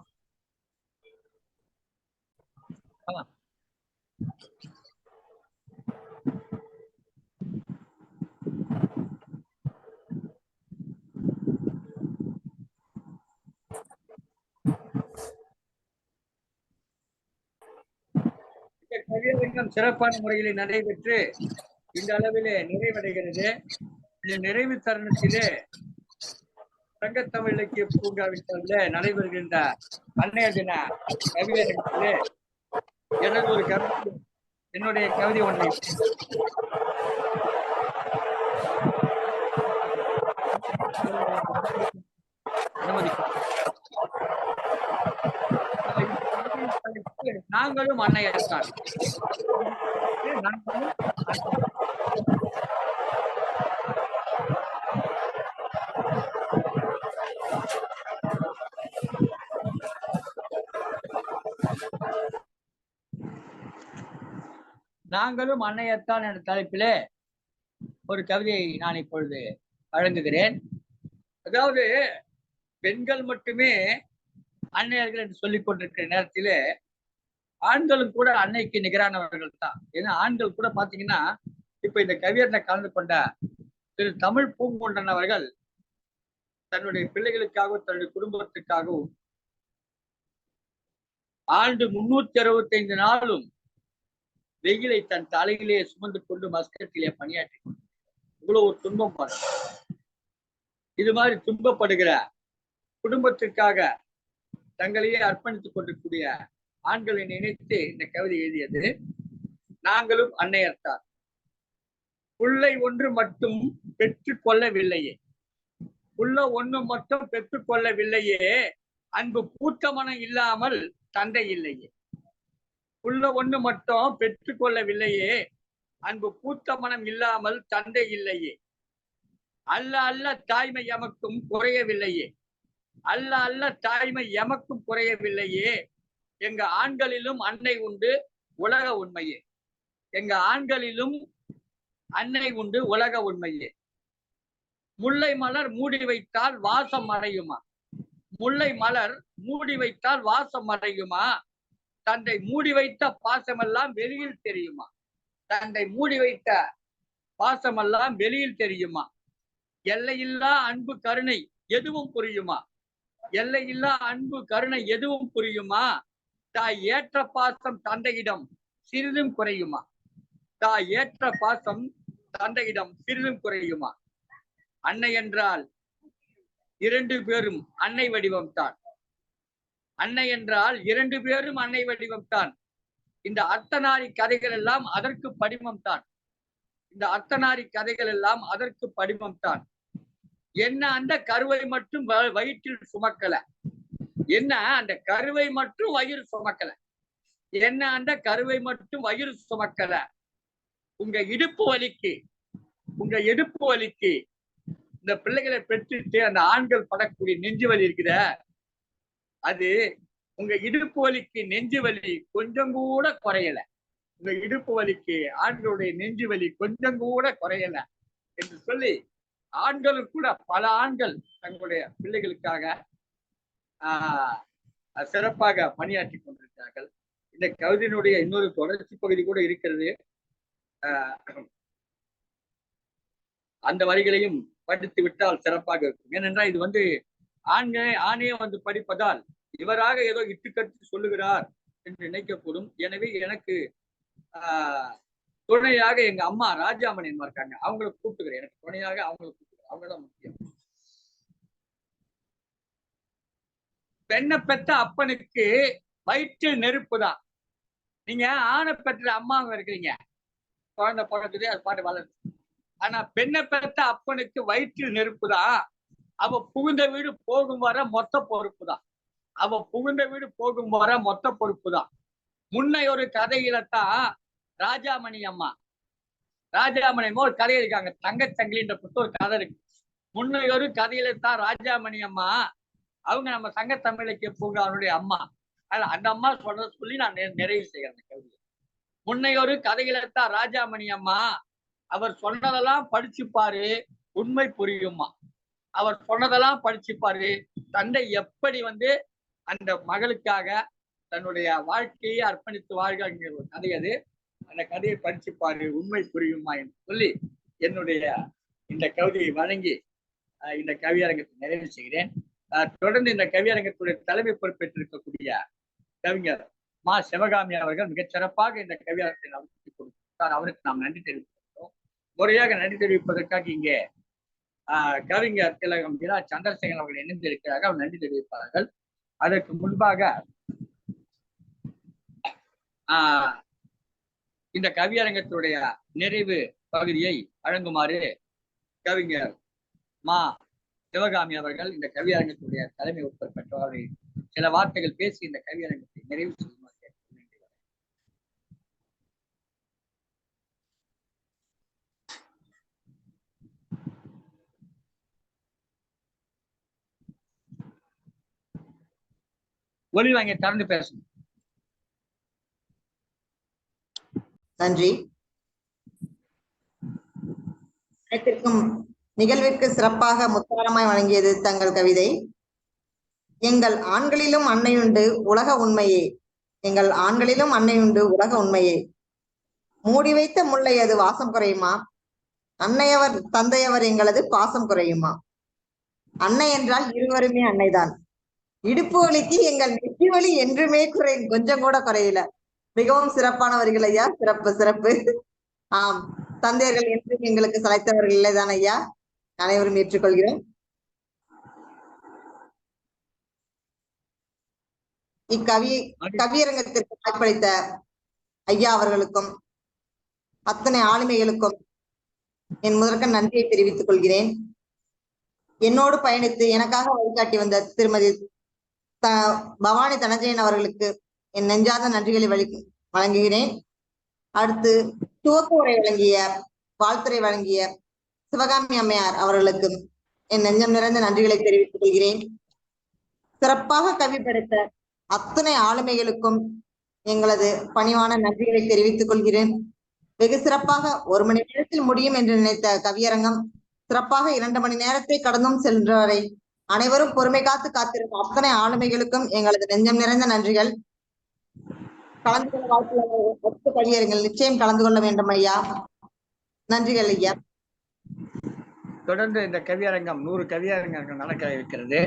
கவியரங்கம் சிறப்பான முறையிலே நடைபெற்று இந்த அளவிலே நிறைவடைகிறது. இந்த நிறைவு தருணத்திலே சங்கத்தமிழ் இலக்கிய பூங்காவில் நடைபெறுகின்ற அன்னையர் தின கவியரங்கத்திலே எனது ஒரு கவிதை, என்னுடைய கவிதை ஒன்றை நாங்களும் அன்னையர் தான். நாங்களும் அன்னையர்தான் என்ற தலைப்பிலே ஒரு கவிதையை நான் இப்பொழுது வழங்குகிறேன். அதாவது பெண்கள் மட்டுமே அன்னையர்கள் என்று சொல்லிக் கொண்டிருக்கிற நேரத்திலே ஆண்களும் கூட அன்னைக்கு நிகரானவர்கள் தான். ஏன்னா ஆண்கள் கூட பாத்தீங்கன்னா இப்ப இந்த கவியர்ல கலந்து கொண்ட திரு தமிழ் பூங்கொண்டன் அவர்கள் தன்னுடைய பிள்ளைகளுக்காகவும் தன்னுடைய குடும்பத்துக்காகவும் ஆண்டு 365 நாளும் வெயிலை தன் தலையிலே சுமந்து கொண்டு மஸ்கட்டிலே பணியாற்றி இவ்வளவு ஒரு துன்பம் பாரு. இது மாதிரி துன்பப்படுகிற குடும்பத்திற்காக தங்களையே அர்ப்பணித்துக் கொண்டிருக்கூடிய ஆண்களை நினைத்து இந்த கவிதை எழுதியது. நாங்களும் அன்னையர்தான். புள்ளை ஒன்று மட்டும் பெற்றுக் கொள்ளவில்லையே, புள்ள ஒன்று மட்டும் பெற்றுக் கொள்ளவில்லையே, அன்பு பூத்த மனம் இல்லாமல் தந்தை இல்லையே. புள்ள ஒன்று மட்டும் பெற்றுக் கொள்ளவில்லையே, அன்பு பூத்த மனம் இல்லாமல் தந்தை இல்லையே. அல்ல அல்ல தாய்மை எமக்கும் குறையவில்லையே, அல்ல அல்ல தாய்மை எமக்கும் குறையவில்லையே. எங்க ஆண்களிலும் அன்னை உண்டு உலக உண்மையே. எங்க ஆண்களிலும் அன்னை உண்டு உலக உண்மையே. முல்லை மலர் மூடி வைத்தால் வாசம் மறையுமா? முல்லை மலர் மூடி வைத்தால் வாசம் மறையுமா? தந்தை மூடி வைத்த பாசமெல்லாம் வெளியில் தெரியுமா? தந்தை மூடி வைத்த பாசமெல்லாம் வெளியில் தெரியுமா? எல்லையில்லா அன்பு கருணை எதுவும் புரியுமா? எல்லையில்லா அன்பு கருணை எதுவும் புரியுமா? தாய் ஏற்ற பாசம் தந்தையிடம் சிறிதும் குறையுமா? தாய் ஏற்ற பாசம் தந்தையிடம் சிறிதும் குறையுமா? அன்னை என்றால் 2 பேரும் அன்னை வடிவம் தான். அன்னை என்றால் 2 பேரும் அன்னை வடிவம் தான். இந்த அர்த்தநாரி கதைகள் எல்லாம் அதற்கு படிமம் தான். இந்த அர்த்தநாரி கதைகள் எல்லாம் அதற்கு படிமம் தான். என்ன அந்த கருவை மட்டும் வயிற்றில் சுமக்கல, என்ன அந்த கருவை மட்டும் வயிறு சுமக்கல, என்ன அந்த கருவை மட்டும் வயிறு சுமக்கல. உங்க இடுப்பு வலிக்கு இந்த பிள்ளைகளை பெற்றுட்டு அந்த ஆண்கள் படக்கூடிய நெஞ்சு வலி இருக்குத, அது உங்க இடுப்பு வலிக்கு நெஞ்சு வலி கொஞ்சம் கூட குறையல. உங்க இடுப்பு வலிக்கு ஆண்களுடைய நெஞ்சு வலி கொஞ்சம் கூட குறையல என்று சொல்லி ஆண்களும் கூட பல ஆண்கள் தங்களுடைய பிள்ளைகளுக்காக சிறப்பாக பணியாற்றி கொண்டிருக்கிறார்கள். இந்த கவிதையினுடைய இன்னொரு தொடர்ச்சி பகுதி கூட இருக்கிறது. அந்த வரிகளையும் படித்து விட்டால் சிறப்பாக இருக்கும். ஏனென்றால் இது ஆணே படிப்பதால் இவராக ஏதோ இட்டுக்கட்டு சொல்லுகிறார் என்று நினைக்கக்கூடும். எனவே எனக்கு துணையாக எங்க அம்மா ராஜாமணி இருக்காங்க, அவங்களை கூப்பிட்டுக்கிறேன். எனக்கு துணையாக அவங்களை கூப்பிட்டுக்கிறேன். அவங்கதான் முக்கியம். பெண்ணை பெற்ற அப்பனுக்கு வயிற்றில் நெருப்பு தான். நீங்க ஆணை பெற்ற அம்மாவும் இருக்கிறீங்க, குழந்தை பிறகுது, அது பாட்டு வளருது. ஆனா பெண்ணை பெற்ற அப்பனுக்கு வயிற்றில் நெருப்பு தான். அவ புகுந்த வீடு போகும் வர மொத்த பொறுப்பு தான். அவ புகுந்த வீடு போகும் வர மொத்த பொறுப்பு தான். முன்னை ஒரு கதையில தான் ராஜாமணி அம்மா, ராஜாமணி அம்மா ஒரு கதை இருக்காங்க, தங்கச்சங்கிலின்ற ஒரு கதை இருக்கு. முன்னை ஒரு கதையில தான் ராஜாமணி அம்மா, அவங்க நம்ம சங்க தமிழ் இலக்கிய பூங்காவினுடைய அம்மா. அந்த அம்மா சொல்றத சொல்லி நான் நிறைவு செய்கிறேன் கவிதை. முன்னை ஒரு கதையில தான் ராஜாமணி அம்மா, அவர் சொன்னதெல்லாம் படிச்சுப்பாரு, உண்மை புரியுமா? அவர் சொன்னதெல்லாம் படிச்சுப்பாரு, தந்தை எப்படி அந்த மகளுக்காக தன்னுடைய வாழ்க்கையை அர்ப்பணித்து வாழ்கிற ஒரு கதை அது. அந்த கதையை படிச்சுப்பாரு, உண்மை புரியுமா என்று சொல்லி என்னுடைய இந்த கவிதையை வழங்கி இந்த கவியரங்கத்தை நிறைவு செய்கிறேன். தொடர்ந்து இந்த கவியரங்கத்துடைய தலைமை பொறுப்பேற்றிருக்கக்கூடிய கவிஞர் மா சிவகாமி அவர்கள் மிகச் சிறப்பாக இந்த கவியரங்கத்தை நடத்தி கொடுத்தார். அவருக்கு நாம் நன்றி தெரிவிக்கிறோம். முறையாக நன்றி தெரிவிப்பதற்காக இங்கே கவிஞர் திலகம் இரா சந்திரசேகரன் அவர்கள் இணைந்திருக்கிறார்கள், அவர் நன்றி தெரிவிப்பார்கள். அதற்கு முன்பாக இந்த கவியரங்கத்துடைய நிறைவு பகுதியை வழங்குமாறு கவிஞர் மா சிவகாமி அவர்கள் இந்த கவியரங்கத்துடைய தலைமை பொறுப்பேற்றவர்களை சில வார்த்தைகள் பேசி இந்த கவியரங்கத்தை நிறைவு செய்யுமாறு. ஒலி வாங்கி திறந்து பேசணும். நன்றி. அனைத்திற்கும் நிகழ்விற்கு சிறப்பாக முத்தாரமாய் வழங்கியது தங்கள் கவிதை. எங்கள் ஆண்களிலும் அன்னையுண்டு உலக உண்மையே, எங்கள் ஆண்களிலும் அன்னையுண்டு உலக உண்மையே. மூடி வைத்த முல்லை அது வாசம் குறையுமா? அன்னையவர் தந்தையவர் எங்களது பாசம் குறையுமா? அன்னை என்றால் இருவருமே அன்னைதான். இடுப்பு வலிக்கு எங்கள் நெற்றி வலி என்றுமே கொஞ்சம் கூட குறையல. மிகவும் சிறப்பான வரிகள் ஐயா, சிறப்பு சிறப்பு. ஆம், தந்தையர்கள் என்றும் எங்களுக்கு சளைத்தவர்கள் இல்லைதான் ஐயா, அனைவரும் ஏற்றுக்கொள்கிறோம். கவியரங்கத்திற்கு வாய்ப்பளித்த ஐயா அவர்களுக்கும் அத்தனை ஆளுமைகளுக்கும் என் முதற்க நன்றியை தெரிவித்துக் கொள்கிறேன். என்னோடு பயணித்து எனக்காக வழிகாட்டி வந்த திருமதி பவானி தனஞ்சயன் அவர்களுக்கு என் நெஞ்சார்ந்த நன்றிகளை வழங்குகிறேன். அடுத்து துவக்க உரை வழங்கிய, வாழ்த்துரை வழங்கிய சிவகாமி அம்மையார் அவர்களுக்கு என் நெஞ்சம் நிறைந்த நன்றிகளை தெரிவித்துக் கொள்கிறேன். சிறப்பாக கவி படைத்த அத்தனை ஆளுமைகளுக்கும் எங்களது பணிவான நன்றிகளை தெரிவித்துக் கொள்கிறேன். வெகு சிறப்பாக 1 மணி நேரத்தில் முடியும் என்று நினைத்த கவியரங்கம் சிறப்பாக 2 மணி நேரத்தை கடந்தும் சென்றவரை அனைவரும் பொறுமை காத்து காத்திருக்கும் அத்தனை ஆளுமைகளுக்கும் எங்களது நெஞ்சம் நிறைந்த நன்றிகள். கலந்து கொள்ள வாய்ப்புள்ள கவியரங்கள் நிச்சயம் கலந்து கொள்ள வேண்டும் ஐயா. நன்றிகள் ஐயா. தொடர்ந்து இந்த கவியரங்கம் 100 கவியரங்கங்கள் நடக்க இருக்கிறது.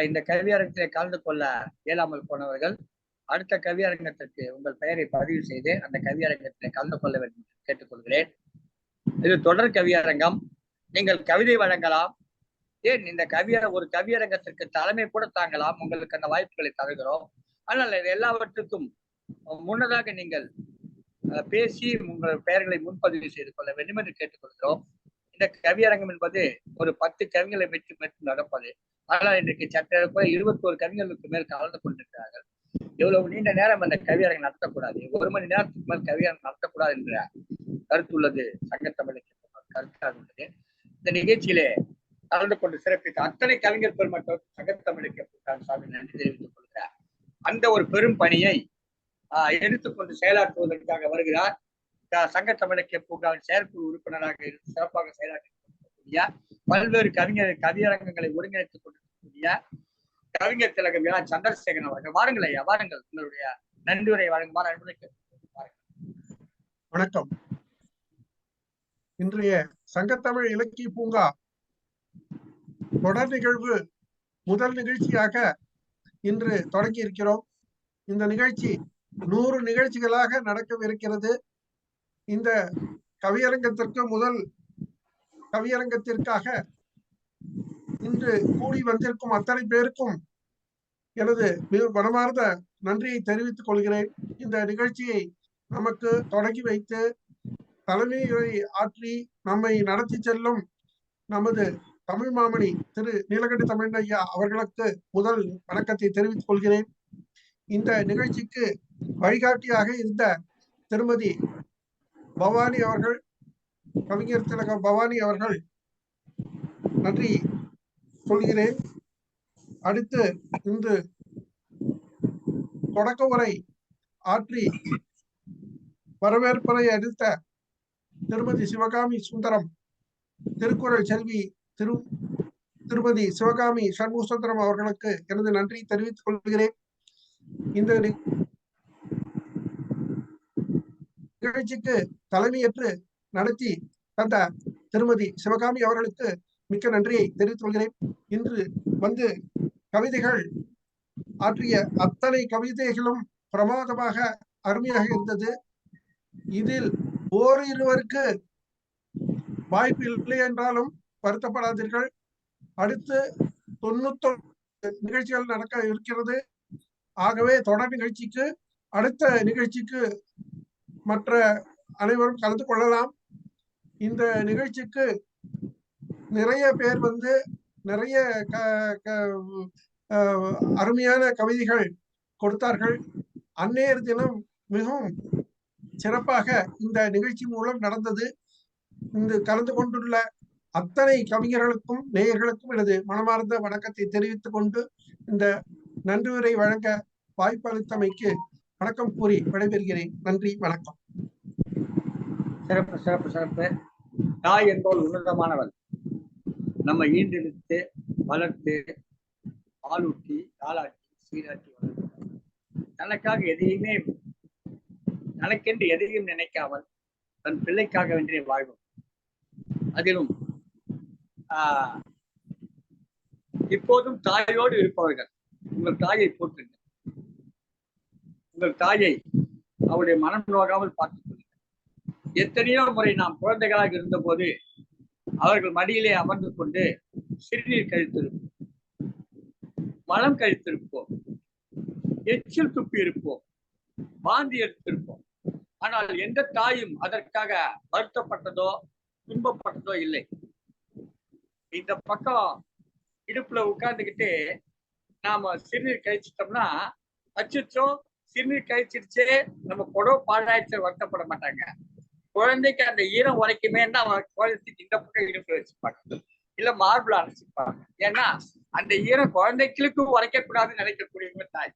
இந்த கவியரங்கத்தில் கலந்து கொள்ள இயலாமல் போனவர்கள் அடுத்த கவியரங்கத்திற்கு உங்கள் பெயரை பதிவு செய்து அந்த கவியரங்கத்தில் கலந்து கொள்ள வேண்டும் என்று கேட்டுக்கொள்கிறேன். இது தொடர் கவியரங்கம். நீங்கள் கவிதை வழங்கலாம். ஏன் இந்த ஒரு கவியரங்கத்திற்கு தலைமை கூட தாங்கலாம். உங்களுக்கு அந்த வாய்ப்புகளை தருகிறோம். ஆனால் இது எல்லாவற்றுக்கும் முன்னதாக நீங்கள் பேசி உங்கள் பெயர்களை முன்பதிவு செய்து கொள்ள வேண்டும் என்று கேட்டுக்கொள்கிறோம். இந்த கவியரங்கம் என்பது ஒரு 10 கவிஞர்களை மட்டும் நடப்பது. ஆனால் இன்றைக்கு சட்ட 21 கவிஞர்களுக்கு மேல் கலந்து கொண்டிருக்கிறார்கள். எவ்வளவு நீண்ட நேரம் அந்த கவியரங்கம் நடத்தக்கூடாது, 1 மணி நேரத்துக்கு மேல் கவியரங்கம் நடத்தக்கூடாது என்ற கருத்துள்ளது சங்கத்தமிழுக்கு கருத்தாக உள்ளது. இந்த நிகழ்ச்சியிலே கலந்து கொண்டு சிறப்பித்த அத்தனை கவிஞர் பெருமக்கள் சங்கத்தமிழுக்கு சாமி நன்றி தெரிவித்துக் கொள்கிறார். அந்த ஒரு பெரும் பணியை எடுத்துக்கொண்டு செயலாற்றுவதற்காக வருகிறார் சங்கத்தமிழக்கிய பூங்காவின் செயற்குழு உறுப்பினராக இருந்து சிறப்பாக செயலாற்றக்கூடிய பல்வேறு கவியரங்கங்களை ஒருங்கிணைத்துக் கொண்டிருக்கக்கூடிய கவிஞர் திலகம் இரா சந்திரசேகரன் அவர்கள். வாருங்கள் ஐயா, வாருங்கள், உங்களுடைய நன்றியுரை வழங்குமாறு அன்புக்கு. வணக்கம். இன்றைய சங்கத்தமிழ் இலக்கிய பூங்கா தொடர் நிகழ்வு முதல் நிகழ்ச்சியாக இன்று தொடங்கி இருக்கிறோம். இந்த நிகழ்ச்சி 100 நிகழ்ச்சிகளாக நடக்கவிருக்கிறது. இந்த கவியரங்கத்திற்கு முதல் கவியரங்கத்திற்காக இன்று கூடி வந்திருக்கும் அத்தனை பேருக்கும் எனது மனமார்ந்த நன்றியை தெரிவித்துக் கொள்கிறேன். இந்த நிகழ்ச்சியை நமக்கு தொடங்கி வைத்து தலைமையை ஆற்றி நம்மை நடத்தி செல்லும் நமது தமிழ் மாமணி திரு நீலகண்ட தமிழய்யா அவர்களுக்கு முதல் வணக்கத்தை தெரிவித்துக் கொள்கிறேன். இந்த நிகழ்ச்சிக்கு வழிகாட்டியாக இருந்த திருமதி பவானி அவர்கள், கவிஞர் திலகம் பவானி அவர்கள் நன்றி சொல்கிறேன். அடுத்து இன்று தொடக்க உரை ஆற்றி வரவேற்புரை அளித்த திருமதி சிவகாமி சுந்தரம், திருக்குறள் செல்வி திருமதி சிவகாமி சண்முக சுந்தரம் அவர்களுக்கு எனது நன்றி தெரிவித்துக் கொள்கிறேன். இந்த நிகழ்ச்சிக்கு தலைமையேற்று நடத்தி தந்த திருமதி சிவகாமி அவர்களுக்கு மிக்க நன்றியை தெரிவித்துக் கொள்கிறேன். இன்று வந்து கவிதைகள் ஆற்றிய அத்தனை கவிதைகளும் பிரமாதமாக அருமையாக இருந்தது. இதில் ஓரிருவருக்கு வாய்ப்பு இல்லை என்றாலும் வருத்தப்படாதீர்கள். அடுத்து 91 நிகழ்ச்சிகள் நடக்க இருக்கிறது. ஆகவே தொடர் நிகழ்ச்சிக்கு அடுத்த நிகழ்ச்சிக்கு மற்ற அனைவரும் கலந்து கொள்ளலாம். இந்த நிகழ்ச்சிக்கு நிறைய பேர் வந்து நிறைய அருமையான கவிதைகள் கொடுத்தார்கள். அன்னையர் தினம் மிகவும் சிறப்பாக இந்த நிகழ்ச்சி மூலம் நடந்தது. இந்த கலந்து கொண்டுள்ள அத்தனை கவிஞர்களுக்கும் நேயர்களுக்கும் எனது மனமார்ந்த வணக்கத்தை தெரிவித்துக் கொண்டு இந்த நன்றியுரை வழங்க வாய்ப்பு அளித்தமைக்கு வணக்கம் கூறி விடைபெறுகிறேன். நன்றி, வணக்கம். சிறப்பு சிறப்பு சிறப்பு. தாய் என்பவள் உன்னதமானவள். நம்ம ஈண்டெடுத்து வளர்த்து பாலூட்டி தாளாட்டி சீராட்டி வளர்த்து தனக்காக எதையுமே தனக்கென்று எதையும் நினைக்காமல் தன் பிள்ளைக்காக வேண்டிய வாழ்வும். அதிலும் இப்போதும் தாயோடு இருப்பவர்கள் உங்கள் தாயை போற்றுங்க. உங்கள் தாயை அவருடைய மனம் நோகாமல் பார்த்துக் கொள்ளுங்கள். எத்தனையோ முறை நாம் குழந்தைகளாக இருந்த போது அவர்கள் மடியிலே அமர்ந்து கொண்டு சிறுநீர் கழித்திருப்போம், மலம் கழித்திருப்போம், எச்சில் துப்பி இருப்போம், வாந்தி எடுத்திருப்போம். ஆனால் எந்த தாயும் அதற்காக வருத்தப்பட்டதோ துன்பப்பட்டதோ இல்லை. இந்த பக்கம் இடுப்புல உட்கார்ந்துக்கிட்டு நாம சிறுநீர் கழிச்சிட்டோம்னா அச்சோ சிறுநீர் கழிச்சிருச்சே நம்ம புடவை பாழாயிடுச்சு வருத்தப்பட மாட்டாங்க. குழந்தைக்கு அந்த ஈரம் உரைக்குமேன்னா அவன் குழந்தைக்கு இந்த பக்கம் இடுப்புல வச்சுப்பாங்க, இல்ல மார்பிள் அரைச்சிப்பாங்க. ஏன்னா அந்த ஈரம் குழந்தைகளுக்கு உரைக்க கூடாதுன்னு நினைக்கக்கூடியவங்க தாய்.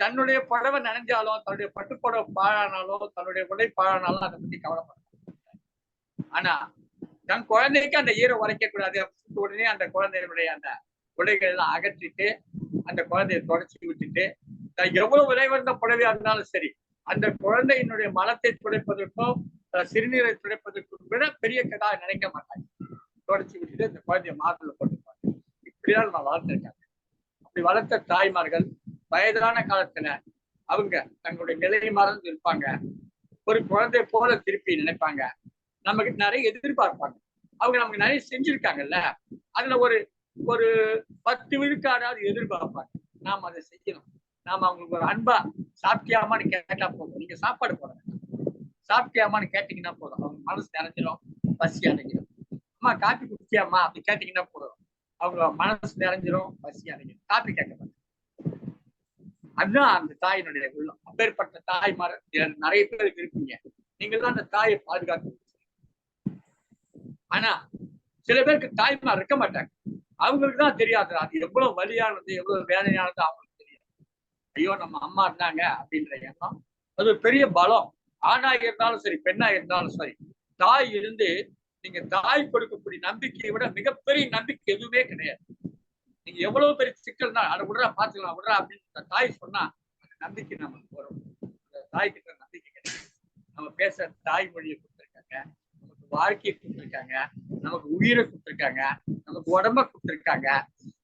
தன்னுடைய புடவை நனைஞ்சாலும், தன்னுடைய பட்டுப்புடவை பாழானாலும், தன்னுடைய உடை பாழானாலும் அதை பத்தி கவலைப்பட. ஆனா தன் குழந்தைக்கு அந்த ஈரம் உரைக்க கூடாது. உடனே அந்த குழந்தையுடைய அந்த உடைகள் எல்லாம் அகற்றிட்டு அந்த குழந்தைய தொடச்சி விட்டுட்டு, எவ்வளவு விளைவந்த புடவையா இருந்தாலும் சரி, அந்த குழந்தையினுடைய மலத்தை துடைப்பதற்கும் சிறுநீரை துடைப்பதற்கும் விட பெரிய கதா நினைக்க மாட்டாங்க. தொடச்சி விட்டுட்டு அந்த குழந்தைய மார்பில போட்டுப்பாங்க. இப்படிதான் நம்ம வளர்த்திருக்காங்க. அப்படி வளர்த்த தாய்மார்கள் வயதான காலத்துல அவங்க தங்களுடைய நிலை மறந்து இருப்பாங்க. ஒரு குழந்தை போல திருப்பி நினைப்பாங்க. நமக்கு நிறைய எதிர்பார்ப்பாங்க. அவங்க நமக்கு நிறைய செஞ்சிருக்காங்கல்ல, அதுல ஒரு 10 விழுக்காடாவது எதிர்பார்ப்பாங்க. நாம் அதை செய்யணும். நாம அவங்களுக்கு ஒரு அன்பா சாப்பிட்டியாமான்னு கேட்டா போதும். நீங்க சாப்பாடு போடுங்க, சாப்பிட்டியாமான்னு கேட்டீங்கன்னா போதும். அவங்க மனசு நிறைஞ்சிடும், பசி அடைஞ்சிடும். அம்மா காப்பி குடிச்சியாமா அப்படி கேட்டீங்கன்னா போதும், அவங்க மனசு நிறைஞ்சிடும், பசி அடைஞ்சிடும். காப்பி கேட்க மாட்டாங்க. அதுதான் அந்த தாயினுடைய உள்ளம். அப்பேற்பட்ட தாய்மார் நிறைய பேருக்கு இருப்பீங்க. நீங்கள் தான் அந்த தாயை பாதுகாத்து. ஆனா சில பேருக்கு தாய்மார் இருக்க மாட்டாங்க. அவங்களுக்கு தான் தெரியாது அது எவ்வளவு வலியானது, எவ்வளவு வேதனையானது அவங்களுக்கு தெரியாது. ஐயோ நம்ம அம்மா இருந்தாங்க அப்படின்ற எண்ணம் அது ஒரு பெரிய பலம். ஆணா இருந்தாலும் சரி, பெண்ணா இருந்தாலும் சரி, தாய் இருந்து நீங்க தாய் கொடுக்கக்கூடிய நம்பிக்கையை விட மிகப்பெரிய நம்பிக்கை எதுவுமே கிடையாது. நீங்க எவ்வளவு பெரிய சிக்கல் தான் அதை விடுறா பாத்துக்கலாம் விடுறா அப்படின்னு தாய் சொன்னா அந்த நம்பிக்கை நமக்கு வரும். அந்த தாய் கிட்ட நம்பிக்கை கிடையாது. நம்ம பேச தாய்மொழியை கொடுத்துருக்காங்க, நமக்கு வாழ்க்கையை கொடுத்துருக்காங்க, நமக்கு உயிரை கொடுத்துருக்காங்க, நமக்கு உடம்ப கொடுத்துருக்காங்க,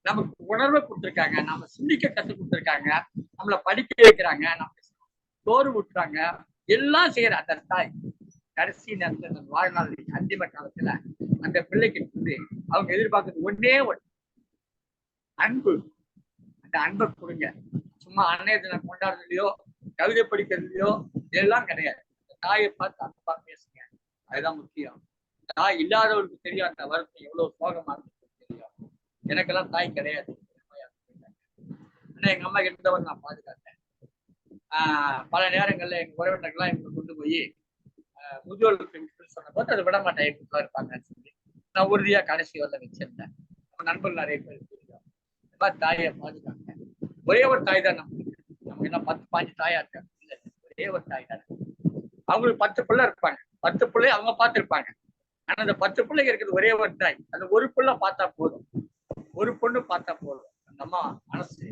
நமக்கு உணர்வை கொடுத்துருக்காங்க, நம்ம சிந்திக்க கற்றுக் கொடுத்துருக்காங்க, நம்மளை படிக்க வைக்கிறாங்க, நமக்கு சோறு விட்டுறாங்க, எல்லாம் செய்யற அந்த தாய் கடைசி நேரத்துல வாழ்நாள் அந்திம காலத்துல அந்த பிள்ளைக்கு வந்து அவங்க எதிர்பார்க்கறது ஒன்னே ஒன்று, அன்பு. அந்த அன்பை கொடுங்க. சும்மா அன்னைய தினம் கொண்டாடுறதுலையோ கவிதை படிக்கிறதுலையோ இதெல்லாம் கிடையாது. தாயை பார்த்து அன்பா பேசுங்க, அதுதான் முக்கியம். தாய் இல்லாதவருக்கு தெரியும் அந்த வருத்தம் எவ்வளவு சோகமா இருக்கு தெரியும். எனக்கெல்லாம் தாய் கிடையாது. ஆனா எங்க அம்மா இருந்தவன் நான் பாதுகாத்தேன். பல நேரங்கள்ல எங்க உறவினர்கள்லாம் எங்களை கொண்டு போய் முதியோர்களுக்கு சொன்ன போது அதை விட மாட்டேன், எங்க இருப்பாங்கன்னு சொல்லி நான் உறுதியா கடைசி வரல வச்சிருந்தேன். நம்ம நண்பர்கள் நிறைய பேர் தெரியும். இந்த மாதிரி தாயை பாதுகாத்தேன். ஒரே ஒரு தாய் தான் நம்ம என்ன 10-15 தாயா இருக்காங்க. இல்லை, ஒரே ஒரு தாய் தானே. அவங்களுக்கு 10 பிள்ளை இருப்பாங்க, 10 பிள்ளை அவங்க பார்த்துருப்பாங்க. ஆனா அந்த 10 பிள்ளைங்க இருக்குது ஒரே ஒரு தாய். அந்த ஒரு பிள்ளை பார்த்தா போதும், ஒரு பொண்ணு பார்த்தா போதும், அந்த அம்மா மனசு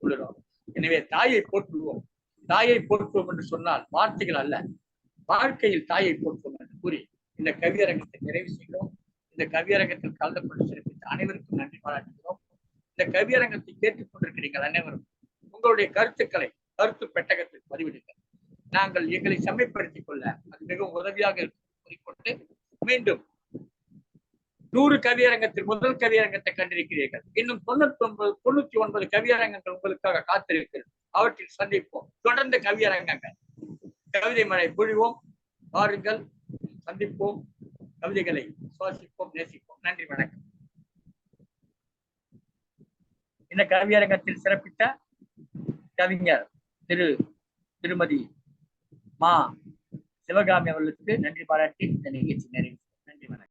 குளிரும். எனவே தாயை போற்றுவோம். தாயை போற்றுவோம் என்று சொன்னால் வார்த்தைகள் அல்ல, வாழ்க்கையில் தாயை போற்றுவோம் என்று கூறி இந்த கவியரங்கத்தை நிறைவு செய்கிறோம். இந்த கவியரங்கத்தில் கலந்து கொண்டு சிறப்பித்த அனைவருக்கும் நன்றி பாராட்டுகிறோம். இந்த கவியரங்கத்தை கேட்டுக் கொண்டிருக்கிறீர்கள் அனைவரும் உங்களுடைய கருத்துக்களை கருத்து பெட்டகத்தில் பதிவிடுங்கள். நாங்கள் எங்களை செம்மைப்படுத்திக் கொள்ள அது மிகவும் உதவியாக இருக்கும் கூறிக்கொண்டு மீண்டும் 100 கவியரங்கத்தில் முதல் கவியரங்கத்தை கண்டிருக்கிறீர்கள். இன்னும் 99 கவியரங்கங்கள் உங்களுக்காக காத்திருக்கிறது. அவற்றில் சந்திப்போம். தொடர்ந்து கவியரங்கங்கள், கவிதை மழை பொழிவோம். வாருங்கள், சந்திப்போம், கவிதைகளை சுவாசிப்போம், நேசிப்போம். நன்றி, வணக்கம். இந்த கவியரங்கத்தில் சிறப்பித்த கவிஞர் திருமதி மா சிவகாமி அவர்களுக்கு நன்றி பாராட்டி இந்த நிகழ்ச்சி நிறைவு.